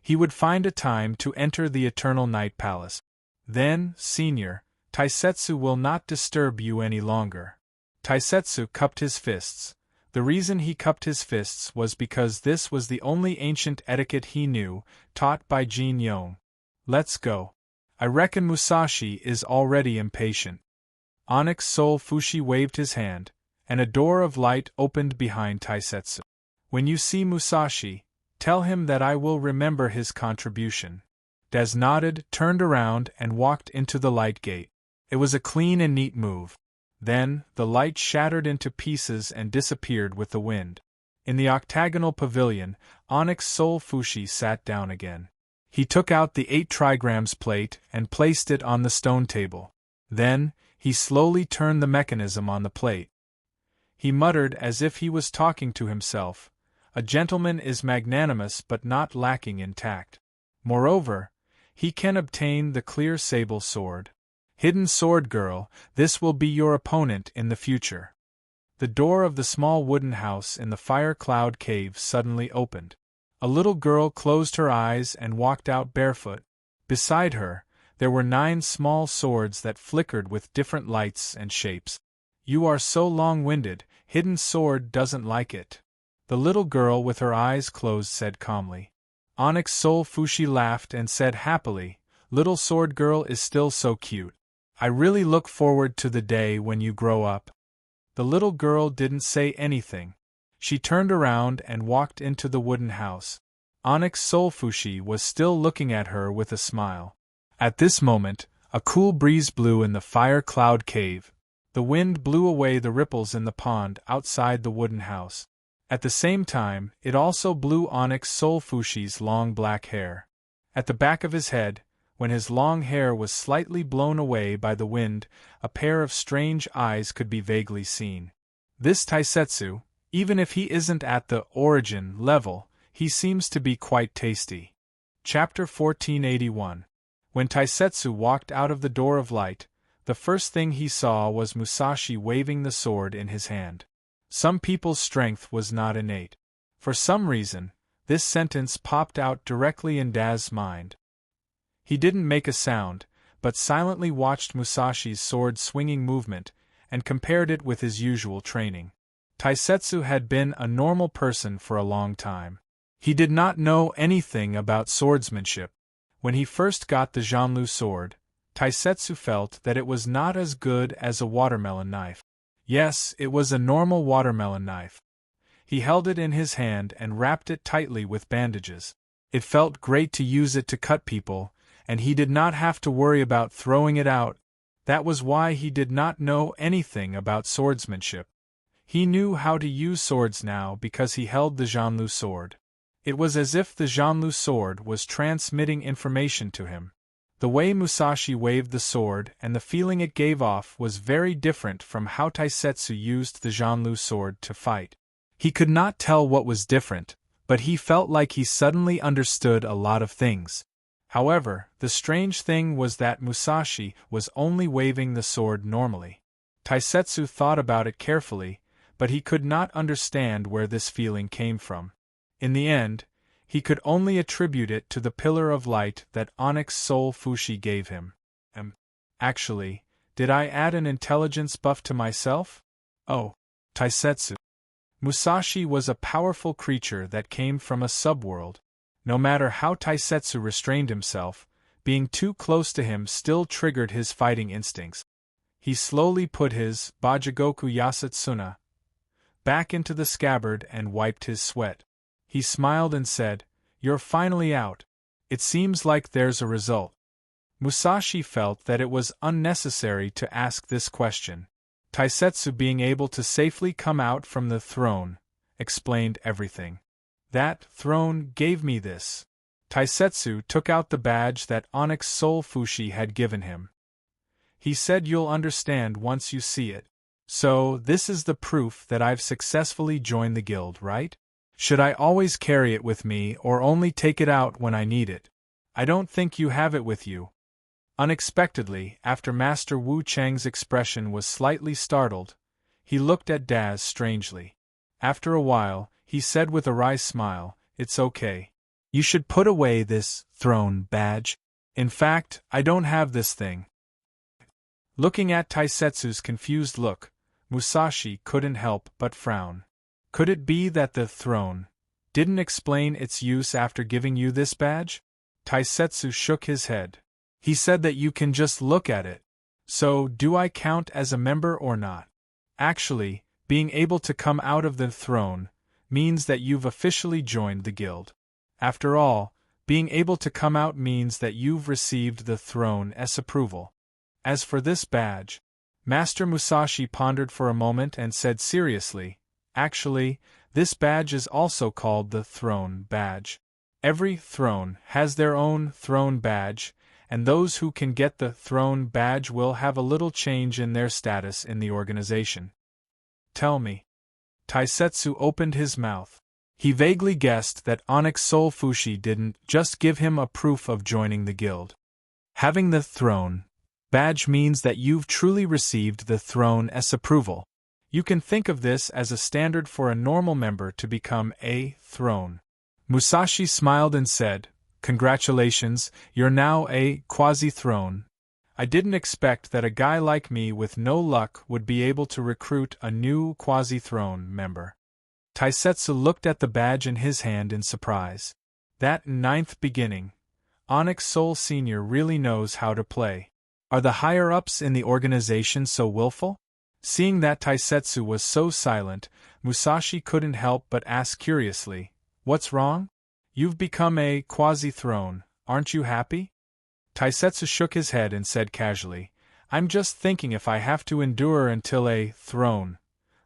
he would find a time to enter the Eternal Night Palace. Then, Senior, Taisetsu will not disturb you any longer. Taisetsu cupped his fists. The reason he cupped his fists was because this was the only ancient etiquette he knew, taught by Jin Yong. Let's go. I reckon Musashi is already impatient. Onyx Soul Fushi waved his hand, and a door of light opened behind Taisetsu. When you see Musashi, tell him that I will remember his contribution. Des nodded, turned around, and walked into the light gate. It was a clean and neat move. Then, the light shattered into pieces and disappeared with the wind. In the octagonal pavilion, Onyx Soul Fushi sat down again. He took out the 8 trigrams plate and placed it on the stone table. Then, he slowly turned the mechanism on the plate. He muttered as if he was talking to himself, "A gentleman is magnanimous but not lacking in tact. Moreover, he can obtain the clear sable sword. Hidden Sword Girl, this will be your opponent in the future." The door of the small wooden house in the Fire Cloud Cave suddenly opened. A little girl closed her eyes and walked out barefoot. Beside her, there were 9 small swords that flickered with different lights and shapes. "You are so long-winded, Hidden Sword doesn't like it," the little girl with her eyes closed said calmly. Onyx Soul Fushi laughed and said happily, "Little Sword Girl is still so cute. I really look forward to the day when you grow up." The little girl didn't say anything. She turned around and walked into the wooden house. Onyx Soul Fushi was still looking at her with a smile. At this moment, a cool breeze blew in the Fire Cloud Cave. The wind blew away the ripples in the pond outside the wooden house. At the same time, it also blew Onyx Soul Fushi's long black hair. At the back of his head, when his long hair was slightly blown away by the wind, a pair of strange eyes could be vaguely seen. This Taisetsu, even if he isn't at the origin level, he seems to be quite tasty. Chapter 1481. When Taisetsu walked out of the door of light, the first thing he saw was Musashi waving the sword in his hand. Some people's strength was not innate. For some reason, this sentence popped out directly in Daz's mind. He didn't make a sound, but silently watched Musashi's sword-swinging movement, and compared it with his usual training. Taisetsu had been a normal person for a long time. He did not know anything about swordsmanship. When he first got the Jianlu sword, Taisetsu felt that it was not as good as a watermelon knife. Yes, it was a normal watermelon knife. He held it in his hand and wrapped it tightly with bandages. It felt great to use it to cut people, and he did not have to worry about throwing it out. That was why he did not know anything about swordsmanship. He knew how to use swords now because he held the Jianlu sword. It was as if the Jianlu sword was transmitting information to him. The way Musashi waved the sword and the feeling it gave off was very different from how Taisetsu used the Jianlu sword to fight. He could not tell what was different, but he felt like he suddenly understood a lot of things. However, the strange thing was that Musashi was only waving the sword normally. Taisetsu thought about it carefully, but he could not understand where this feeling came from. In the end, he could only attribute it to the pillar of light that Onyx Soul Fushi gave him. Actually, did I add an intelligence buff to myself? Oh, Taisetsu. Musashi was a powerful creature that came from a subworld. No matter how Taisetsu restrained himself, being too close to him still triggered his fighting instincts. He slowly put his Bajigoku Yasatsuna back into the scabbard and wiped his sweat. He smiled and said, "You're finally out. It seems like there's a result." Musashi felt that it was unnecessary to ask this question. Taisetsu being able to safely come out from the throne explained everything. That throne gave me this. Taisetsu took out the badge that Onyx Soul Fushi had given him. He said, "You'll understand once you see it. So, this is the proof that I've successfully joined the guild, right? Should I always carry it with me or only take it out when I need it? I don't think you have it with you." Unexpectedly, after Master Wu Cheng's expression was slightly startled, he looked at Daz strangely. After a while, he said with a wry smile, "It's okay. You should put away this throne badge. In fact, I don't have this thing." Looking at Taisetsu's confused look, Musashi couldn't help but frown. Could it be that the throne didn't explain its use after giving you this badge? Taisetsu shook his head. He said that you can just look at it. So, do I count as a member or not? Actually, being able to come out of the throne means that you've officially joined the guild. After all, being able to come out means that you've received the throne's approval. As for this badge, Master Musashi pondered for a moment and said seriously, "Actually, this badge is also called the throne badge. Every throne has their own throne badge, and those who can get the throne badge will have a little change in their status in the organization." "Tell me." Taisetsu opened his mouth. He vaguely guessed that Onyx Soul Fushi didn't just give him a proof of joining the guild. Having the throne badge means that you've truly received the throne's approval. You can think of this as a standard for a normal member to become a throne. Musashi smiled and said, "Congratulations, you're now a quasi-throne. I didn't expect that a guy like me with no luck would be able to recruit a new quasi-throne member." Taisetsu looked at the badge in his hand in surprise. That ninth beginning. Onyx Soul Senior really knows how to play. Are the higher-ups in the organization so willful? Seeing that Taisetsu was so silent, Musashi couldn't help but ask curiously, "What's wrong? You've become a quasi-throne, aren't you happy?" Taisetsu shook his head and said casually, "I'm just thinking if I have to endure until a throne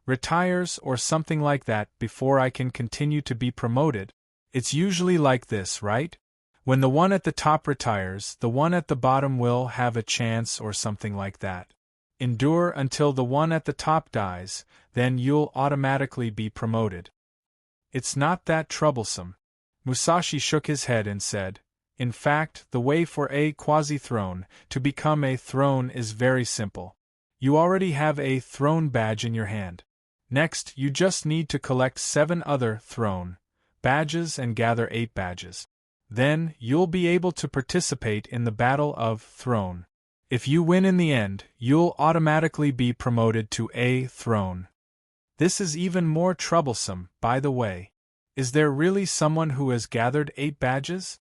retires or something like that before I can continue to be promoted. It's usually like this, right? When the one at the top retires, the one at the bottom will have a chance or something like that. Endure until the one at the top dies, then you'll automatically be promoted. It's not that troublesome." Musashi shook his head and said, "In fact, the way for a quasi-throne to become a throne is very simple. You already have a throne badge in your hand. Next, you just need to collect 7 other throne badges and gather 8 badges. Then, you'll be able to participate in the Battle of Throne. If you win in the end, you'll automatically be promoted to a throne. This is even more troublesome, by the way. Is there really someone who has gathered 8 badges?"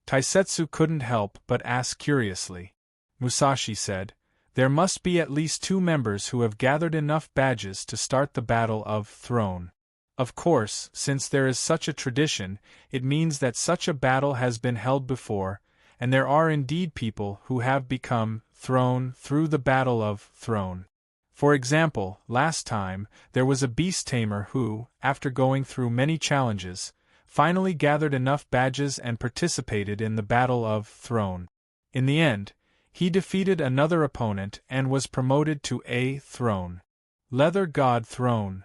Taisetsu couldn't help but ask curiously. Musashi said, "There must be at least 2 members who have gathered enough badges to start the Battle of Throne. Of course, since there is such a tradition, it means that such a battle has been held before, and there are indeed people who have become throne through the Battle of Throne. For example, last time, there was a beast tamer who, after going through many challenges, finally gathered enough badges and participated in the Battle of Throne. In the end, he defeated another opponent and was promoted to a throne. Leather God Throne."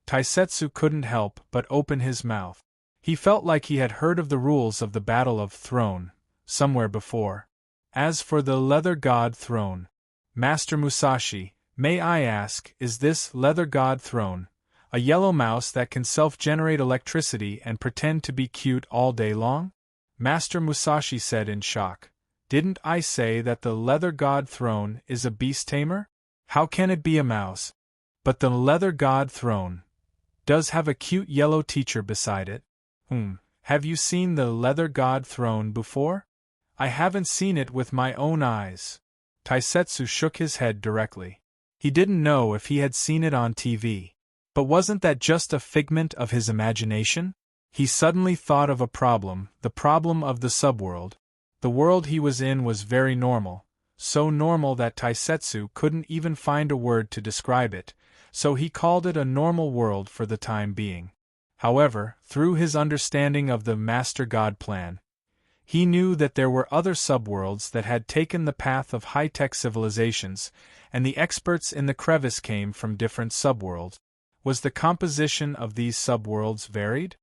Taisetsu couldn't help but open his mouth. He felt like he had heard of the rules of the Battle of Throne somewhere before. "As for the Leather God Throne, Master Musashi, may I ask, is this Leather God Throne a yellow mouse that can self-generate electricity and pretend to be cute all day long?" Master Musashi said in shock. "Didn't I say that the Leather God Throne is a beast tamer? How can it be a mouse? But the Leather God Throne does have a cute yellow teacher beside it. Have you seen the Leather God Throne before?" "I haven't seen it with my own eyes." Taisetsu shook his head directly. He didn't know if he had seen it on TV. But wasn't that just a figment of his imagination? He suddenly thought of a problem, the problem of the subworld. The world he was in was very normal, so normal that Taisetsu couldn't even find a word to describe it, so he called it a normal world for the time being. However, through his understanding of the Master God plan, he knew that there were other subworlds that had taken the path of high-tech civilizations, and the experts in the crevice came from different subworlds. Was the composition of these subworlds varied?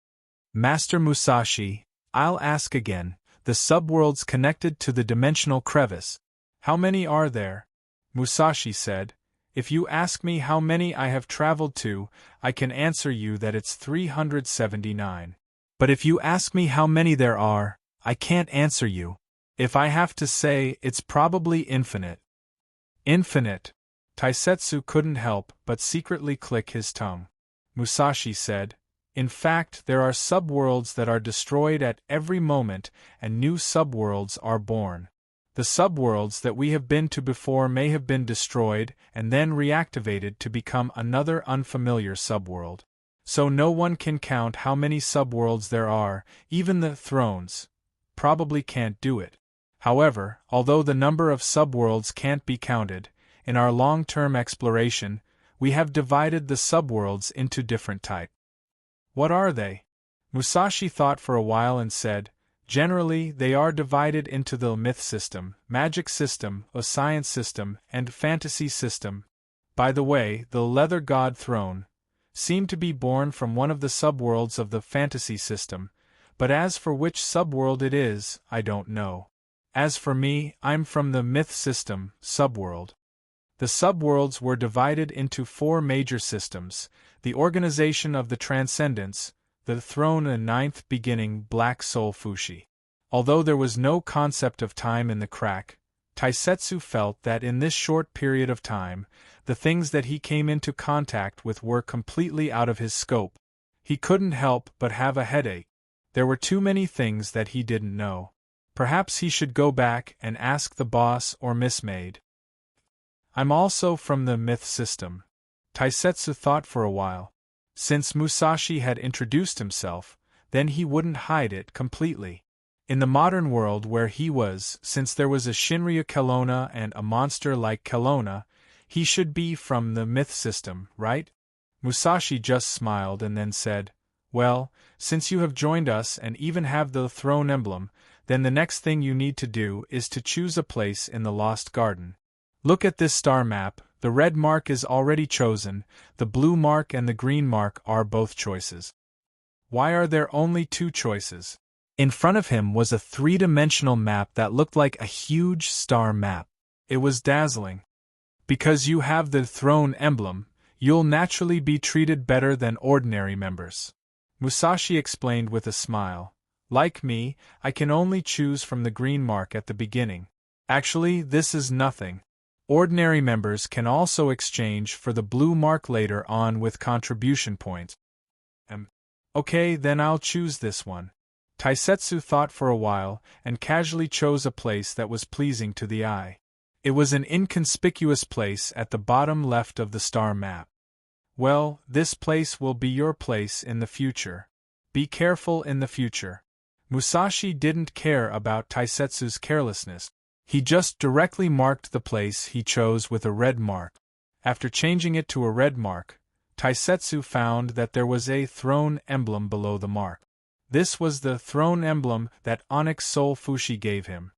Master Musashi, I'll ask again, the subworlds connected to the dimensional crevice, how many are there? Musashi said, if you ask me how many I have traveled to, I can answer you that it's 379. But if you ask me how many there are, I can't answer you. If I have to say, it's probably infinite. Infinite. Taisetsu couldn't help but secretly click his tongue. Musashi said, in fact, there are subworlds that are destroyed at every moment, and new subworlds are born. The subworlds that we have been to before may have been destroyed and then reactivated to become another unfamiliar subworld. So no one can count how many subworlds there are, even the thrones probably can't do it. However, although the number of subworlds can't be counted, in our long-term exploration, we have divided the subworlds into different types. What are they? Musashi thought for a while and said, generally, they are divided into the myth system, magic system, a science system, and fantasy system. By the way, the leather god throne seemed to be born from one of the subworlds of the fantasy system, but as for which subworld it is, I don't know. As for me, I'm from the myth system, subworld. The subworlds were divided into 4 major systems: the organization of the transcendence, the throne and ninth beginning Black Soul Fushi. Although there was no concept of time in the crack, Taisetsu felt that in this short period of time, the things that he came into contact with were completely out of his scope. He couldn't help but have a headache. There were too many things that he didn't know. Perhaps he should go back and ask the boss or Miss Maid. I'm also from the myth system. Taisetsu thought for a while. Since Musashi had introduced himself, then he wouldn't hide it completely. In the modern world where he was, since there was a Shinryu Kelowna and a monster like Kelowna, he should be from the myth system, right? Musashi just smiled and then said, well, since you have joined us and even have the throne emblem, then the next thing you need to do is to choose a place in the Lost Garden. Look at this star map. The red mark is already chosen, the blue mark and the green mark are both choices. Why are there only 2 choices? In front of him was a 3-dimensional map that looked like a huge star map. It was dazzling. Because you have the throne emblem, you'll naturally be treated better than ordinary members. Musashi explained with a smile. Like me, I can only choose from the green mark at the beginning. Actually, this is nothing. Ordinary members can also exchange for the blue mark later on with contribution points. Okay, then I'll choose this one. Taisetsu thought for a while and casually chose a place that was pleasing to the eye. It was an inconspicuous place at the bottom left of the star map. Well, this place will be your place in the future. Be careful in the future. Musashi didn't care about Taisetsu's carelessness. He just directly marked the place he chose with a red mark. After changing it to a red mark, Taisetsu found that there was a throne emblem below the mark. This was the throne emblem that Onyx Soul Fushi gave him.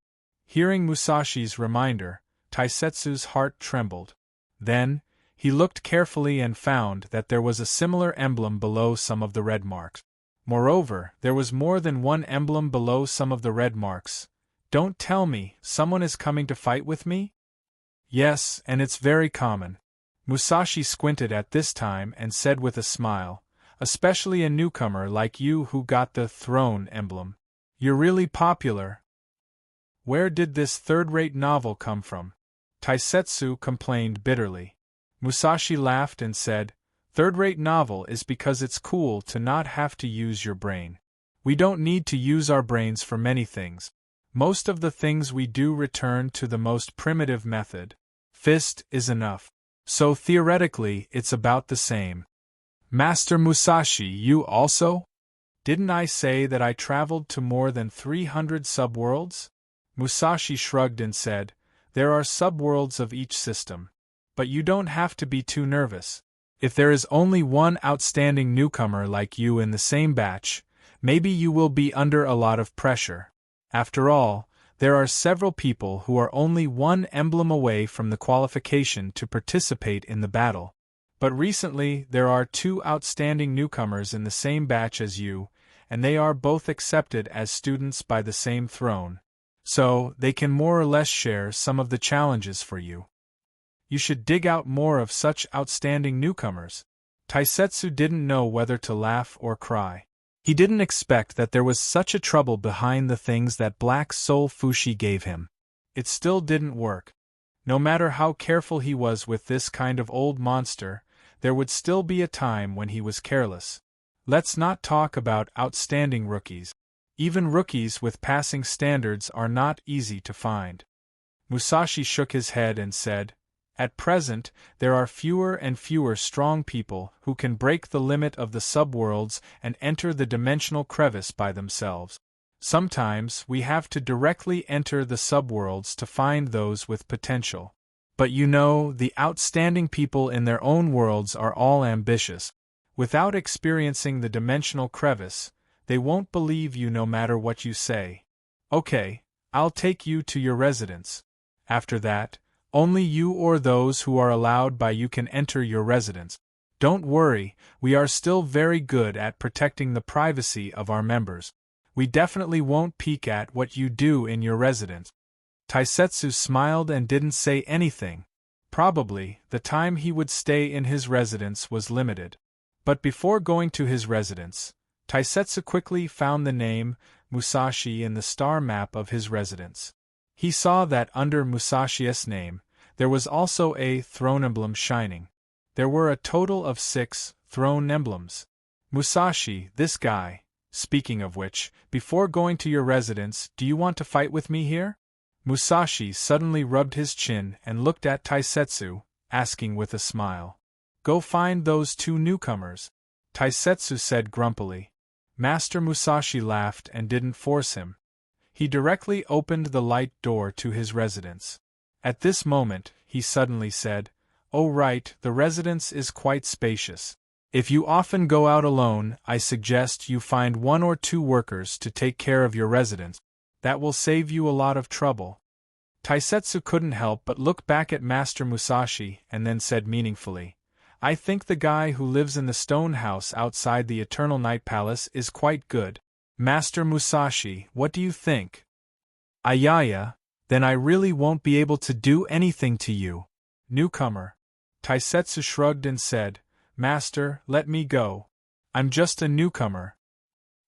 Hearing Musashi's reminder, Taisetsu's heart trembled. Then, he looked carefully and found that there was a similar emblem below some of the red marks. Moreover, there was more than one emblem below some of the red marks. Don't tell me, someone is coming to fight with me? Yes, and it's very common. Musashi squinted at this time and said with a smile, especially a newcomer like you who got the throne emblem. You're really popular. Where did this third-rate novel come from? Taisetsu complained bitterly. Musashi laughed and said, third-rate novel is because it's cool to not have to use your brain. We don't need to use our brains for many things. Most of the things we do return to the most primitive method. Fist is enough. So theoretically, it's about the same. Master Musashi, you also? Didn't I say that I traveled to more than 300 subworlds? Musashi shrugged and said, "There are subworlds of each system. But you don't have to be too nervous. If there is only one outstanding newcomer like you in the same batch, maybe you will be under a lot of pressure. After all, there are several people who are only one emblem away from the qualification to participate in the battle. But recently there are two outstanding newcomers in the same batch as you, and they are both accepted as students by the same throne. So, they can more or less share some of the challenges for you. You should dig out more of such outstanding newcomers." Taisetsu didn't know whether to laugh or cry. He didn't expect that there was such a trouble behind the things that Black Soul Fushi gave him. It still didn't work. No matter how careful he was with this kind of old monster, there would still be a time when he was careless. Let's not talk about outstanding rookies. Even rookies with passing standards are not easy to find. Musashi shook his head and said, "At present, there are fewer and fewer strong people who can break the limit of the subworlds and enter the dimensional crevice by themselves. Sometimes we have to directly enter the subworlds to find those with potential. But you know, the outstanding people in their own worlds are all ambitious. Without experiencing the dimensional crevice, they won't believe you no matter what you say. Okay, I'll take you to your residence. After that, only you or those who are allowed by you can enter your residence. Don't worry, we are still very good at protecting the privacy of our members. We definitely won't peek at what you do in your residence." Taisetsu smiled and didn't say anything. Probably, the time he would stay in his residence was limited. But before going to his residence, Taisetsu quickly found the name Musashi in the star map of his residence. He saw that under Musashi's name, there was also a throne emblem shining. There were a total of 6 throne emblems. Musashi, this guy. Speaking of which, before going to your residence, do you want to fight with me here? Musashi suddenly rubbed his chin and looked at Taisetsu, asking with a smile. "Go find those 2 newcomers," Taisetsu said grumpily. Master Musashi laughed and didn't force him. He directly opened the light door to his residence. At this moment, he suddenly said, "Oh right, the residence is quite spacious. If you often go out alone, I suggest you find 1 or 2 workers to take care of your residence. That will save you a lot of trouble." Taisetsu couldn't help but look back at Master Musashi and then said meaningfully, "I think the guy who lives in the stone house outside the Eternal Night Palace is quite good. Master Musashi, what do you think?" "Ayaya, then I really won't be able to do anything to you." "Newcomer." Taisetsu shrugged and said, "Master, let me go. I'm just a newcomer."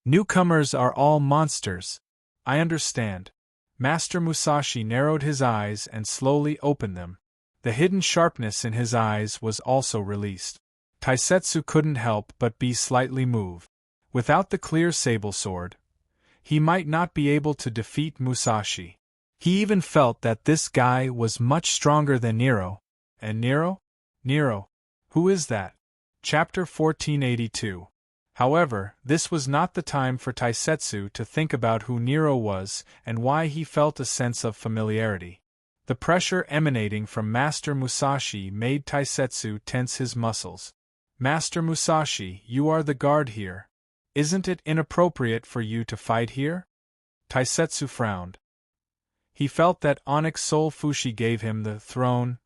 "Newcomers are all monsters." "I understand." Master Musashi narrowed his eyes and slowly opened them. The hidden sharpness in his eyes was also released. Taisetsu couldn't help but be slightly moved. Without the clear sable sword, he might not be able to defeat Musashi. He even felt that this guy was much stronger than Nero. And Nero? Nero. Who is that? Chapter 1482. However, this was not the time for Taisetsu to think about who Nero was and why he felt a sense of familiarity. The pressure emanating from Master Musashi made Taisetsu tense his muscles. "Master Musashi, you are the guard here. Isn't it inappropriate for you to fight here?" Taisetsu frowned. He felt that Onyx Soul Fushi gave him the throne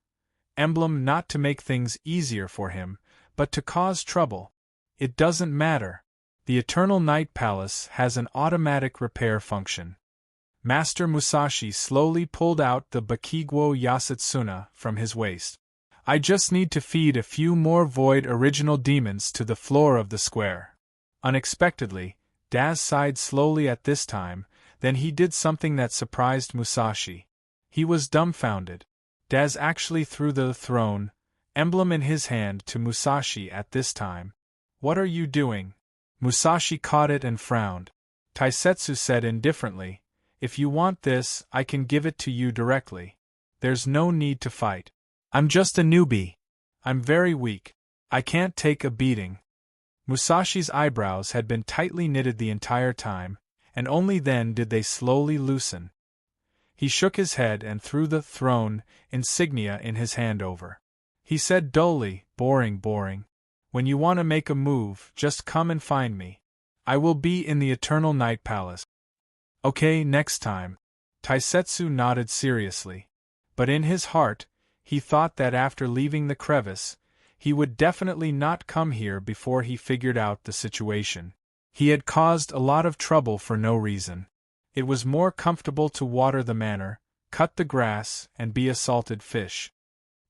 emblem not to make things easier for him, but to cause trouble. It doesn't matter. The Eternal Night Palace has an automatic repair function. Master Musashi slowly pulled out the Bakiguo Yasutsuna from his waist. "I just need to feed a few more void original demons to the floor of the square." Unexpectedly, Daz sighed slowly at this time, then he did something that surprised Musashi. He was dumbfounded. Daz actually threw the throne emblem in his hand to Musashi at this time. "What are you doing?" Musashi caught it and frowned. Taisetsu said indifferently, "If you want this, I can give it to you directly. There's no need to fight. I'm just a newbie. I'm very weak. I can't take a beating." Musashi's eyebrows had been tightly knitted the entire time, and only then did they slowly loosen. He shook his head and threw the throne insignia in his hand over. He said dully, boring. When you want to make a move, just come and find me. I will be in the Eternal Night Palace. Okay, next time. Taisetsu nodded seriously. But in his heart, he thought that after leaving the crevice, he would definitely not come here before he figured out the situation. He had caused a lot of trouble for no reason. It was more comfortable to water the manor, cut the grass, and be a salted fish.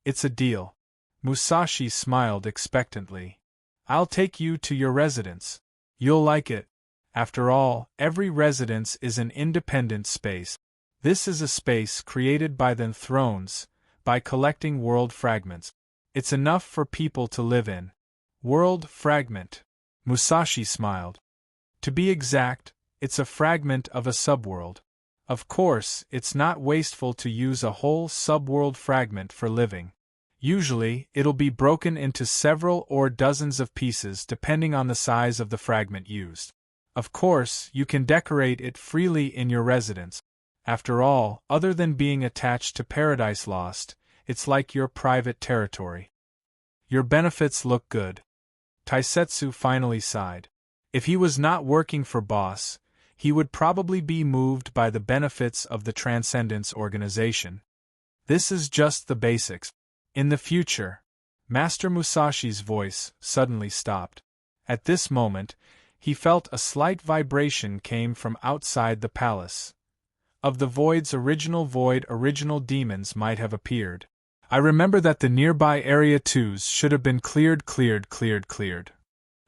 It's a deal. Musashi smiled expectantly. I'll take you to your residence. You'll like it. After all, every residence is an independent space. This is a space created by the thrones, by collecting world fragments. It's enough for people to live in. World fragment. Musashi smiled. To be exact, it's a fragment of a subworld. Of course, it's not wasteful to use a whole subworld fragment for living. Usually, it'll be broken into several or dozens of pieces depending on the size of the fragment used. Of course, you can decorate it freely in your residence. After all, other than being attached to Paradise Lost, it's like your private territory. Your benefits look good. Taisetsu finally sighed. If he was not working for Boss, he would probably be moved by the benefits of the Transcendence organization. This is just the basics. In the future, Master Musashi's voice suddenly stopped. At this moment, he felt a slight vibration came from outside the palace. Of the void's original demons might have appeared. I remember that the nearby area 2s should have been cleared.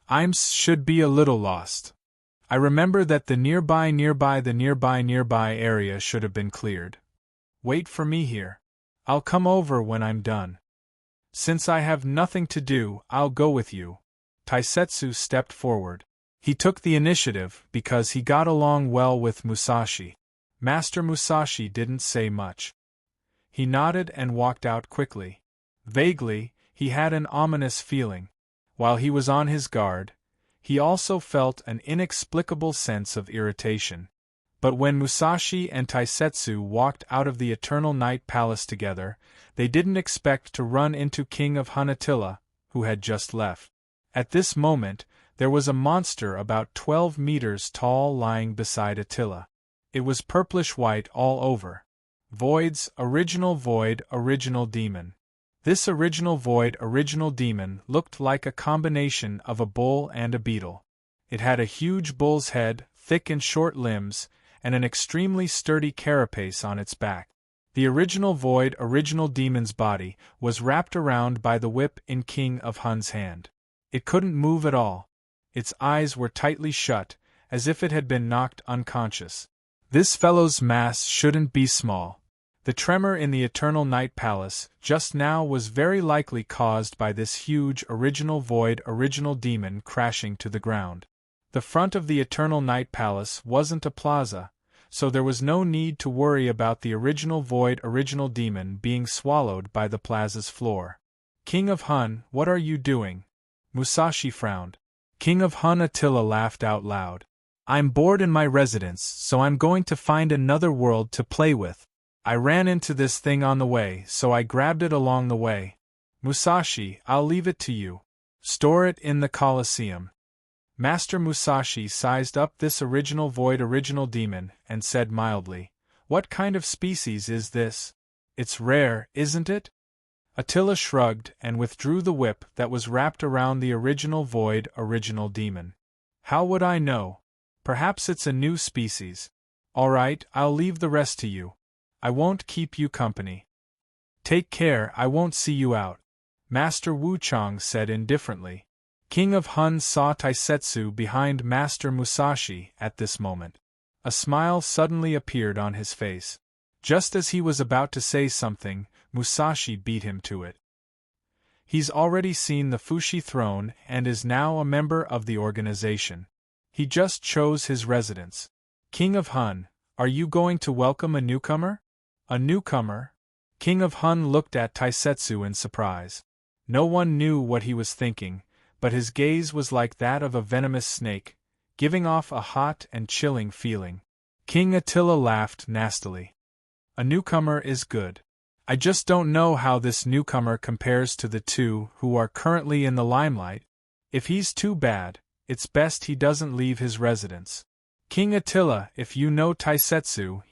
I should be a little lost. I remember that the nearby area should have been cleared. Wait for me here. I'll come over when I'm done. Since I have nothing to do, I'll go with you. Taisetsu stepped forward. He took the initiative because he got along well with Musashi. Master Musashi didn't say much. He nodded and walked out quickly. Vaguely, he had an ominous feeling. While he was on his guard, he also felt an inexplicable sense of irritation. But when Musashi and Taisetsu walked out of the Eternal Night Palace together, they didn't expect to run into King of Hun Attila, who had just left. At this moment, there was a monster about 12 meters tall lying beside Attila. It was purplish-white all over. Void's original demon. This original demon looked like a combination of a bull and a beetle. It had a huge bull's head, thick and short limbs, and an extremely sturdy carapace on its back. The original demon's body was wrapped around by the whip in King of Hun's hand. It couldn't move at all. Its eyes were tightly shut, as if it had been knocked unconscious. This fellow's mass shouldn't be small. The tremor in the Eternal Night Palace just now was very likely caused by this huge original demon crashing to the ground. The front of the Eternal Night Palace wasn't a plaza, so there was no need to worry about the original demon being swallowed by the plaza's floor. King of Hun, what are you doing? Musashi frowned. King of Hun Attila laughed out loud. I'm bored in my residence, so I'm going to find another world to play with. I ran into this thing on the way, so I grabbed it along the way. Musashi, I'll leave it to you. Store it in the Colosseum. Master Musashi sized up this original demon and said mildly, What kind of species is this? It's rare, isn't it? Attila shrugged and withdrew the whip that was wrapped around the original demon. How would I know? Perhaps it's a new species. All right, I'll leave the rest to you. I won't keep you company. Take care, I won't see you out. Master Wuchang said indifferently. King of Hun saw Taisetsu behind Master Musashi at this moment. A smile suddenly appeared on his face. Just as he was about to say something, Musashi beat him to it. He's already seen the Fushi throne and is now a member of the organization. He just chose his residence. King of Hun, are you going to welcome a newcomer? A newcomer? King of Hun looked at Taisetsu in surprise. No one knew what he was thinking, but his gaze was like that of a venomous snake, giving off a hot and chilling feeling. King Attila laughed nastily. A newcomer is good. I just don't know how this newcomer compares to the two who are currently in the limelight. If he's too bad, it's best he doesn't leave his residence. King Attila, if you know Taisetsu,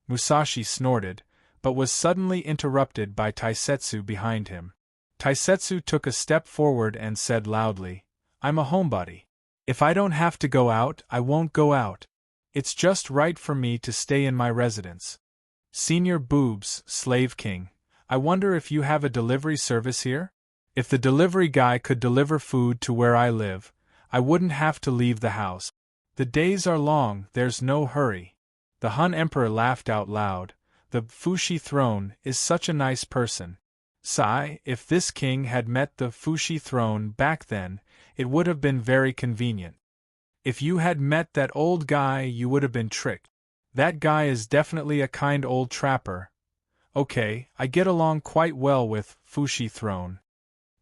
Musashi snorted, but was suddenly interrupted by Taisetsu behind him. Taisetsu took a step forward and said loudly, I'm a homebody. If I don't have to go out, I won't go out. It's just right for me to stay in my residence. Senior Boobs, Slave King, I wonder if you have a delivery service here? If the delivery guy could deliver food to where I live, I wouldn't have to leave the house. The days are long, there's no hurry. The Hun Emperor laughed out loud. The Fushi throne is such a nice person. Sigh, if this king had met the Fushi throne back then, it would have been very convenient. If you had met that old guy, you would have been tricked. That guy is definitely a kind old trapper. Okay, I get along quite well with Fushi throne.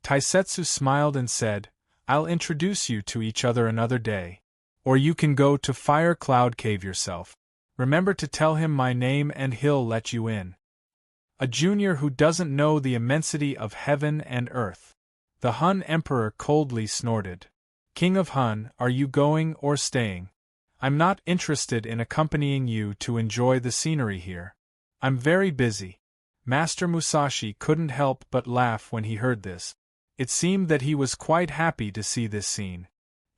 Taisetsu smiled and said, I'll introduce you to each other another day. Or you can go to Fire Cloud Cave yourself. Remember to tell him my name and he'll let you in. A junior who doesn't know the immensity of heaven and earth. The Hun Emperor coldly snorted. King of Hun, are you going or staying? I'm not interested in accompanying you to enjoy the scenery here. I'm very busy. Master Musashi couldn't help but laugh when he heard this. It seemed that he was quite happy to see this scene.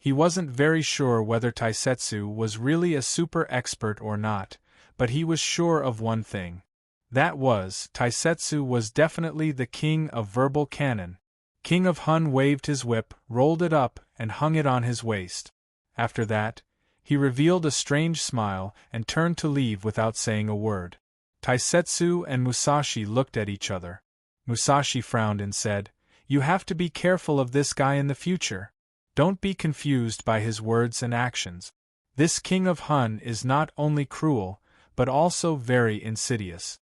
He wasn't very sure whether Taisetsu was really a super expert or not, but he was sure of one thing. That was, Taisetsu was definitely the king of verbal cannon. King of Hun waved his whip, rolled it up, and hung it on his waist. After that, he revealed a strange smile and turned to leave without saying a word. Taisetsu and Musashi looked at each other. Musashi frowned and said, You have to be careful of this guy in the future. Don't be confused by his words and actions. This king of Hun is not only cruel, but also very insidious.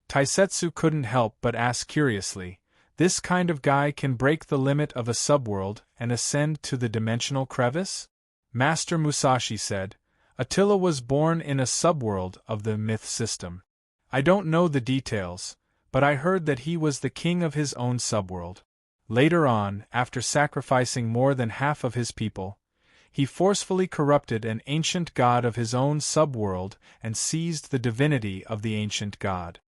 Taisetsu couldn't help but ask curiously, this kind of guy can break the limit of a subworld and ascend to the dimensional crevice? Master Musashi said, Attila was born in a subworld of the myth system. I don't know the details, but I heard that he was the king of his own subworld. Later on, after sacrificing more than half of his people, he forcefully corrupted an ancient god of his own subworld and seized the divinity of the ancient god.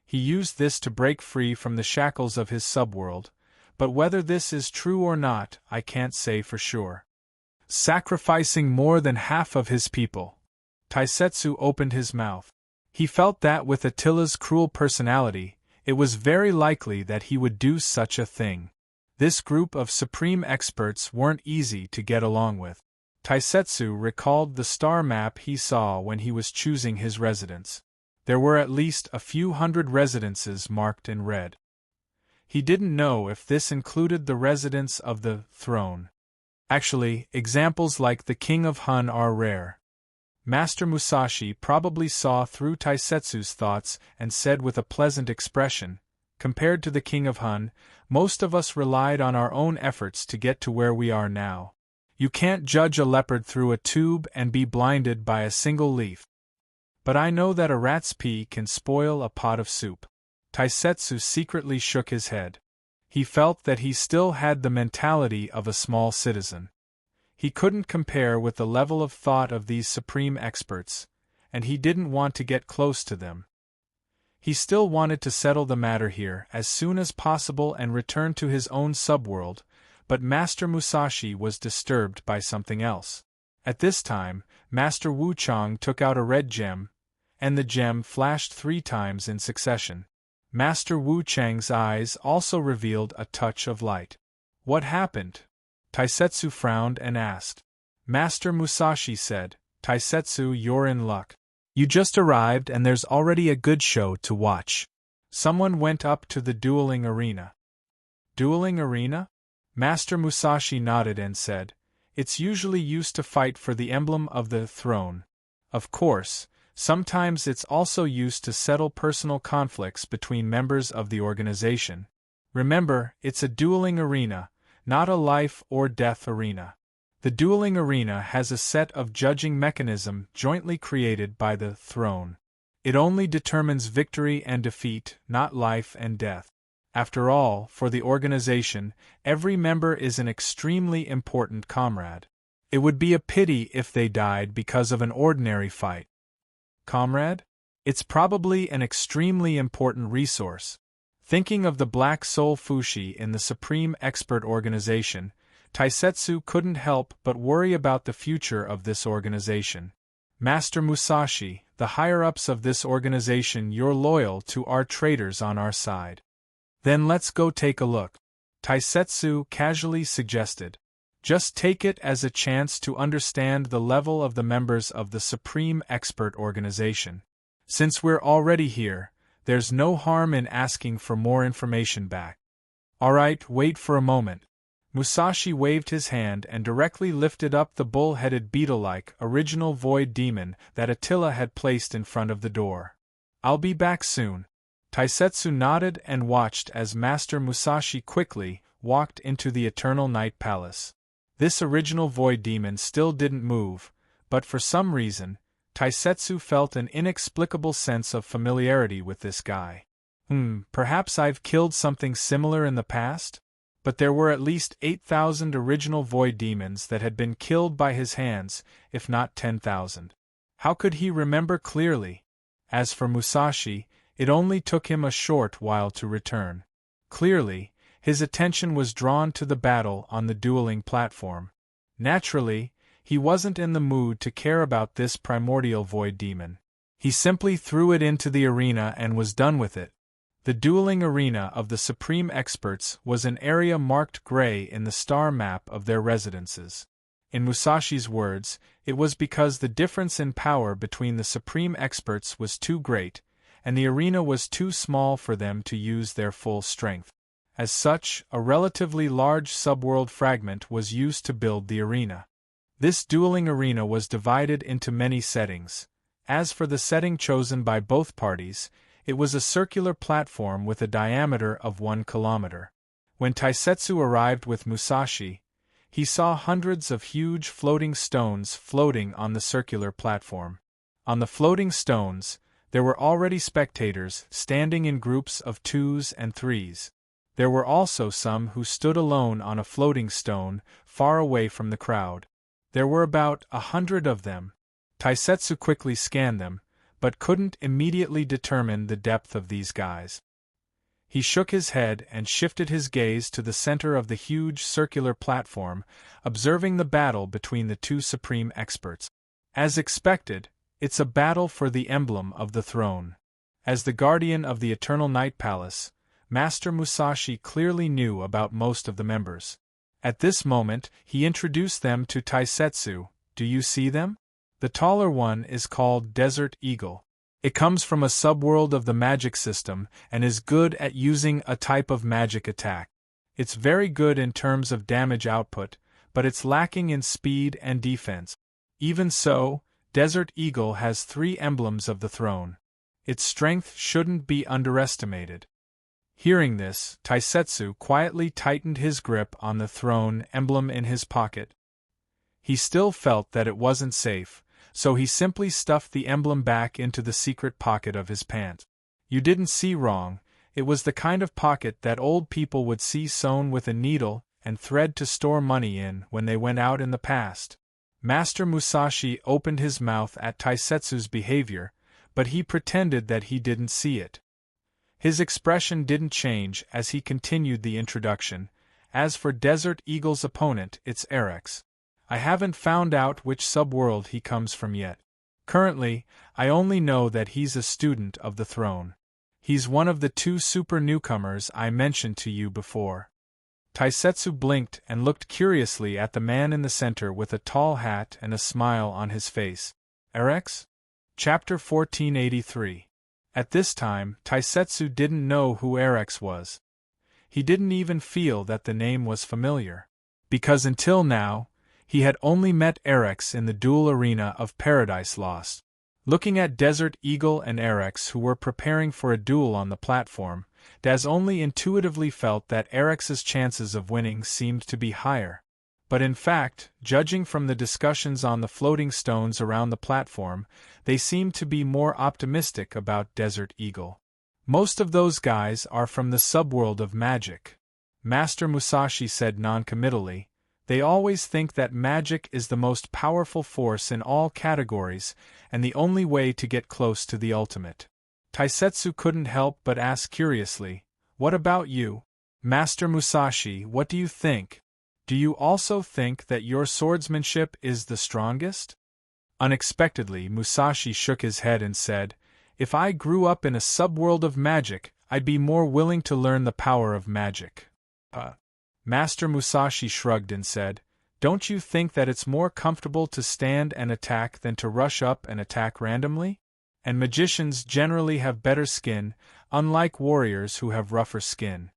He used this to break free from the shackles of his subworld, but whether this is true or not, I can't say for sure. Sacrificing more than half of his people. Taisetsu opened his mouth. He felt that with Attila's cruel personality, it was very likely that he would do such a thing. This group of supreme experts weren't easy to get along with. Taisetsu recalled the star map he saw when he was choosing his residence. There were at least a few hundred residences marked in red. He didn't know if this included the residence of the throne. Actually, examples like the King of Hun are rare. Master Musashi probably saw through Taisetsu's thoughts and said with a pleasant expression, Compared to the King of Hun, most of us relied on our own efforts to get to where we are now. You can't judge a leopard through a tube and be blinded by a single leaf. But I know that a rat's pee can spoil a pot of soup. Taisetsu secretly shook his head. He felt that he still had the mentality of a small citizen. He couldn't compare with the level of thought of these supreme experts, and he didn't want to get close to them. He still wanted to settle the matter here as soon as possible and return to his own subworld, but Master Musashi was disturbed by something else. At this time, Master Wu Chang took out a red gem, and the gem flashed 3 times in succession. Master Wu Chang's eyes also revealed a touch of light. What happened? Taisetsu frowned and asked. Master Musashi said, Taisetsu, you're in luck. You just arrived and there's already a good show to watch. Someone went up to the dueling arena. Dueling arena? Master Musashi nodded and said, It's usually used to fight for the emblem of the throne. Of course, sometimes it's also used to settle personal conflicts between members of the organization. Remember, it's a dueling arena, not a life or death arena. The dueling arena has a set of judging mechanism jointly created by the throne. It only determines victory and defeat, not life and death. After all, for the organization, every member is an extremely important comrade. It would be a pity if they died because of an ordinary fight. Comrade? It's probably an extremely important resource. Thinking of the Black Soul Fushi in the Supreme Expert Organization, Taisetsu couldn't help but worry about the future of this organization. Master Musashi, the higher-ups of this organization, you're loyal to our traitors on our side. Then let's go take a look. Taisetsu casually suggested. Just take it as a chance to understand the level of the members of the Supreme Expert Organization. Since we're already here, there's no harm in asking for more information back. Alright, wait for a moment. Musashi waved his hand and directly lifted up the bull-headed beetle-like original void demon that Attila had placed in front of the door. I'll be back soon. Taisetsu nodded and watched as Master Musashi quickly walked into the Eternal Night Palace. This original void demon still didn't move, but for some reason, Taisetsu felt an inexplicable sense of familiarity with this guy. Perhaps I've killed something similar in the past? But there were at least 8,000 original void demons that had been killed by his hands, if not 10,000. How could he remember clearly? As for Musashi, it only took him a short while to return. Clearly, his attention was drawn to the battle on the dueling platform. Naturally, he wasn't in the mood to care about this primordial void demon. He simply threw it into the arena and was done with it. The dueling arena of the Supreme Experts was an area marked gray in the star map of their residences. In Musashi's words, it was because the difference in power between the Supreme Experts was too great, and the arena was too small for them to use their full strength. As such, a relatively large subworld fragment was used to build the arena. This dueling arena was divided into many settings. As for the setting chosen by both parties, it was a circular platform with a diameter of 1 kilometer. When Taisetsu arrived with Musashi, he saw hundreds of huge floating stones floating on the circular platform. On the floating stones, there were already spectators standing in groups of 2s and 3s. There were also some who stood alone on a floating stone, far away from the crowd. There were about 100 of them. Taisetsu quickly scanned them, but couldn't immediately determine the depth of these guys. He shook his head and shifted his gaze to the center of the huge circular platform, observing the battle between the two Supreme Experts. As expected, it's a battle for the emblem of the throne. As the guardian of the Eternal Night Palace, Master Musashi clearly knew about most of the members. At this moment, he introduced them to Taisetsu. Do you see them? The taller one is called Desert Eagle. It comes from a subworld of the magic system and is good at using a type of magic attack. It's very good in terms of damage output, but it's lacking in speed and defense. Even so, Desert Eagle has 3 emblems of the throne. Its strength shouldn't be underestimated. Hearing this, Taisetsu quietly tightened his grip on the throne emblem in his pocket. He still felt that it wasn't safe, so he simply stuffed the emblem back into the secret pocket of his pants. You didn't see wrong, it was the kind of pocket that old people would see sewn with a needle and thread to store money in when they went out in the past. Master Musashi opened his mouth at Taisetsu's behavior, but he pretended that he didn't see it. His expression didn't change as he continued the introduction. As for Desert Eagle's opponent, it's Erex. I haven't found out which subworld he comes from yet. Currently, I only know that he's a student of the throne. He's one of the 2 super newcomers I mentioned to you before. Taisetsu blinked and looked curiously at the man in the center with a tall hat and a smile on his face. Erex? Chapter 1483. At this time, Taisetsu didn't know who Erex was. He didn't even feel that the name was familiar. Because until now, he had only met Erex in the duel arena of Paradise Lost. Looking at Desert Eagle and Erex who were preparing for a duel on the platform, Daz only intuitively felt that Erex's chances of winning seemed to be higher. But in fact, judging from the discussions on the floating stones around the platform, they seemed to be more optimistic about Desert Eagle. Most of those guys are from the subworld of magic, Master Musashi said noncommittally. They always think that magic is the most powerful force in all categories, and the only way to get close to the ultimate. Taisetsu couldn't help but ask curiously, "What about you, Master Musashi, what do you think? Do you also think that your swordsmanship is the strongest?" Unexpectedly, Musashi shook his head and said, "If I grew up in a subworld of magic, I'd be more willing to learn the power of magic." Master Musashi shrugged and said, "Don't you think that it's more comfortable to stand and attack than to rush up and attack randomly? And magicians generally have better skin, unlike warriors who have rougher skin."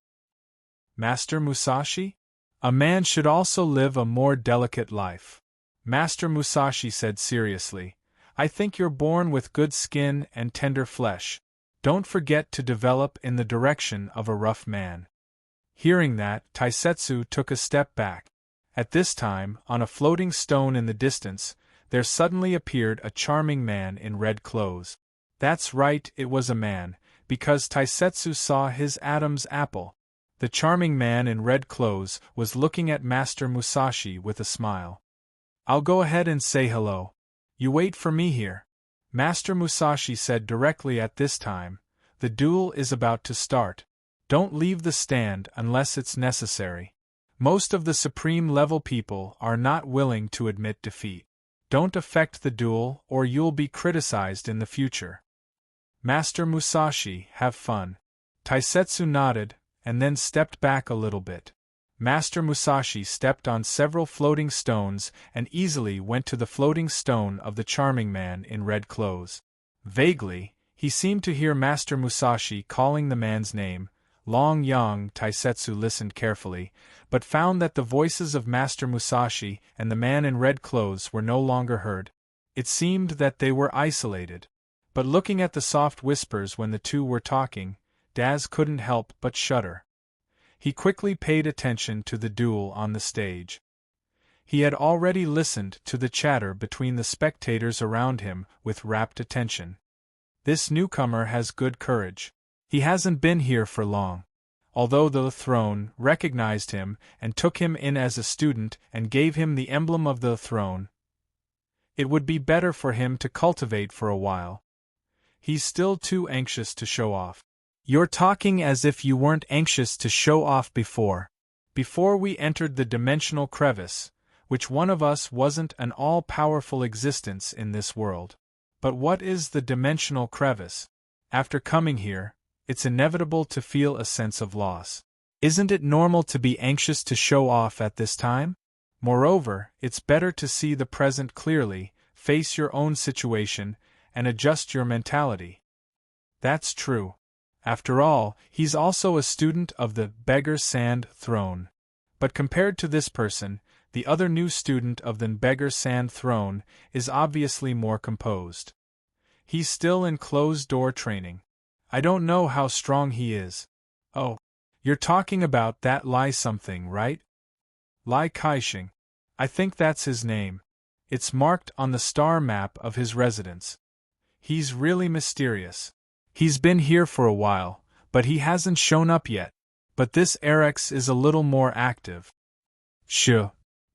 Master Musashi? "A man should also live a more delicate life," Master Musashi said seriously. "I think you're born with good skin and tender flesh. Don't forget to develop in the direction of a rough man." Hearing that, Taisetsu took a step back. At this time, on a floating stone in the distance, there suddenly appeared a charming man in red clothes. That's right, it was a man, because Taisetsu saw his Adam's apple. The charming man in red clothes was looking at Master Musashi with a smile. "I'll go ahead and say hello. You wait for me here," Master Musashi said directly at this time. "The duel is about to start. Don't leave the stand unless it's necessary. Most of the supreme level people are not willing to admit defeat. Don't affect the duel or you'll be criticized in the future." "Master Musashi, have fun." Taisetsu nodded, and then stepped back a little bit. Master Musashi stepped on several floating stones and easily went to the floating stone of the charming man in red clothes. Vaguely, he seemed to hear Master Musashi calling the man's name, Long Yang. Taisetsu listened carefully, but found that the voices of Master Musashi and the man in red clothes were no longer heard. It seemed that they were isolated. But looking at the soft whispers when the two were talking, Daz couldn't help but shudder. He quickly paid attention to the duel on the stage. He had already listened to the chatter between the spectators around him with rapt attention. This newcomer has good courage. He hasn't been here for long. Although the throne recognized him and took him in as a student and gave him the emblem of the throne, it would be better for him to cultivate for a while. He's still too anxious to show off. You're talking as if you weren't anxious to show off before. Before we entered the dimensional crevice, which one of us wasn't an all-powerful existence in this world. But what is the dimensional crevice? After coming here, it's inevitable to feel a sense of loss. Isn't it normal to be anxious to show off at this time? Moreover, it's better to see the present clearly, face your own situation, and adjust your mentality. That's true. After all, he's also a student of the Beggar Sand Throne. But compared to this person, the other new student of the Beggar Sand Throne is obviously more composed. He's still in closed-door training. I don't know how strong he is. Oh, you're talking about that Lai something, right? Lai Kaixing. I think that's his name. It's marked on the star map of his residence. He's really mysterious. He's been here for a while, but he hasn't shown up yet. But this Erex is a little more active. Shh.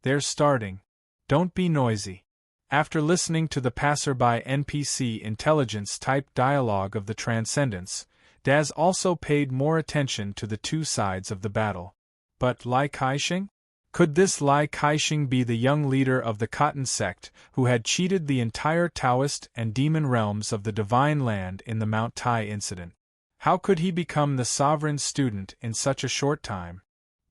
They're starting. Don't be noisy. After listening to the passerby NPC intelligence-type dialogue of the Transcendence, Daz also paid more attention to the two sides of the battle. But Lai Kaixing? Could this Lai Kaixing be the young leader of the Cotton sect who had cheated the entire Taoist and demon realms of the Divine Land in the Mount Tai incident? How could he become the sovereign student in such a short time?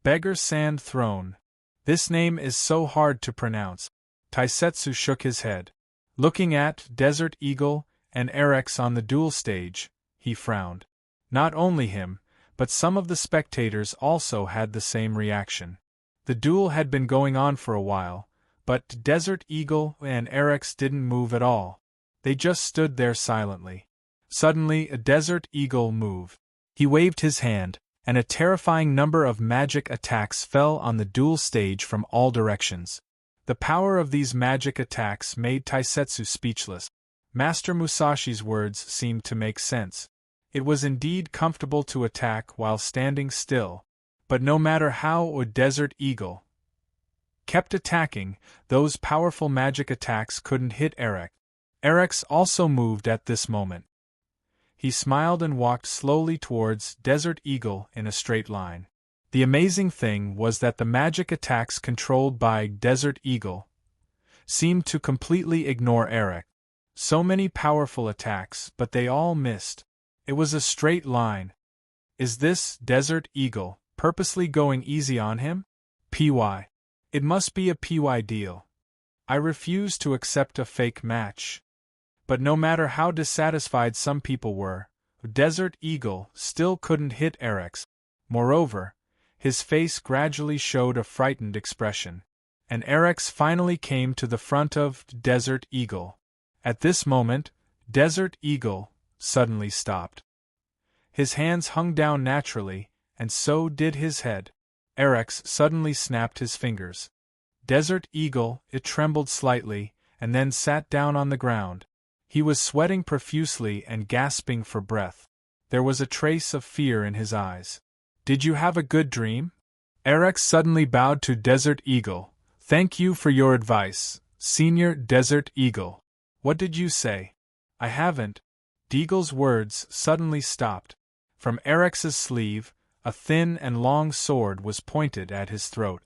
Beggar Sand Throne. This name is so hard to pronounce. Taisetsu shook his head. Looking at Desert Eagle and Erex on the duel stage, he frowned. Not only him, but some of the spectators also had the same reaction. The duel had been going on for a while, but Desert Eagle and Erex didn't move at all. They just stood there silently. Suddenly, a Desert Eagle moved. He waved his hand, and a terrifying number of magic attacks fell on the duel stage from all directions. The power of these magic attacks made Taisetsu speechless. Master Musashi's words seemed to make sense. It was indeed comfortable to attack while standing still, but no matter how a Desert Eagle kept attacking, those powerful magic attacks couldn't hit Eric. Eric's also moved at this moment. He smiled and walked slowly towards Desert Eagle in a straight line. The amazing thing was that the magic attacks controlled by Desert Eagle seemed to completely ignore Eric. So many powerful attacks, but they all missed. It was a straight line. Is this Desert Eagle purposely going easy on him? PY. It must be a PY deal. I refuse to accept a fake match. But no matter how dissatisfied some people were, Desert Eagle still couldn't hit Eric's. Moreover, his face gradually showed a frightened expression. And Eric's finally came to the front of Desert Eagle. At this moment, Desert Eagle suddenly stopped. His hands hung down naturally, and so did his head. Eric's suddenly snapped his fingers. Desert Eagle, it trembled slightly, and then sat down on the ground. He was sweating profusely and gasping for breath. There was a trace of fear in his eyes. Did you have a good dream? Eric suddenly bowed to Desert Eagle. Thank you for your advice, Senior Desert Eagle. What did you say? I haven't. Deagle's words suddenly stopped. From Eric's sleeve, a thin and long sword was pointed at his throat.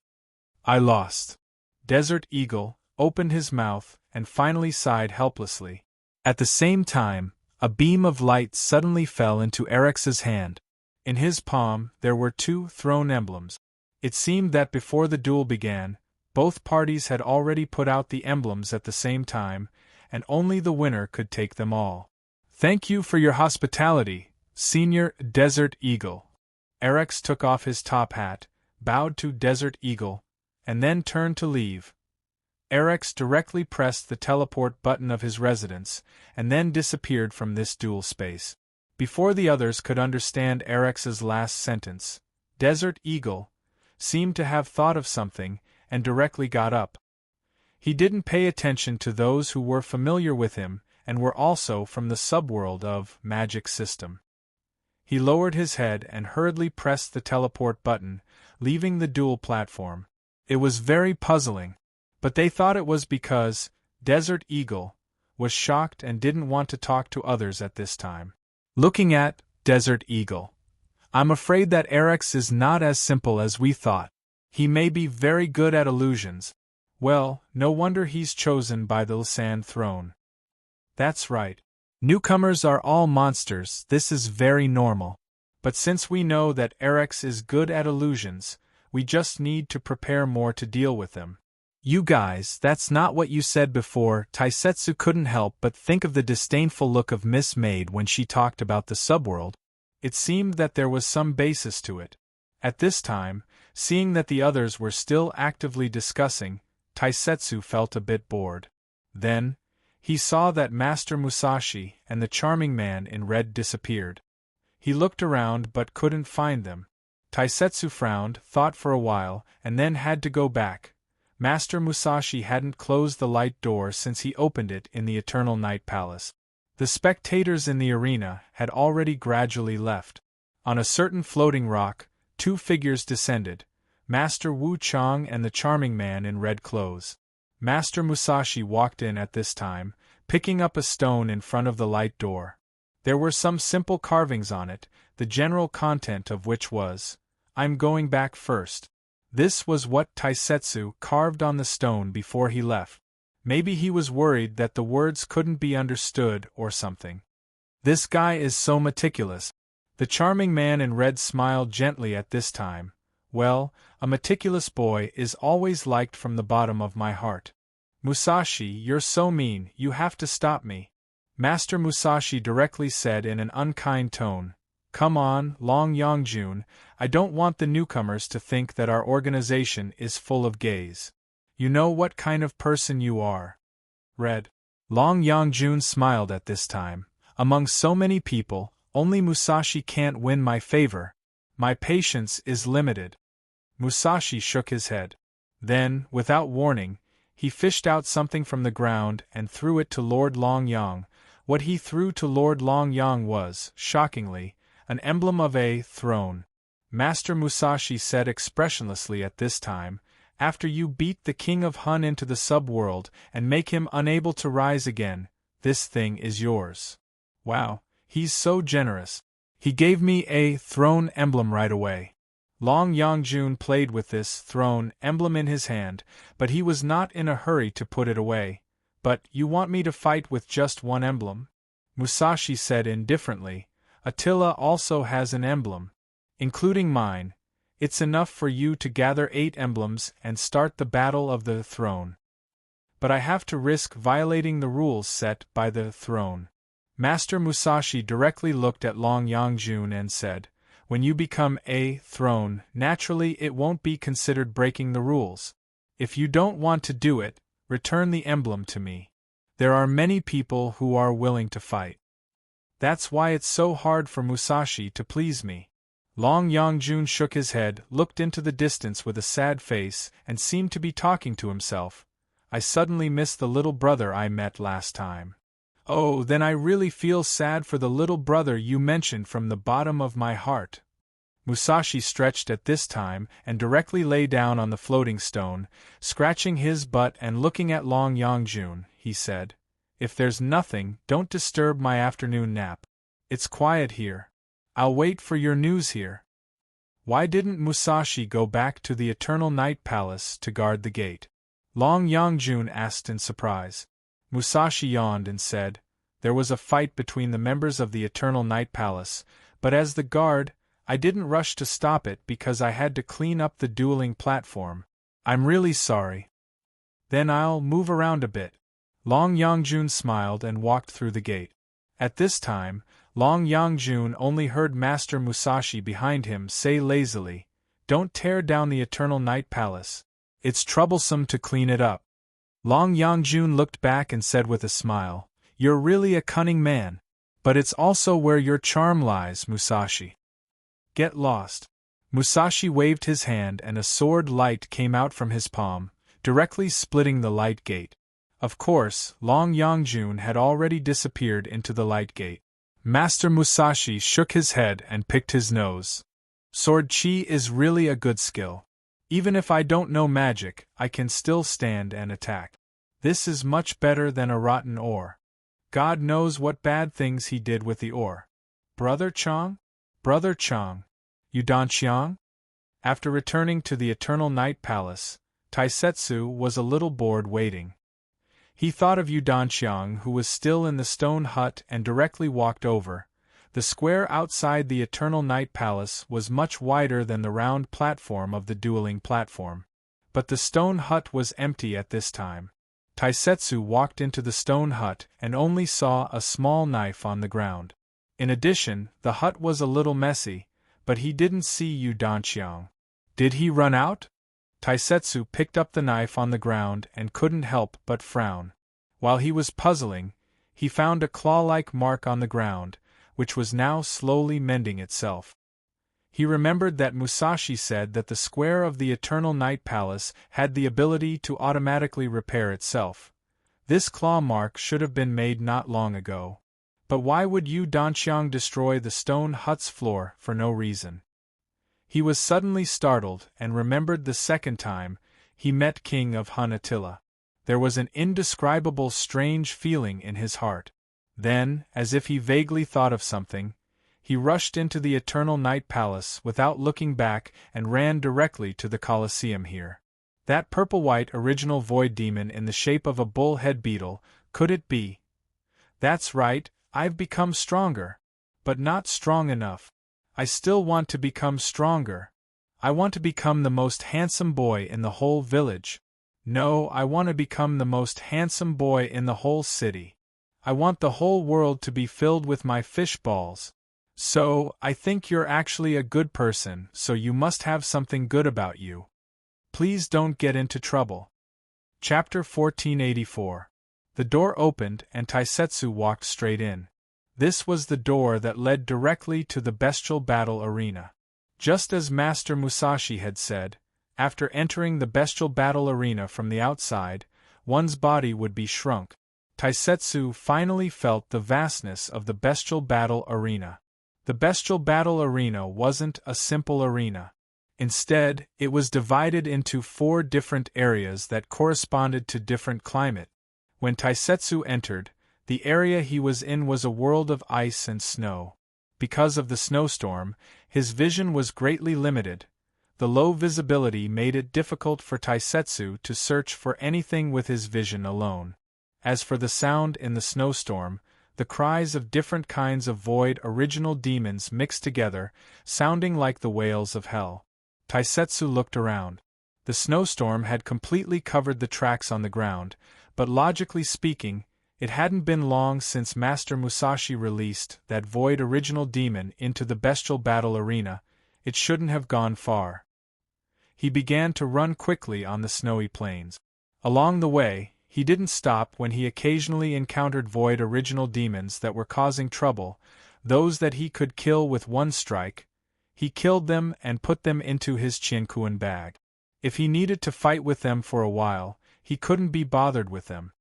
I lost. Desert Eagle opened his mouth and finally sighed helplessly. At the same time, a beam of light suddenly fell into Eric's hand. In his palm, there were 2 throne emblems. It seemed that before the duel began, both parties had already put out the emblems at the same time, and only the winner could take them all. Thank you for your hospitality, Senior Desert Eagle. Eric's took off his top hat, bowed to Desert Eagle, and then turned to leave. Eric's directly pressed the teleport button of his residence, and then disappeared from this duel space. Before the others could understand Eric's last sentence, Desert Eagle seemed to have thought of something, and directly got up. He didn't pay attention to those who were familiar with him, and were also from the subworld of Magic System. He lowered his head and hurriedly pressed the teleport button, leaving the duel platform. It was very puzzling, but they thought it was because Desert Eagle was shocked and didn't want to talk to others at this time. Looking at Desert Eagle, I'm afraid that Eric's is not as simple as we thought. He may be very good at illusions. Well, no wonder he's chosen by the Sand Throne. That's right. Newcomers are all monsters, this is very normal. But since we know that Eric's is good at illusions, we just need to prepare more to deal with them. You guys, that's not what you said before. Taisetsu couldn't help but think of the disdainful look of Miss Maid when she talked about the subworld. It seemed that there was some basis to it. At this time, seeing that the others were still actively discussing, Taisetsu felt a bit bored. Then, he saw that Master Musashi and the charming man in red disappeared. He looked around but couldn't find them. Taisetsu frowned, thought for a while, and then had to go back. Master Musashi hadn't closed the light door since he opened it in the Eternal Night Palace. The spectators in the arena had already gradually left. On a certain floating rock, 2 figures descended, Master Wu Chang and the charming man in red clothes. Master Musashi walked in at this time, picking up a stone in front of the light door. There were some simple carvings on it, the general content of which was, I'm going back first. This was what Taisetsu carved on the stone before he left. Maybe he was worried that the words couldn't be understood or something. This guy is so meticulous. The charming man in red smiled gently at this time. Well, a meticulous boy is always liked from the bottom of my heart. Musashi, you're so mean, you have to stop me. Master Musashi directly said in an unkind tone. Come on, Long Yongjun, I don't want the newcomers to think that our organization is full of gays. You know what kind of person you are. Red. Long Yongjun smiled at this time. Among so many people, only Musashi can't win my favor. My patience is limited. Musashi shook his head. Then, without warning, he fished out something from the ground and threw it to Lord Longyang. What he threw to Lord Longyang was, shockingly, an emblem of a throne. Master Musashi said expressionlessly at this time, after you beat the king of Hun into the subworld and make him unable to rise again, this thing is yours. Wow, he's so generous. He gave me a throne emblem right away. Long Yangjun played with this throne emblem in his hand, but he was not in a hurry to put it away. But you want me to fight with just one emblem? Musashi said indifferently. Attila also has an emblem. Including mine. It's enough for you to gather 8 emblems and start the battle of the throne. But I have to risk violating the rules set by the throne. Master Musashi directly looked at Long Yangjun and said, when you become a throne, naturally it won't be considered breaking the rules. If you don't want to do it, return the emblem to me. There are many people who are willing to fight. That's why it's so hard for Musashi to please me. Long Yangjun shook his head, looked into the distance with a sad face, and seemed to be talking to himself. I suddenly miss the little brother I met last time. Oh, then I really feel sad for the little brother you mentioned from the bottom of my heart. Musashi stretched at this time and directly lay down on the floating stone, scratching his butt and looking at Long Yangjun. He said, if there's nothing, don't disturb my afternoon nap. It's quiet here. I'll wait for your news here. Why didn't Musashi go back to the Eternal Night Palace to guard the gate? Long Yangjun asked in surprise. Musashi yawned and said, there was a fight between the members of the Eternal Night Palace, but as the guard, I didn't rush to stop it because I had to clean up the dueling platform. I'm really sorry. Then I'll move around a bit. Long Yangjun smiled and walked through the gate. At this time, Long Yangjun only heard Master Musashi behind him say lazily, don't tear down the Eternal Night Palace. It's troublesome to clean it up. Long Yangjun looked back and said with a smile, you're really a cunning man. But it's also where your charm lies, Musashi. Get lost. Musashi waved his hand and a sword light came out from his palm, directly splitting the light gate. Of course, Long Yangjun had already disappeared into the light gate. Master Musashi shook his head and picked his nose. Sword chi is really a good skill. Even if I don't know magic, I can still stand and attack. This is much better than a rotten ore. God knows what bad things he did with the ore. Brother Chang? Brother Chang. You Danqiang? After returning to the Eternal Night Palace, Taisetsu was a little bored waiting. He thought of Yu Danqiang, who was still in the stone hut, and directly walked over. The square outside the Eternal Night Palace was much wider than the round platform of the dueling platform. But the stone hut was empty at this time. Taisetsu walked into the stone hut and only saw a small knife on the ground. In addition, the hut was a little messy, but he didn't see Yu Danqiang. Did he run out? Taisetsu picked up the knife on the ground and couldn't help but frown. While he was puzzling, he found a claw-like mark on the ground, which was now slowly mending itself. He remembered that Musashi said that the square of the Eternal Night Palace had the ability to automatically repair itself. This claw mark should have been made not long ago. But why would Yu Danqiang destroy the stone hut's floor for no reason? He was suddenly startled and remembered the second time he met King of Hun Attila. There was an indescribable strange feeling in his heart. Then, as if he vaguely thought of something, he rushed into the Eternal Night Palace without looking back and ran directly to the Colosseum here. That purple-white original void demon in the shape of a bull-head beetle, could it be? That's right, I've become stronger. But not strong enough. I still want to become stronger. I want to become the most handsome boy in the whole village. No, I want to become the most handsome boy in the whole city. I want the whole world to be filled with my fish balls. So, I think you're actually a good person, so you must have something good about you. Please don't get into trouble. Chapter 1484. The door opened and Taisetsu walked straight in. This was the door that led directly to the bestial battle arena. Just as Master Musashi had said, after entering the bestial battle arena from the outside, one's body would be shrunk. Taisetsu finally felt the vastness of the bestial battle arena. The bestial battle arena wasn't a simple arena. Instead, it was divided into 4 different areas that corresponded to different climate. When Taisetsu entered, the area he was in was a world of ice and snow. Because of the snowstorm, his vision was greatly limited. The low visibility made it difficult for Taisetsu to search for anything with his vision alone. As for the sound in the snowstorm, the cries of different kinds of void original demons mixed together, sounding like the wails of hell. Taisetsu looked around. The snowstorm had completely covered the tracks on the ground, but logically speaking, it hadn't been long since Master Musashi released that void original demon into the bestial battle arena. It shouldn't have gone far. He began to run quickly on the snowy plains. Along the way, he didn't stop when he occasionally encountered void original demons that were causing trouble, those that he could kill with one strike. He killed them and put them into his Chienkuan bag. If he needed to fight with them for a while, he couldn't be bothered with them.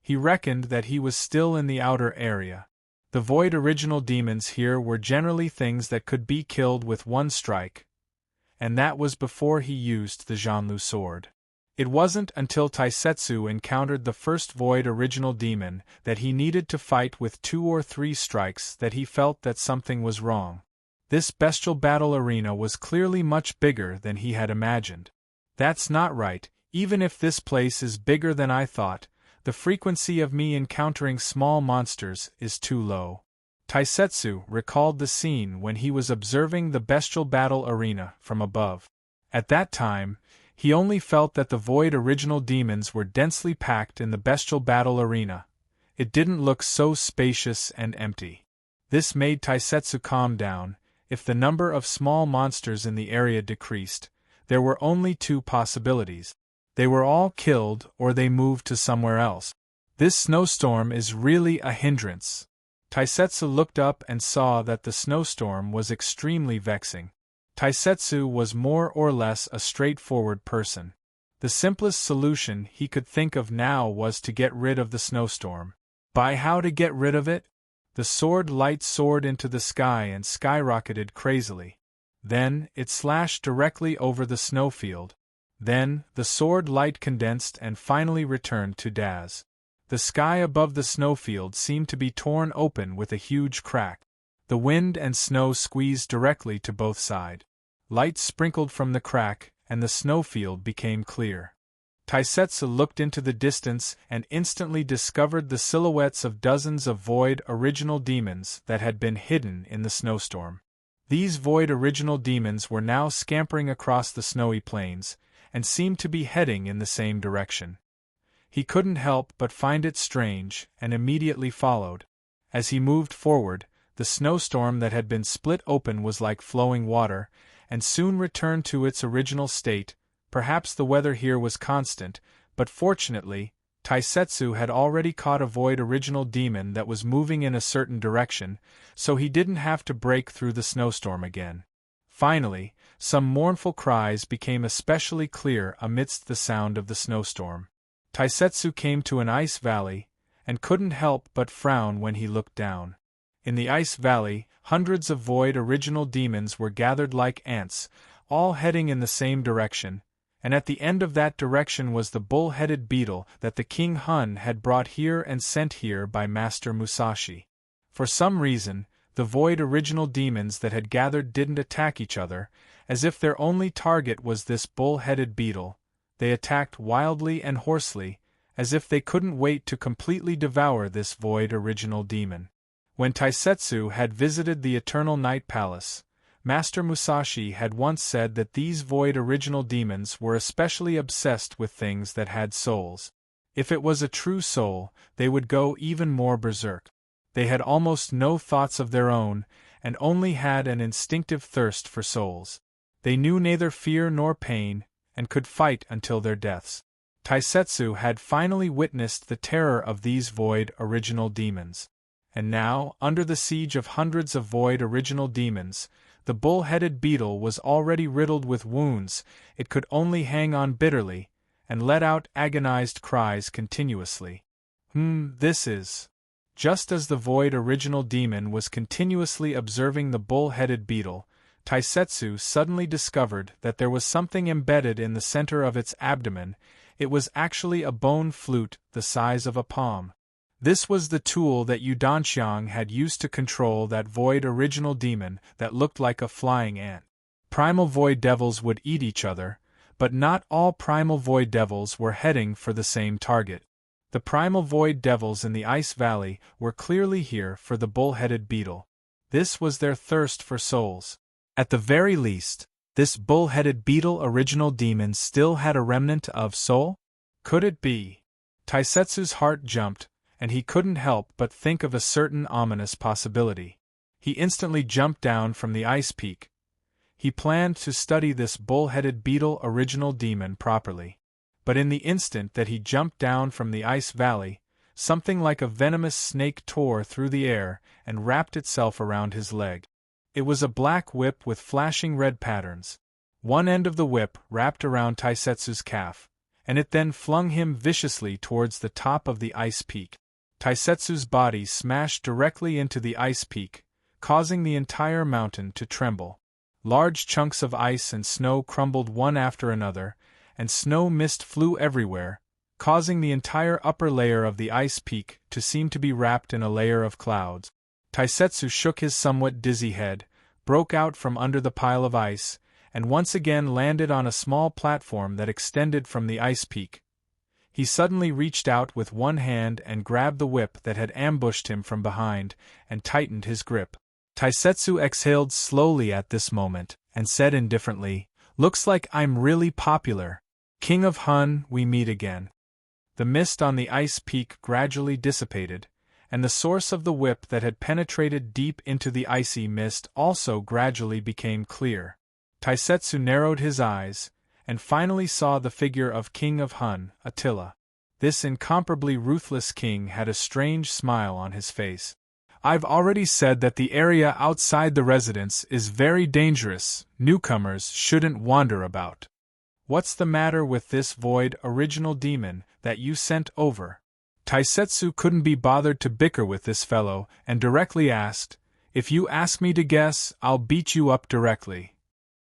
He reckoned that he was still in the outer area. The void original demons here were generally things that could be killed with one strike, and that was before he used the Zhanlu sword. It wasn't until Taisetsu encountered the first void original demon that he needed to fight with 2 or 3 strikes that he felt that something was wrong. This bestial battle arena was clearly much bigger than he had imagined. That's not right, even if this place is bigger than I thought. The frequency of me encountering small monsters is too low. Taisetsu recalled the scene when he was observing the bestial battle arena from above. At that time, he only felt that the void original demons were densely packed in the bestial battle arena. It didn't look so spacious and empty. This made Taisetsu calm down. If the number of small monsters in the area decreased, there were only 2 possibilities. They were all killed or they moved to somewhere else. This snowstorm is really a hindrance. Taisetsu looked up and saw that the snowstorm was extremely vexing. Taisetsu was more or less a straightforward person. The simplest solution he could think of now was to get rid of the snowstorm. By how to get rid of it? The sword light soared into the sky and skyrocketed crazily. Then, it slashed directly over the snowfield. Then, the sword light condensed and finally returned to Daz. The sky above the snowfield seemed to be torn open with a huge crack. The wind and snow squeezed directly to both sides. Light sprinkled from the crack, and the snowfield became clear. Taisetsu looked into the distance and instantly discovered the silhouettes of dozens of void original demons that had been hidden in the snowstorm. These void original demons were now scampering across the snowy plains, and seemed to be heading in the same direction. He couldn't help but find it strange, and immediately followed. As he moved forward, the snowstorm that had been split open was like flowing water, and soon returned to its original state. Perhaps the weather here was constant, but fortunately, Taisetsu had already caught a void original demon that was moving in a certain direction, so he didn't have to break through the snowstorm again. Finally, some mournful cries became especially clear amidst the sound of the snowstorm. Taisetsu came to an ice valley, and couldn't help but frown when he looked down. In the ice valley, hundreds of void original demons were gathered like ants, all heading in the same direction, and at the end of that direction was the bull-headed beetle that the King Hun had brought here and sent here by Master Musashi. For some reason, the void original demons that had gathered didn't attack each other, as if their only target was this bull-headed beetle. They attacked wildly and hoarsely, as if they couldn't wait to completely devour this void original demon. When Taisetsu had visited the Eternal Night Palace, Master Musashi had once said that these void original demons were especially obsessed with things that had souls. If it was a true soul, they would go even more berserk. They had almost no thoughts of their own, and only had an instinctive thirst for souls. They knew neither fear nor pain, and could fight until their deaths. Taisetsu had finally witnessed the terror of these void original demons. And now, under the siege of hundreds of void original demons, The bull-headed beetle was already riddled with wounds, it could only hang on bitterly, and let out agonized cries continuously. This is. Just as the void original demon was continuously observing the bull-headed beetle, Taisetsu suddenly discovered that there was something embedded in the center of its abdomen. It was actually a bone flute the size of a palm. This was the tool that Yudanxiang had used to control that void original demon that looked like a flying ant. Primal void devils would eat each other, but not all primal void devils were heading for the same target. The primal void devils in the Ice Valley were clearly here for the bull-headed beetle. This was their thirst for souls. At the very least, this bull-headed beetle original demon still had a remnant of soul? Could it be? Taisetsu's heart jumped, and he couldn't help but think of a certain ominous possibility. He instantly jumped down from the ice peak. He planned to study this bull-headed beetle original demon properly. But in the instant that he jumped down from the ice valley, something like a venomous snake tore through the air and wrapped itself around his leg. It was a black whip with flashing red patterns. One end of the whip wrapped around Taisetsu's calf, and it then flung him viciously towards the top of the ice peak. Taisetsu's body smashed directly into the ice peak, causing the entire mountain to tremble. Large chunks of ice and snow crumbled one after another, and snow mist flew everywhere, causing the entire upper layer of the ice peak to seem to be wrapped in a layer of clouds. Taisetsu shook his somewhat dizzy head, broke out from under the pile of ice, and once again landed on a small platform that extended from the ice peak. He suddenly reached out with one hand and grabbed the whip that had ambushed him from behind, and tightened his grip. Taisetsu exhaled slowly at this moment, and said indifferently, "Looks like I'm really popular. King of Hun, we meet again." The mist on the ice peak gradually dissipated, and the source of the whip that had penetrated deep into the icy mist also gradually became clear. Taisetsu narrowed his eyes, and finally saw the figure of King of Hun, Attila. This incomparably ruthless king had a strange smile on his face. "I've already said that the area outside the residence is very dangerous, newcomers shouldn't wander about. What's the matter with this void original demon that you sent over?" Taisetsu couldn't be bothered to bicker with this fellow, and directly asked, "If you ask me to guess, I'll beat you up directly."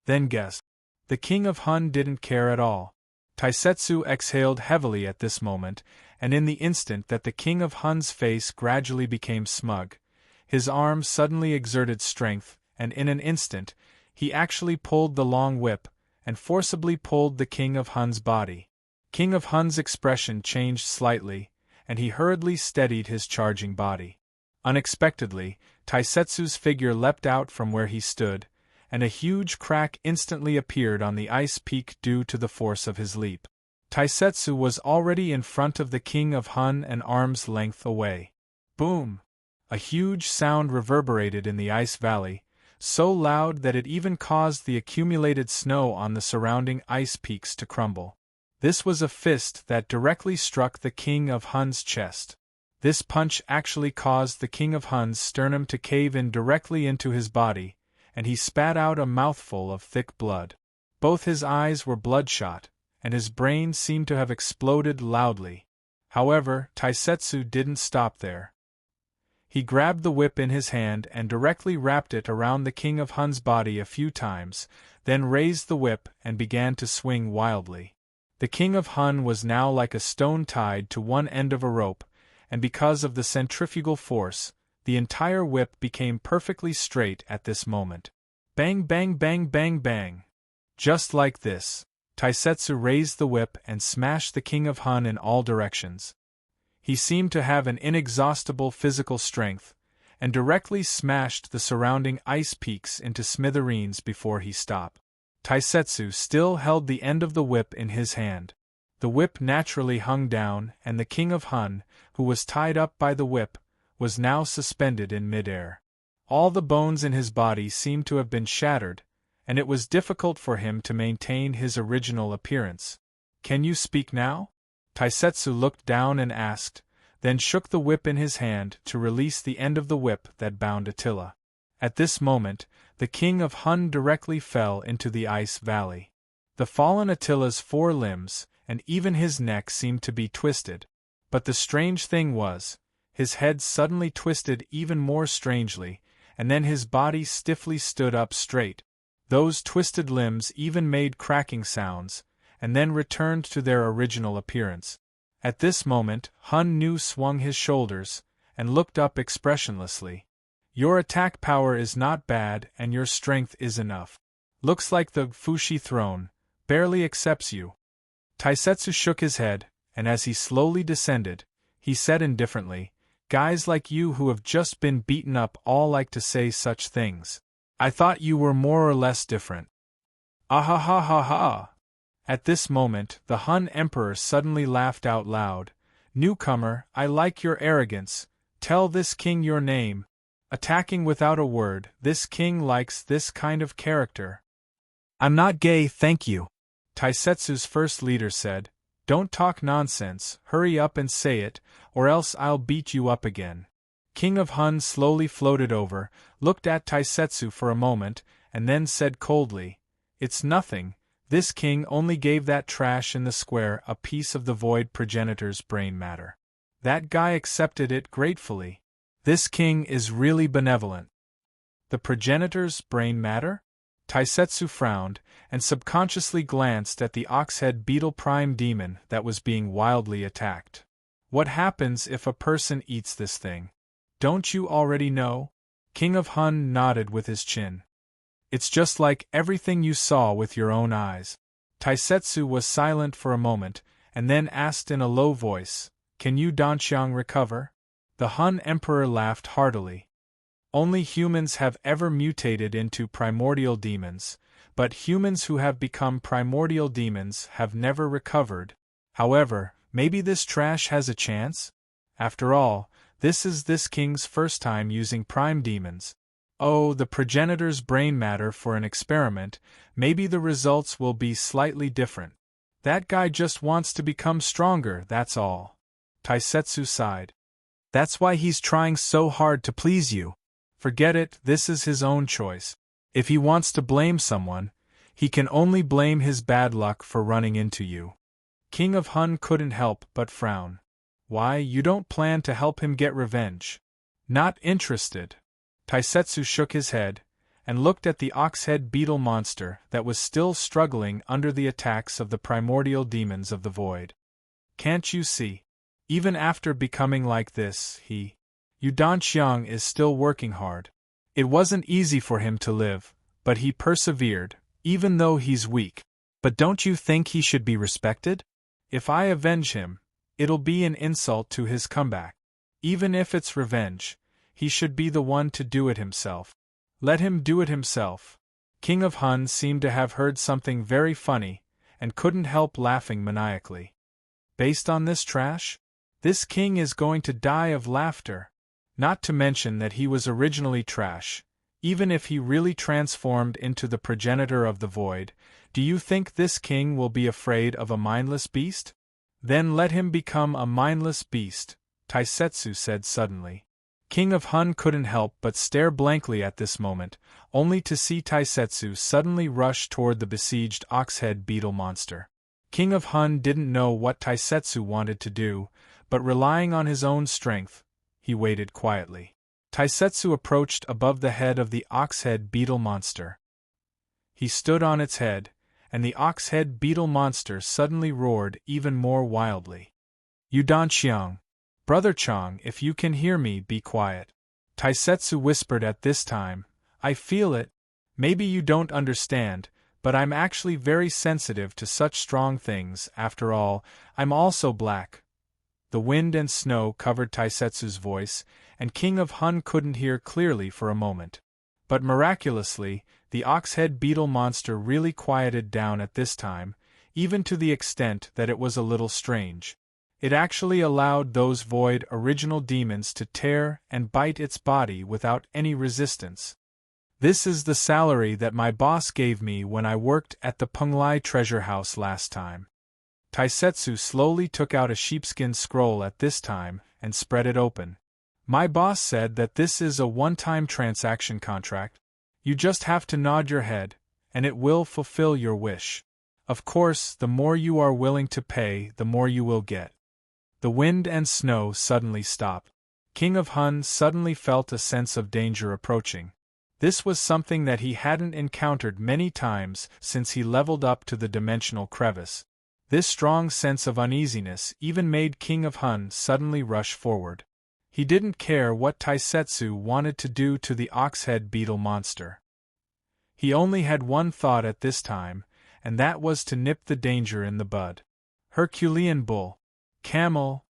"Then guess." The King of Hun didn't care at all. Taisetsu exhaled heavily at this moment, and in the instant that the King of Hun's face gradually became smug, his arm suddenly exerted strength, and in an instant, he actually pulled the long whip, and forcibly pulled the King of Hun's body. King of Hun's expression changed slightly, and he hurriedly steadied his charging body. Unexpectedly, Taisetsu's figure leapt out from where he stood, and a huge crack instantly appeared on the ice peak due to the force of his leap. Taisetsu was already in front of the King of Hun an arm's length away. Boom! A huge sound reverberated in the ice valley, so loud that it even caused the accumulated snow on the surrounding ice peaks to crumble. This was a fist that directly struck the King of Hun's chest. This punch actually caused the King of Hun's sternum to cave in directly into his body, and he spat out a mouthful of thick blood. Both his eyes were bloodshot, and his brain seemed to have exploded loudly. However, Taisetsu didn't stop there. He grabbed the whip in his hand and directly wrapped it around the King of Hun's body a few times, then raised the whip and began to swing wildly. The King of Hun was now like a stone tied to one end of a rope, and because of the centrifugal force, the entire whip became perfectly straight at this moment. Bang bang bang bang bang. Just like this, Taisetsu raised the whip and smashed the King of Hun in all directions. He seemed to have an inexhaustible physical strength, and directly smashed the surrounding ice peaks into smithereens before he stopped. Taisetsu still held the end of the whip in his hand. The whip naturally hung down, and the King of Hun, who was tied up by the whip, was now suspended in midair. All the bones in his body seemed to have been shattered, and it was difficult for him to maintain his original appearance. "Can you speak now?" Taisetsu looked down and asked, then shook the whip in his hand to release the end of the whip that bound Attila. At this moment, the king of Hun directly fell into the ice valley. The fallen Attila's 4 limbs, and even his neck seemed to be twisted. But the strange thing was, his head suddenly twisted even more strangely, and then his body stiffly stood up straight. Those twisted limbs even made cracking sounds, and then returned to their original appearance. At this moment, Hun Nu swung his shoulders, and looked up expressionlessly. Your attack power is not bad and your strength is enough. Looks like the Fushi throne barely accepts you. Taisetsu shook his head, and as he slowly descended, he said indifferently, guys like you who have just been beaten up all like to say such things. I thought you were more or less different. Ah ha ha ha ha! At this moment, the Hun Emperor suddenly laughed out loud. Newcomer, I like your arrogance. Tell this king your name. Attacking without a word, this king likes this kind of character. I'm not gay, thank you. Taisetsu's first leader said, don't talk nonsense, hurry up and say it, or else I'll beat you up again. King of Hun slowly floated over, looked at Taisetsu for a moment, and then said coldly, it's nothing, this king only gave that trash in the square a piece of the void progenitor's brain matter. That guy accepted it gratefully. This king is really benevolent. The progenitor's brain matter? Taisetsu frowned, and subconsciously glanced at the oxhead beetle prime demon that was being wildly attacked. What happens if a person eats this thing? Don't you already know? King of Hun nodded with his chin. It's just like everything you saw with your own eyes. Taisetsu was silent for a moment, and then asked in a low voice, can you Danqiang recover? The Hun Emperor laughed heartily. Only humans have ever mutated into primordial demons, but humans who have become primordial demons have never recovered. However, maybe this trash has a chance? After all, this is this king's first time using prime demons. Oh, the progenitor's brain matter for an experiment, maybe the results will be slightly different. That guy just wants to become stronger, that's all. Taisetsu sighed. That's why he's trying so hard to please you. Forget it, this is his own choice. If he wants to blame someone, he can only blame his bad luck for running into you. King of Hun couldn't help but frown. Why, you don't plan to help him get revenge? Not interested. Taisetsu shook his head, and looked at the oxhead beetle monster that was still struggling under the attacks of the primordial demons of the void. Can't you see? Even after becoming like this, Yu Danqiang is still working hard. It wasn't easy for him to live, but he persevered, even though he's weak. But don't you think he should be respected? If I avenge him, it'll be an insult to his comeback. Even if it's revenge, he should be the one to do it himself. Let him do it himself. King of Hun seemed to have heard something very funny, and couldn't help laughing maniacally. Based on this trash? This king is going to die of laughter. Not to mention that he was originally trash. Even if he really transformed into the progenitor of the void, do you think this king will be afraid of a mindless beast? Then let him become a mindless beast, Taisetsu said suddenly. King of Hun couldn't help but stare blankly at this moment, only to see Taisetsu suddenly rush toward the besieged oxhead beetle monster. King of Hun didn't know what Taisetsu wanted to do, but relying on his own strength, he waited quietly. Taisetsu approached above the head of the oxhead beetle monster. He stood on its head, and the oxhead beetle monster suddenly roared even more wildly. Yu Danqiang, Brother Chang, if you can hear me, be quiet. Taisetsu whispered at this time, I feel it. Maybe you don't understand, but I'm actually very sensitive to such strong things. After all, I'm also black. The wind and snow covered Taisetsu's voice, and King of Hun couldn't hear clearly for a moment. But miraculously, the oxhead beetle monster really quieted down at this time, even to the extent that it was a little strange. It actually allowed those void original demons to tear and bite its body without any resistance. This is the salary that my boss gave me when I worked at the Penglai treasure house last time. Taisetsu slowly took out a sheepskin scroll at this time and spread it open. My boss said that this is a one-time transaction contract. You just have to nod your head, and it will fulfill your wish. Of course, the more you are willing to pay, the more you will get. The wind and snow suddenly stopped. King of Hun suddenly felt a sense of danger approaching. This was something that he hadn't encountered many times since he leveled up to the dimensional crevice. This strong sense of uneasiness even made King of Hun suddenly rush forward. He didn't care what Taisetsu wanted to do to the oxhead beetle monster. He only had one thought at this time, and that was to nip the danger in the bud. Herculean bull. Camel.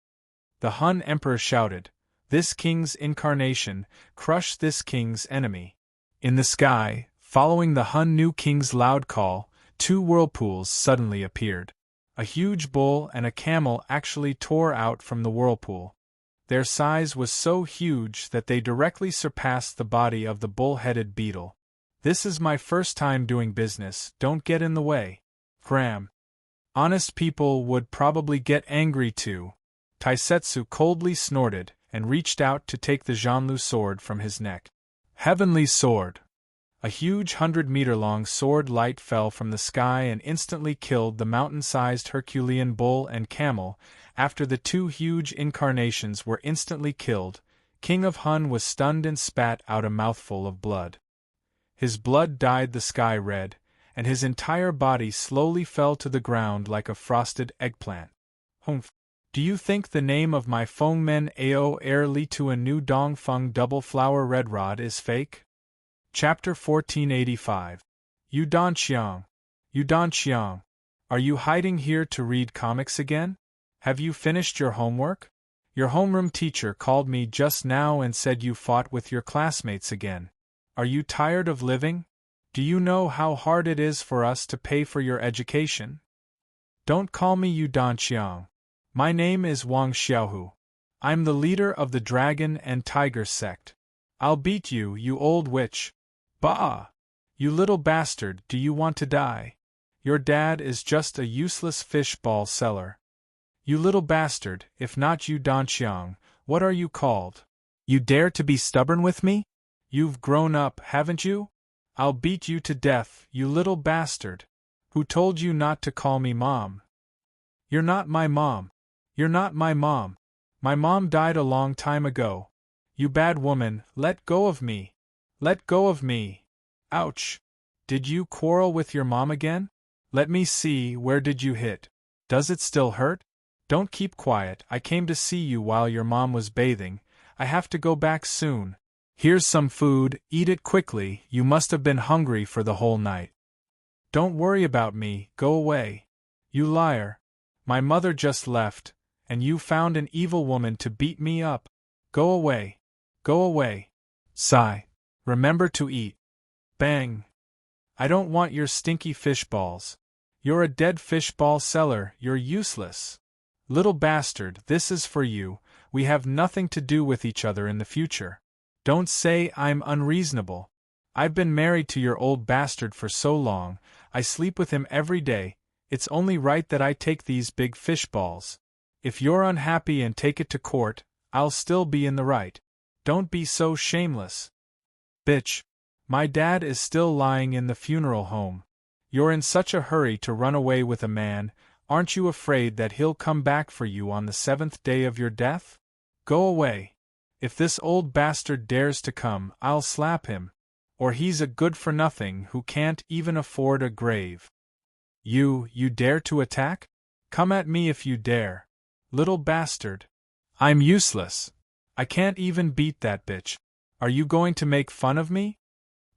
The Hun Emperor shouted, "This king's incarnation, crush this king's enemy." In the sky, following the Hun new king's loud call, two whirlpools suddenly appeared. A huge bull and a camel actually tore out from the whirlpool. Their size was so huge that they directly surpassed the body of the bull-headed beetle. "This is my first time doing business, don't get in the way." Cram. Honest people would probably get angry too. Taisetsu coldly snorted and reached out to take the Zhanlu sword from his neck. Heavenly sword. A huge 100-meter-long sword light fell from the sky and instantly killed the mountain-sized Herculean bull and camel. After the two huge incarnations were instantly killed, King of Hun was stunned and spat out a mouthful of blood. His blood dyed the sky red, and his entire body slowly fell to the ground like a frosted eggplant. Humph. Do you think the name of my Fengmen Ao Er Li to a new Dong Feng double flower red rod is fake? Chapter 1485. Yu Danqiang. Yu Danqiang. Are you hiding here to read comics again? Have you finished your homework? Your homeroom teacher called me just now and said you fought with your classmates again. Are you tired of living? Do you know how hard it is for us to pay for your education? Don't call me Yu Danqiang. My name is Wang Xiaohu. I'm the leader of the Dragon and Tiger sect. I'll beat you, you old witch. Bah! You little bastard, do you want to die? Your dad is just a useless fish ball seller. You little bastard, if not Yu Danqiang, what are you called? You dare to be stubborn with me? You've grown up, haven't you? I'll beat you to death, you little bastard. Who told you not to call me Mom? You're not my mom. You're not my mom. My mom died a long time ago. You bad woman, let go of me. Let go of me. Ouch. Did you quarrel with your mom again? Let me see, where did you hit? Does it still hurt? Don't keep quiet, I came to see you while your mom was bathing. I have to go back soon. Here's some food, eat it quickly, you must have been hungry for the whole night. Don't worry about me, go away. You liar. My mother just left, and you found an evil woman to beat me up. Go away. Go away. Sigh. Remember to eat. Bang. I don't want your stinky fish balls. You're a dead fish ball seller, you're useless. Little bastard, this is for you, we have nothing to do with each other in the future. Don't say I'm unreasonable. I've been married to your old bastard for so long, I sleep with him every day, it's only right that I take these big fish balls. If you're unhappy and take it to court, I'll still be in the right. Don't be so shameless. Bitch. My dad is still lying in the funeral home. You're in such a hurry to run away with a man, aren't you afraid that he'll come back for you on the 7th day of your death? Go away. If this old bastard dares to come, I'll slap him. Or he's a good-for-nothing who can't even afford a grave. You dare to attack? Come at me if you dare. Little bastard. I'm useless. I can't even beat that bitch. Are you going to make fun of me?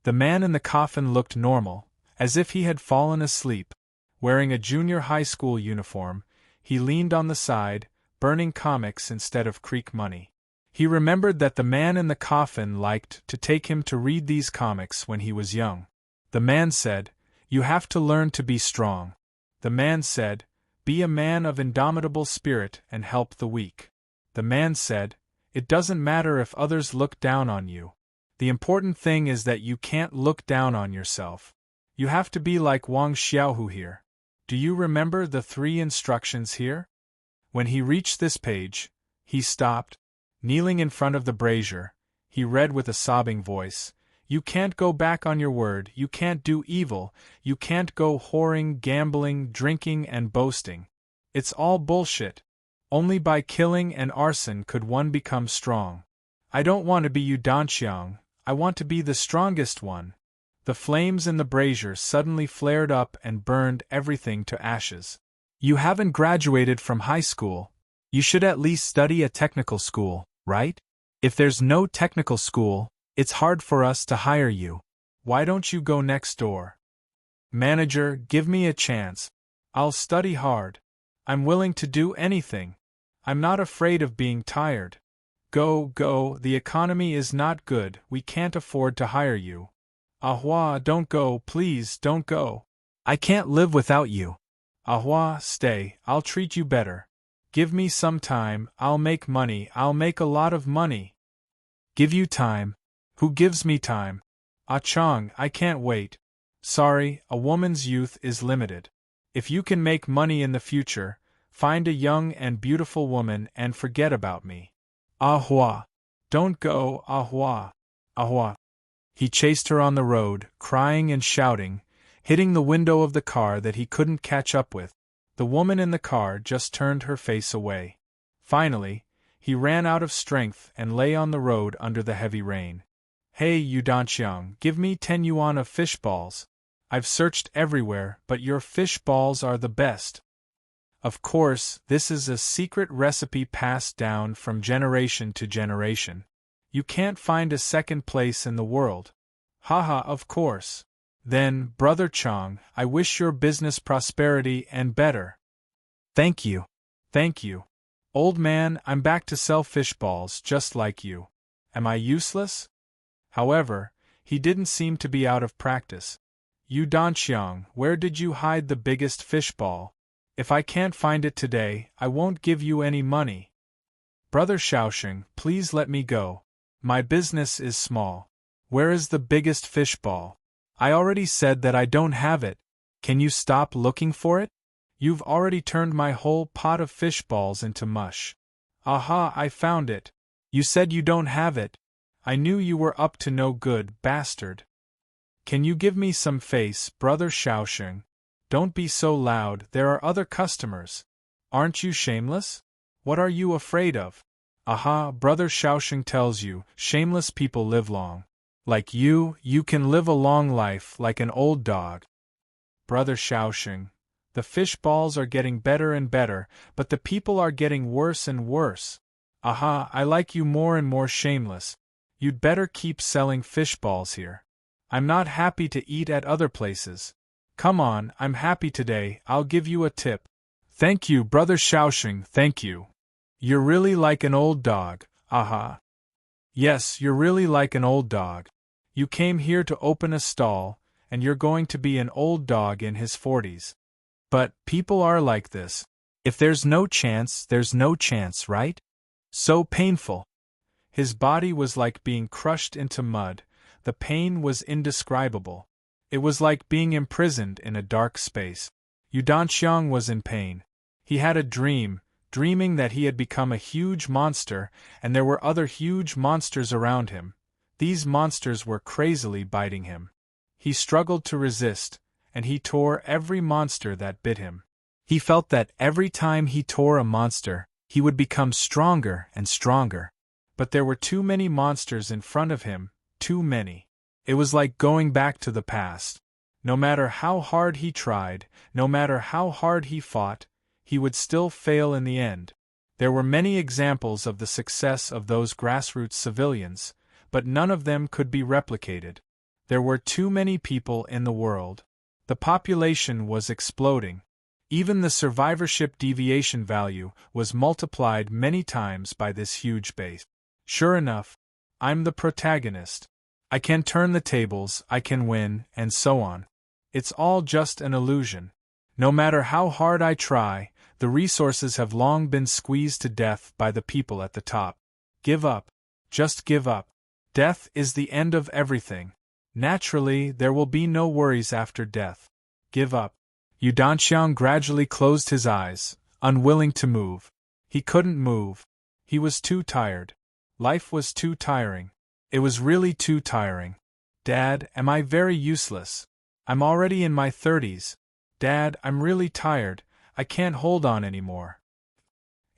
The man in the coffin looked normal, as if he had fallen asleep. Wearing a junior high school uniform, he leaned on the side, burning comics instead of Creek money. He remembered that the man in the coffin liked to take him to read these comics when he was young. The man said, "You have to learn to be strong." The man said, "Be a man of indomitable spirit and help the weak." The man said, "It doesn't matter if others look down on you. The important thing is that you can't look down on yourself. You have to be like Wang Xiaohu here. Do you remember the 3 instructions here?" When he reached this page, he stopped. Kneeling in front of the brazier, he read with a sobbing voice, You can't go back on your word, you can't do evil, you can't go whoring, gambling, drinking, and boasting. It's all bullshit. Only by killing and arson could one become strong. I don't want to be Yu Danxiang, I want to be the strongest one. The flames in the brazier suddenly flared up and burned everything to ashes. You haven't graduated from high school. You should at least study a technical school, right? If there's no technical school, it's hard for us to hire you. Why don't you go next door? Manager, give me a chance. I'll study hard. I'm willing to do anything. I'm not afraid of being tired. Go, the economy is not good, we can't afford to hire you. Ahua, don't go, please don't go. I can't live without you. Ahua, stay, I'll treat you better. Give me some time, I'll make money, I'll make a lot of money. Give you time? Who gives me time? Ah Chang, I can't wait. Sorry, a woman's youth is limited. If you can make money in the future, find a young and beautiful woman and forget about me. Ahua. Don't go, Ahua. Ahua. He chased her on the road, crying and shouting, hitting the window of the car that he couldn't catch up with. The woman in the car just turned her face away. Finally, he ran out of strength and lay on the road under the heavy rain. Hey Yu Danxiang, give me 10 yuan of fish balls. I've searched everywhere, but your fish balls are the best. Of course, this is a secret recipe passed down from generation to generation. You can't find a second place in the world. Haha, of course. Then, Brother Chang, I wish your business prosperity and better. Thank you. Thank you. Old man, I'm back to sell fish balls just like you. Am I useless? However, he didn't seem to be out of practice. Yu Danxiang, where did you hide the biggest fish ball? If I can't find it today, I won't give you any money. Brother Shaoxing, please let me go. My business is small. Where is the biggest fish ball? I already said that I don't have it. Can you stop looking for it? You've already turned my whole pot of fish balls into mush. Aha, I found it. You said you don't have it. I knew you were up to no good, bastard. Can you give me some face, Brother Shaoxing? Don't be so loud, there are other customers. Aren't you shameless? What are you afraid of? Aha, Brother Shaoxing tells you, shameless people live long. Like you can live a long life like an old dog. Brother Shaoxing, the fish balls are getting better and better, but the people are getting worse and worse. Aha, I like you more and more shameless. You'd better keep selling fish balls here. I'm not happy to eat at other places. Come on, I'm happy today, I'll give you a tip. Thank you, Brother Shaoxing, thank you. You're really like an old dog, aha. Yes, you're really like an old dog. You came here to open a stall, and you're going to be an old dog in his 40s. But, people are like this. If there's no chance, there's no chance, right? So painful. His body was like being crushed into mud, the pain was indescribable. It was like being imprisoned in a dark space. Yu Danxiang was in pain. He had a dream, dreaming that he had become a huge monster, and there were other huge monsters around him. These monsters were crazily biting him. He struggled to resist, and he tore every monster that bit him. He felt that every time he tore a monster, he would become stronger and stronger. But there were too many monsters in front of him, too many. It was like going back to the past. No matter how hard he tried, no matter how hard he fought, he would still fail in the end. There were many examples of the success of those grassroots civilians, but none of them could be replicated. There were too many people in the world. The population was exploding. Even the survivorship deviation value was multiplied many times by this huge base. Sure enough, I'm the protagonist. I can turn the tables, I can win, and so on. It's all just an illusion. No matter how hard I try, the resources have long been squeezed to death by the people at the top. Give up. Just give up. Death is the end of everything. Naturally, there will be no worries after death. Give up. Yu Danxiang gradually closed his eyes, unwilling to move. He couldn't move. He was too tired. Life was too tiring. It was really too tiring. Dad, am I very useless? I'm already in my 30s. Dad, I'm really tired, I can't hold on anymore.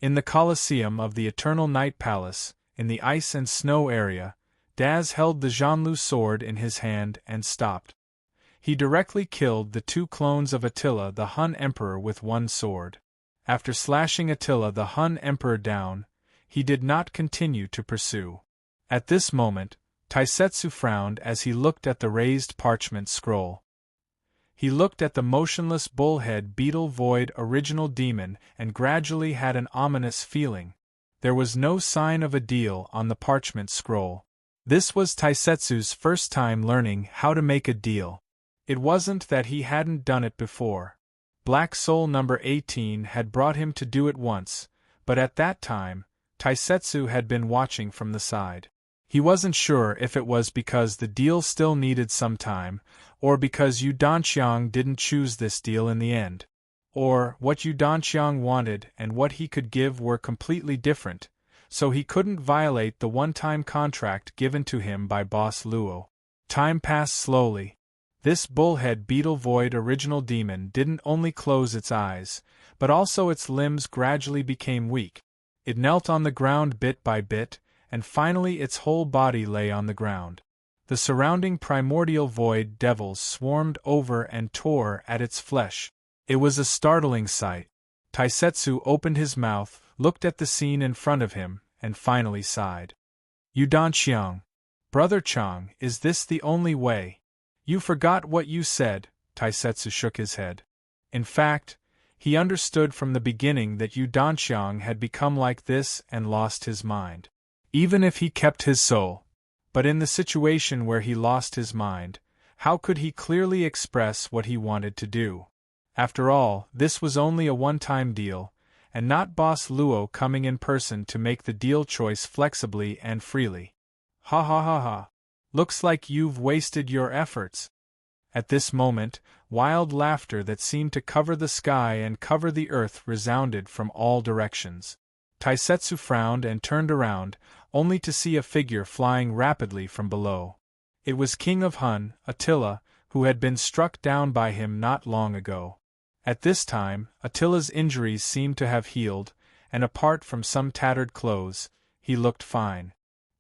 In the Colosseum of the Eternal Night Palace, in the ice and snow area, Daz held the Jianlu sword in his hand and stopped. He directly killed the 2 clones of Attila the Hun Emperor with one sword. After slashing Attila the Hun Emperor down, he did not continue to pursue. At this moment, Taisetsu frowned as he looked at the raised parchment scroll. He looked at the motionless bullhead beetle void original demon and gradually had an ominous feeling. There was no sign of a deal on the parchment scroll. This was Taisetsu's first time learning how to make a deal. It wasn't that he hadn't done it before. Black Soul number 18 had brought him to do it once, but at that time, Taisetsu had been watching from the side. He wasn't sure if it was because the deal still needed some time, or because Yu Danqiang didn't choose this deal in the end. Or, what Yu Danqiang wanted and what he could give were completely different, so he couldn't violate the one-time contract given to him by Boss Luo. Time passed slowly. This bullhead beetle void original demon didn't only close its eyes, but also its limbs gradually became weak. It knelt on the ground bit by bit, and finally its whole body lay on the ground. The surrounding primordial void devils swarmed over and tore at its flesh. It was a startling sight. Taisetsu opened his mouth, looked at the scene in front of him, and finally sighed. Yu Danqiang. Brother Chang, is this the only way? You forgot what you said, Taisetsu shook his head. In fact, he understood from the beginning that Yu Danqiang had become like this and lost his mind. Even if he kept his soul. But in the situation where he lost his mind, how could he clearly express what he wanted to do? After all, this was only a one-time deal, and not Boss Luo coming in person to make the deal choice flexibly and freely. Ha ha ha ha. Looks like you've wasted your efforts. At this moment, wild laughter that seemed to cover the sky and cover the earth resounded from all directions. Taisetsu frowned and turned around, only to see a figure flying rapidly from below. It was King of Hun, Attila, who had been struck down by him not long ago. At this time, Attila's injuries seemed to have healed, and apart from some tattered clothes, he looked fine.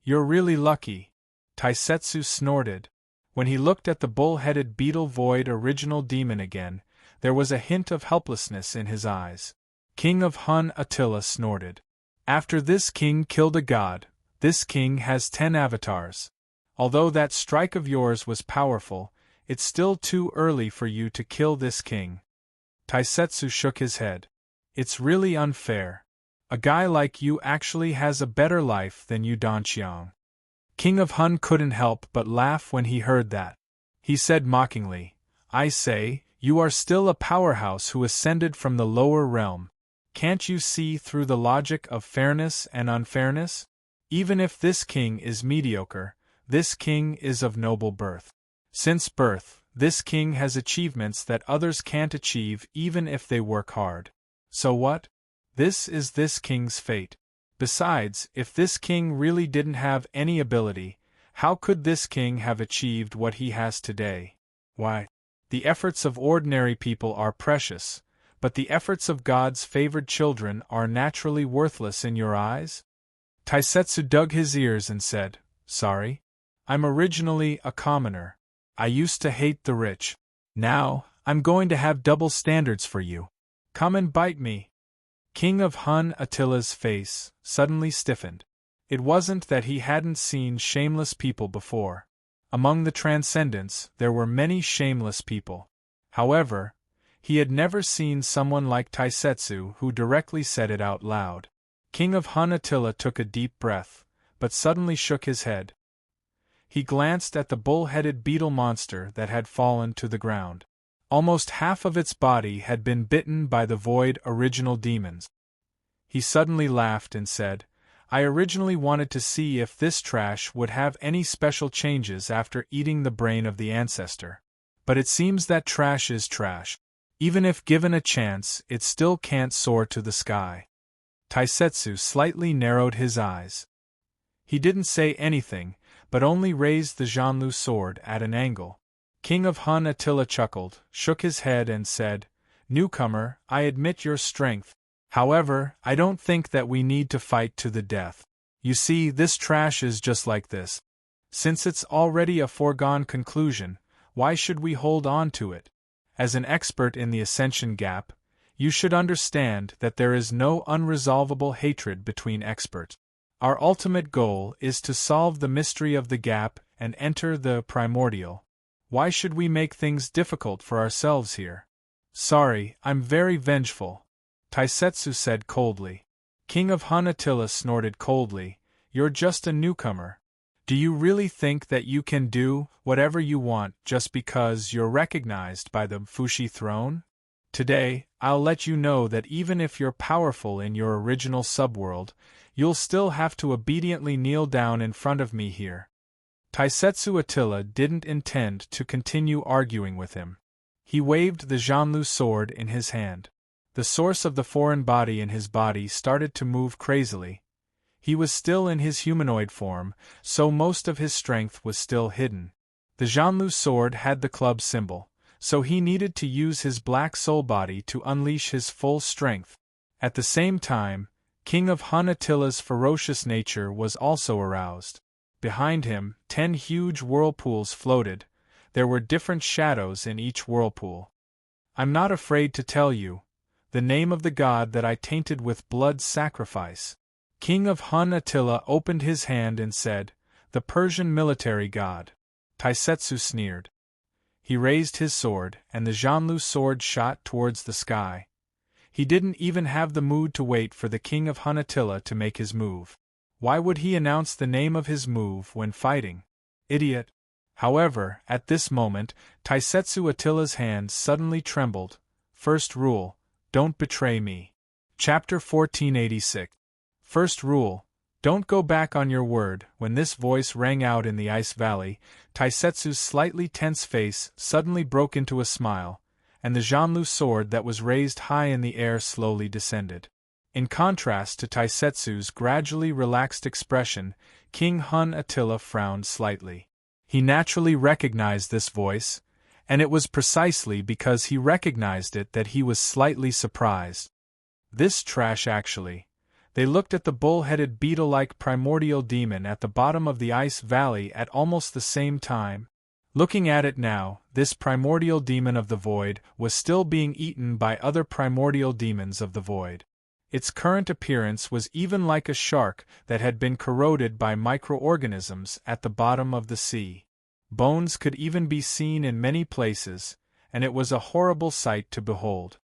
You're really lucky. Taisetsu snorted. When he looked at the bull-headed beetle void original demon again, there was a hint of helplessness in his eyes. King of Hun Attila snorted. After this king killed a god, this king has 10 avatars. Although that strike of yours was powerful, it's still too early for you to kill this king. Taisetsu shook his head. It's really unfair. A guy like you actually has a better life than Yu Danqiang. King of Hun couldn't help but laugh when he heard that. He said mockingly, I say, you are still a powerhouse who ascended from the lower realm. Can't you see through the logic of fairness and unfairness? Even if this king is mediocre, this king is of noble birth. Since birth, this king has achievements that others can't achieve even if they work hard. So what? This is this king's fate. Besides, if this king really didn't have any ability, how could this king have achieved what he has today? Why? The efforts of ordinary people are precious, but the efforts of God's favored children are naturally worthless in your eyes? Taisetsu dug his ears and said, Sorry? I'm originally a commoner. I used to hate the rich. Now, I'm going to have double standards for you. Come and bite me. King of Hun Attila's face suddenly stiffened. It wasn't that he hadn't seen shameless people before. Among the Transcendents, there were many shameless people. However, he had never seen someone like Taisetsu who directly said it out loud. King of Hun Attila took a deep breath, but suddenly shook his head. He glanced at the bull-headed beetle monster that had fallen to the ground. Almost half of its body had been bitten by the void original demons. He suddenly laughed and said, I originally wanted to see if this trash would have any special changes after eating the brain of the ancestor. But it seems that trash is trash. Even if given a chance, it still can't soar to the sky. Taisetsu slightly narrowed his eyes. He didn't say anything, but only raised the Jianlu sword at an angle. King of Hun Attila chuckled, shook his head and said, "Newcomer, I admit your strength. However, I don't think that we need to fight to the death. You see, this trash is just like this. Since it's already a foregone conclusion, why should we hold on to it? As an expert in the Ascension Gap, you should understand that there is no unresolvable hatred between experts. Our ultimate goal is to solve the mystery of the gap and enter the primordial. Why should we make things difficult for ourselves here?" "Sorry, I'm very vengeful," Taisetsu said coldly. King of Hun Attila snorted coldly, "You're just a newcomer. Do you really think that you can do whatever you want just because you're recognized by the Fushi throne? Today, I'll let you know that even if you're powerful in your original subworld, you'll still have to obediently kneel down in front of me here." Taisetsu Attila didn't intend to continue arguing with him. He waved the Jianlu sword in his hand. The source of the foreign body in his body started to move crazily. He was still in his humanoid form, so most of his strength was still hidden. The Jianlu sword had the club symbol, so he needed to use his black soul body to unleash his full strength. At the same time, King of Hun Attila's ferocious nature was also aroused. Behind him, 10 huge whirlpools floated. There were different shadows in each whirlpool. "I'm not afraid to tell you the name of the god that I tainted with blood sacrifice." King of Hun Attila opened his hand and said, "The Persian military god." Taisetsu sneered. He raised his sword, and the Jianlu sword shot towards the sky. He didn't even have the mood to wait for the King of Hun Attila to make his move. Why would he announce the name of his move when fighting? Idiot. However, at this moment, Taisetsu Attila's hand suddenly trembled. First rule: don't betray me. Chapter 1486. First rule: don't go back on your word. When this voice rang out in the ice valley, Taisetsu's slightly tense face suddenly broke into a smile, and the Jianlu sword that was raised high in the air slowly descended. In contrast to Taisetsu's gradually relaxed expression, King Hun Attila frowned slightly. He naturally recognized this voice, and it was precisely because he recognized it that he was slightly surprised. This trash actually. They looked at the bull-headed beetle-like primordial demon at the bottom of the ice valley at almost the same time. Looking at it now, this primordial demon of the void was still being eaten by other primordial demons of the void. Its current appearance was even like a shark that had been corroded by microorganisms at the bottom of the sea. Bones could even be seen in many places, and it was a horrible sight to behold.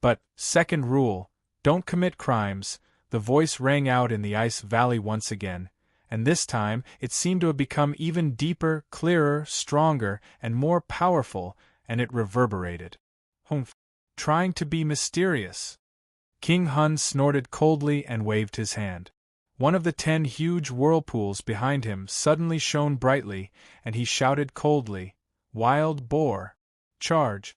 But, second rule, don't commit crimes. The voice rang out in the ice valley once again, and this time it seemed to have become even deeper, clearer, stronger, and more powerful, and it reverberated. "Humph! Trying to be mysterious." King Hun snorted coldly and waved his hand. One of the 10 huge whirlpools behind him suddenly shone brightly, and he shouted coldly, "Wild boar! Charge!"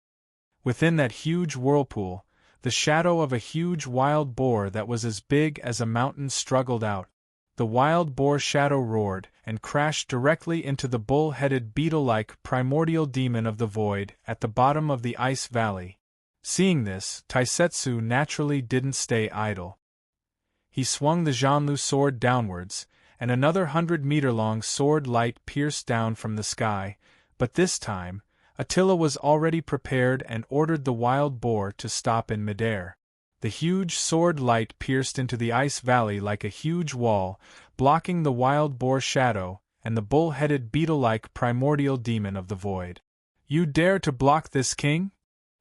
Within that huge whirlpool, the shadow of a huge wild boar that was as big as a mountain struggled out. The wild boar shadow roared and crashed directly into the bull-headed beetle-like primordial demon of the void at the bottom of the ice valley. Seeing this, Taisetsu naturally didn't stay idle. He swung the Jianlu sword downwards, and another 100-meter-long sword light pierced down from the sky, but this time, Attila was already prepared and ordered the wild boar to stop in midair. The huge sword light pierced into the ice valley like a huge wall, blocking the wild boar shadow and the bull-headed beetle-like primordial demon of the void. "You dare to block this, king?"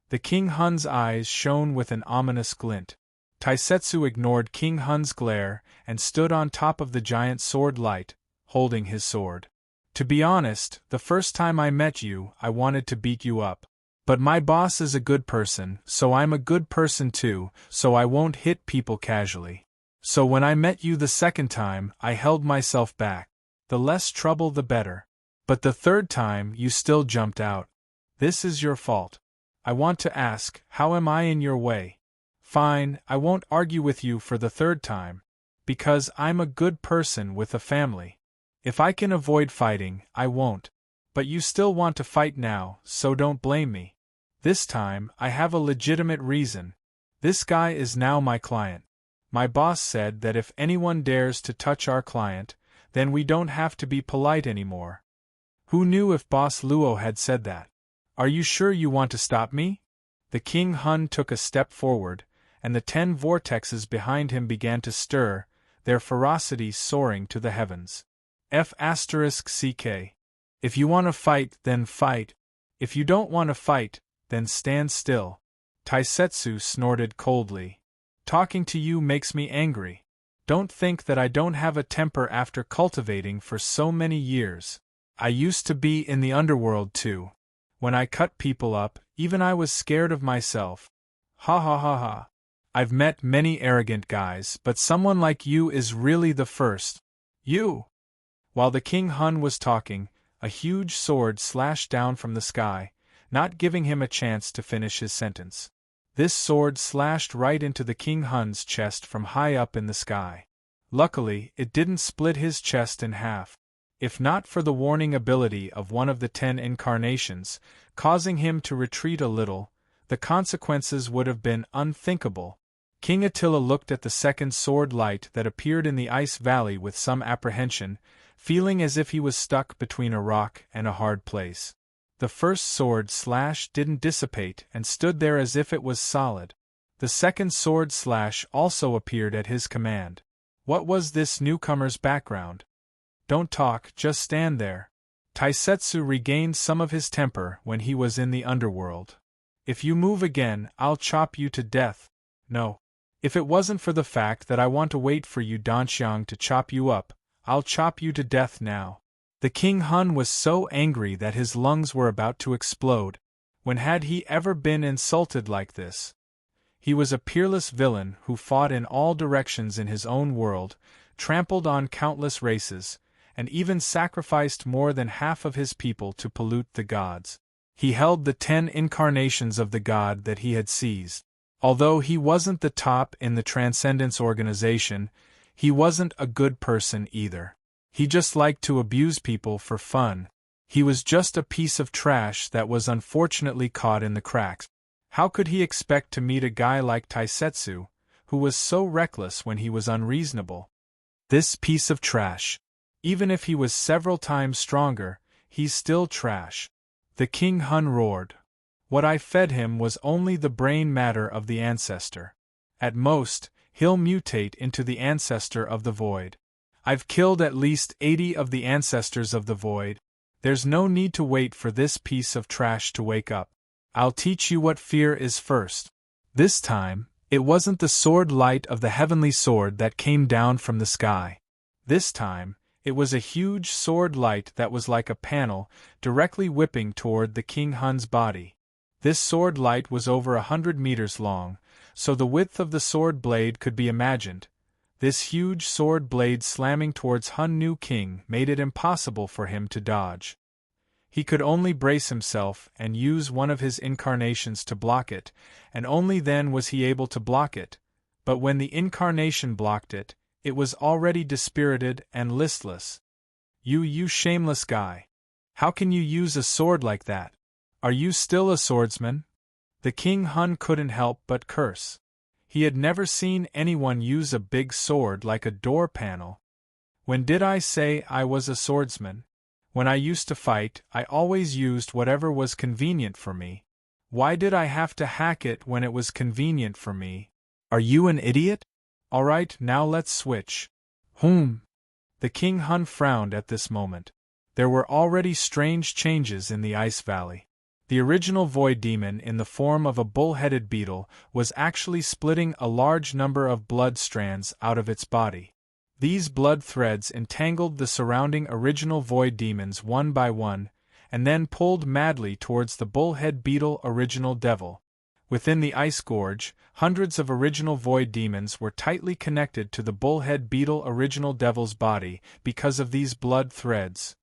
The King Hun's eyes shone with an ominous glint. Taisetsu ignored King Hun's glare and stood on top of the giant sword light, holding his sword. "To be honest, the first time I met you, I wanted to beat you up. But my boss is a good person, so I'm a good person too, so I won't hit people casually. So when I met you the second time, I held myself back. The less trouble the better. But the third time, you still jumped out. This is your fault. I want to ask, how am I in your way? Fine, I won't argue with you for the third time. Because I'm a good person with a family. If I can avoid fighting, I won't. But you still want to fight now, so don't blame me. This time, I have a legitimate reason. This guy is now my client. My boss said that if anyone dares to touch our client, then we don't have to be polite anymore. Who knew if Boss Luo had said that? Are you sure you want to stop me? The King Hun took a step forward, and the 10 vortexes behind him began to stir, their ferocity soaring to the heavens. F***CK. If you want to fight, then fight. If you don't want to fight, then stand still. Taisetsu snorted coldly. Talking to you makes me angry. Don't think that I don't have a temper after cultivating for so many years. I used to be in the underworld too. When I cut people up, even I was scared of myself. Ha ha ha ha. I've met many arrogant guys, but someone like you is really the first. You! While the King Hun was talking, a huge sword slashed down from the sky, not giving him a chance to finish his sentence. This sword slashed right into the King Hun's chest from high up in the sky. Luckily, it didn't split his chest in half. If not for the warning ability of one of the 10 incarnations, causing him to retreat a little, the consequences would have been unthinkable. King Attila looked at the second sword light that appeared in the ice valley with some apprehension, feeling as if he was stuck between a rock and a hard place. The first sword slash didn't dissipate and stood there as if it was solid. The second sword slash also appeared at his command. What was this newcomer's background? Don't talk, just stand there. Taisetsu regained some of his temper when he was in the underworld. If you move again, I'll chop you to death. No. If it wasn't for the fact that I want to wait for you Danxiang to chop you up, I'll chop you to death now. The King Hun was so angry that his lungs were about to explode. When had he ever been insulted like this? He was a peerless villain who fought in all directions in his own world, trampled on countless races, and even sacrificed more than half of his people to pollute the gods. He held the 10 incarnations of the god that he had seized. Although he wasn't the top in the Transcendence organization, he wasn't a good person either. He just liked to abuse people for fun. He was just a piece of trash that was unfortunately caught in the cracks. How could he expect to meet a guy like Taisetsu, who was so reckless when he was unreasonable? This piece of trash. Even if he was several times stronger, he's still trash. The King Hun roared. What I fed him was only the brain matter of the ancestor. At most, he'll mutate into the ancestor of the void. I've killed at least 80 of the ancestors of the void. There's no need to wait for this piece of trash to wake up. I'll teach you what fear is first. This time, it wasn't the sword light of the heavenly sword that came down from the sky. This time, it was a huge sword light that was like a panel, directly whipping toward the King Hun's body. This sword light was over 100 meters long, so the width of the sword blade could be imagined. This huge sword blade slamming towards Hun Nu King made it impossible for him to dodge. He could only brace himself and use one of his incarnations to block it, and only then was he able to block it. But when the incarnation blocked it, it was already dispirited and listless. You shameless guy. How can you use a sword like that? Are you still a swordsman? The King Hun couldn't help but curse. He had never seen anyone use a big sword like a door panel. When did I say I was a swordsman? When I used to fight, I always used whatever was convenient for me. Why did I have to hack it when it was convenient for me? Are you an idiot? Alright, now let's switch. The King Hun frowned at this moment. There were already strange changes in the ice valley. The original void demon in the form of a bull-headed beetle was actually splitting a large number of blood strands out of its body. These blood threads entangled the surrounding original void demons one by one, and then pulled madly towards the bullhead beetle original devil. Within the ice gorge, hundreds of original void demons were tightly connected to the bullhead beetle original devil's body because of these blood threads.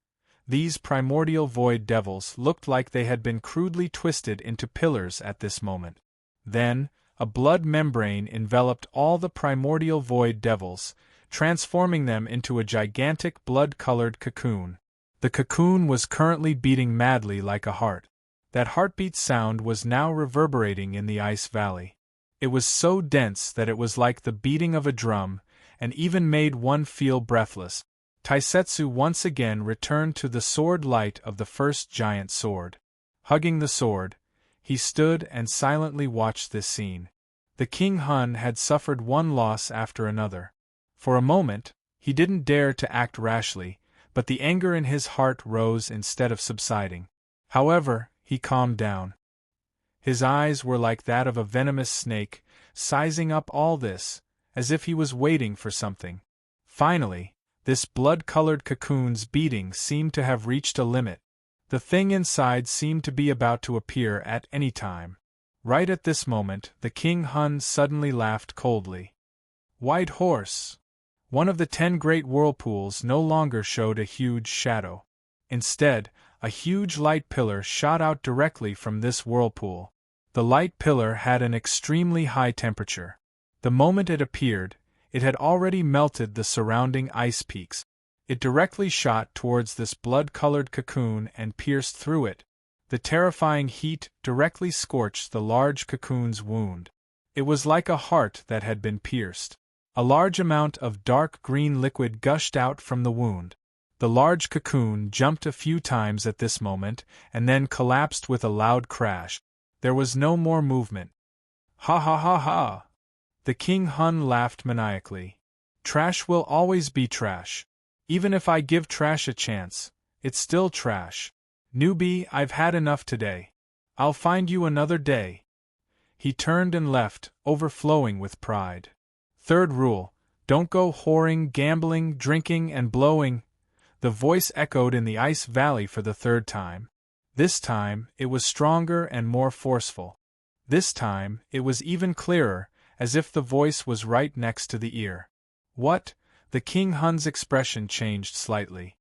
These primordial void devils looked like they had been crudely twisted into pillars at this moment. Then, a blood membrane enveloped all the primordial void devils, transforming them into a gigantic blood-colored cocoon. The cocoon was currently beating madly like a heart. That heartbeat sound was now reverberating in the ice valley. It was so dense that it was like the beating of a drum, and even made one feel breathless. Taisetsu once again returned to the sword light of the first giant sword. Hugging the sword, he stood and silently watched this scene. The King Hun had suffered one loss after another. For a moment, he didn't dare to act rashly, but the anger in his heart rose instead of subsiding. However, he calmed down. His eyes were like that of a venomous snake, sizing up all this, as if he was waiting for something. Finally, this blood-colored cocoon's beating seemed to have reached a limit. The thing inside seemed to be about to appear at any time. Right at this moment, the King Hun suddenly laughed coldly. White Horse! One of the 10 great whirlpools no longer showed a huge shadow. Instead, a huge light pillar shot out directly from this whirlpool. The light pillar had an extremely high temperature. The moment it appeared, it had already melted the surrounding ice peaks. It directly shot towards this blood-colored cocoon and pierced through it. The terrifying heat directly scorched the large cocoon's wound. It was like a heart that had been pierced. A large amount of dark green liquid gushed out from the wound. The large cocoon jumped a few times at this moment and then collapsed with a loud crash. There was no more movement. Ha ha ha ha! The King Hun laughed maniacally. Trash will always be trash. Even if I give trash a chance, it's still trash. Newbie, I've had enough today. I'll find you another day. He turned and left, overflowing with pride. Third rule, don't go whoring, gambling, drinking, and blowing. The voice echoed in the ice valley for the 3rd time. This time, it was stronger and more forceful. This time, it was even clearer, as if the voice was right next to the ear. What? The King Hun's expression changed slightly.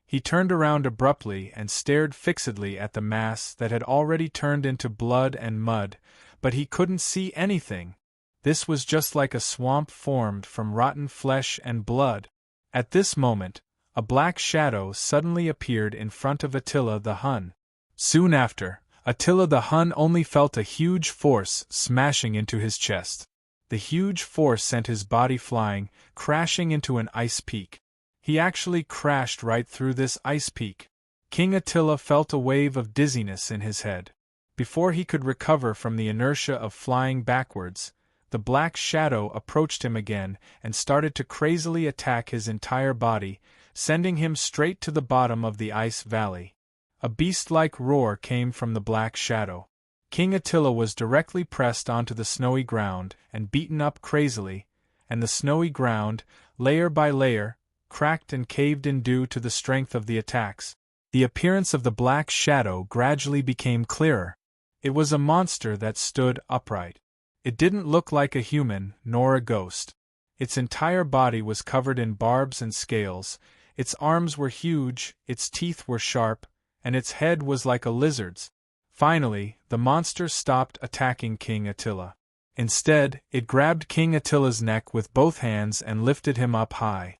He turned around abruptly and stared fixedly at the mass that had already turned into blood and mud, but he couldn't see anything. This was just like a swamp formed from rotten flesh and blood. At this moment, a black shadow suddenly appeared in front of Attila the Hun. Soon after, Attila the Hun only felt a huge force smashing into his chest. The huge force sent his body flying, crashing into an ice peak. He actually crashed right through this ice peak. King Attila felt a wave of dizziness in his head. Before he could recover from the inertia of flying backwards, the black shadow approached him again and started to crazily attack his entire body, sending him straight to the bottom of the ice valley. A beast-like roar came from the black shadow. King Attila was directly pressed onto the snowy ground and beaten up crazily, and the snowy ground, layer by layer, cracked and caved in due to the strength of the attacks. The appearance of the black shadow gradually became clearer. It was a monster that stood upright. It didn't look like a human, nor a ghost. Its entire body was covered in barbs and scales, its arms were huge, its teeth were sharp, and its head was like a lizard's. Finally, the monster stopped attacking King Attila. Instead, it grabbed King Attila's neck with both hands and lifted him up high.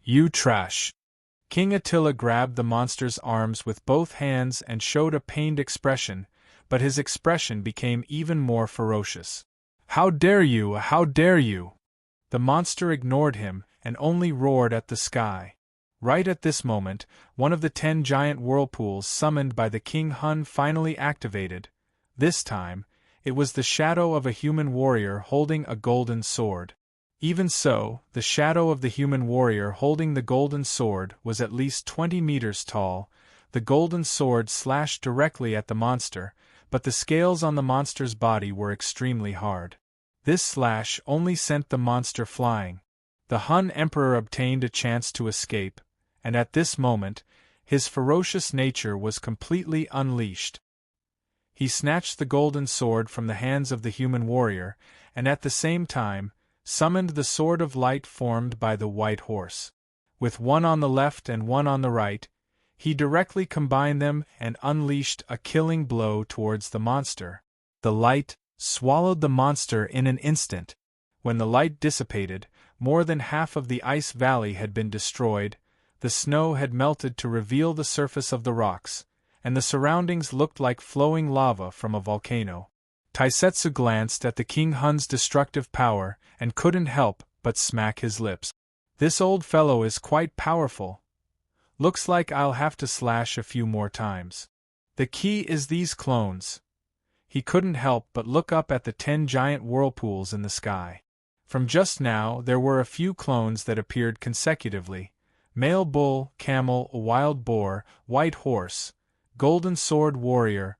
You trash! King Attila grabbed the monster's arms with both hands and showed a pained expression, but his expression became even more ferocious. How dare you! How dare you! The monster ignored him and only roared at the sky. Right at this moment, one of the 10 giant whirlpools summoned by the King Hun finally activated. This time, it was the shadow of a human warrior holding a golden sword. Even so, the shadow of the human warrior holding the golden sword was at least 20 meters tall. The golden sword slashed directly at the monster, but the scales on the monster's body were extremely hard. This slash only sent the monster flying. The Hun Emperor obtained a chance to escape, and at this moment, his ferocious nature was completely unleashed. He snatched the golden sword from the hands of the human warrior, and at the same time, summoned the sword of light formed by the white horse. With one on the left and one on the right, he directly combined them and unleashed a killing blow towards the monster. The light swallowed the monster in an instant. When the light dissipated, more than half of the ice valley had been destroyed, the snow had melted to reveal the surface of the rocks, and the surroundings looked like flowing lava from a volcano. Taisetsu glanced at the King Hun's destructive power and couldn't help but smack his lips. This old fellow is quite powerful. Looks like I'll have to slash a few more times. The key is these clones. He couldn't help but look up at the 10 giant whirlpools in the sky. From just now there were a few clones that appeared consecutively: male bull, camel, wild boar, white horse, golden sword warrior.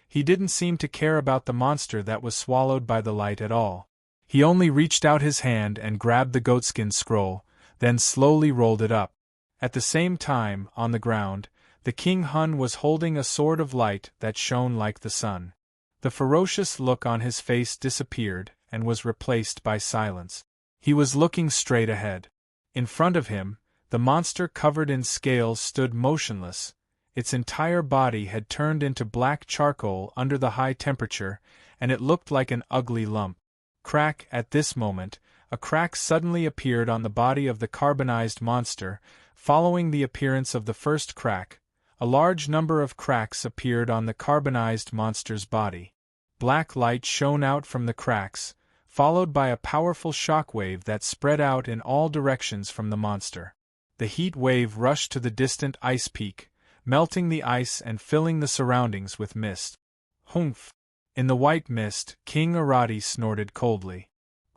He didn't seem to care about the monster that was swallowed by the light at all. He only reached out his hand and grabbed the goatskin scroll, then slowly rolled it up. At the same time, on the ground, the King Hun was holding a sword of light that shone like the sun. The ferocious look on his face disappeared and was replaced by silence. He was looking straight ahead. In front of him, the monster covered in scales stood motionless. Its entire body had turned into black charcoal under the high temperature, and it looked like an ugly lump. Crack! At this moment, a crack suddenly appeared on the body of the carbonized monster. Following the appearance of the first crack, a large number of cracks appeared on the carbonized monster's body. Black light shone out from the cracks, followed by a powerful shockwave that spread out in all directions from the monster. The heat wave rushed to the distant ice peak, melting the ice and filling the surroundings with mist. Humph! In the white mist, King Arati snorted coldly.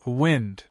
Wind!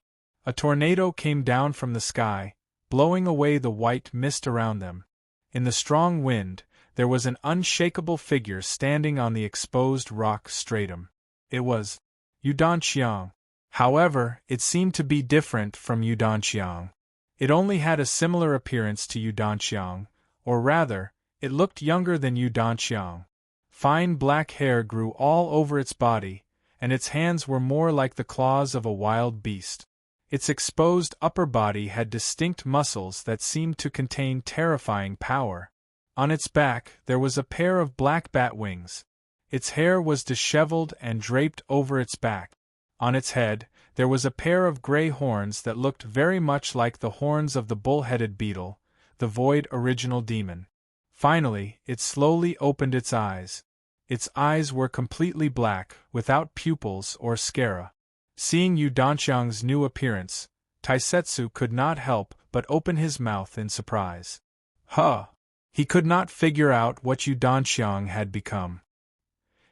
A tornado came down from the sky, blowing away the white mist around them. In the strong wind, there was an unshakable figure standing on the exposed rock stratum. It was Yudanqiang. However, it seemed to be different from Yudanqiang. It only had a similar appearance to Yudanqiang, or rather, it looked younger than Yudanqiang. Fine black hair grew all over its body, and its hands were more like the claws of a wild beast. Its exposed upper body had distinct muscles that seemed to contain terrifying power. On its back there was a pair of black bat wings. Its hair was disheveled and draped over its back. On its head there was a pair of gray horns that looked very much like the horns of the bull-headed beetle, the void original demon. Finally, it slowly opened its eyes. Its eyes were completely black, without pupils or sclera. Seeing Yudanqiang's new appearance, Taisetsu could not help but open his mouth in surprise. Huh! He could not figure out what Yudanqiang had become.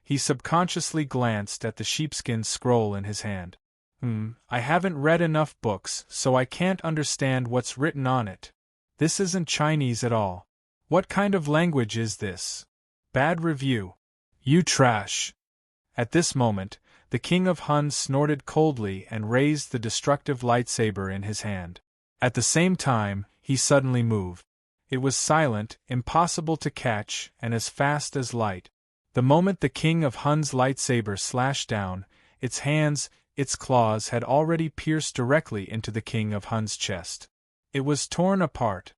He subconsciously glanced at the sheepskin scroll in his hand. I haven't read enough books, so I can't understand what's written on it. This isn't Chinese at all. What kind of language is this? Bad review. You trash. At this moment, the King of Hun snorted coldly and raised the destructive lightsaber in his hand. At the same time, he suddenly moved. It was silent, impossible to catch, and as fast as light. The moment the King of Hun's lightsaber slashed down, its hands, its claws had already pierced directly into the King of Hun's chest. It was torn apart,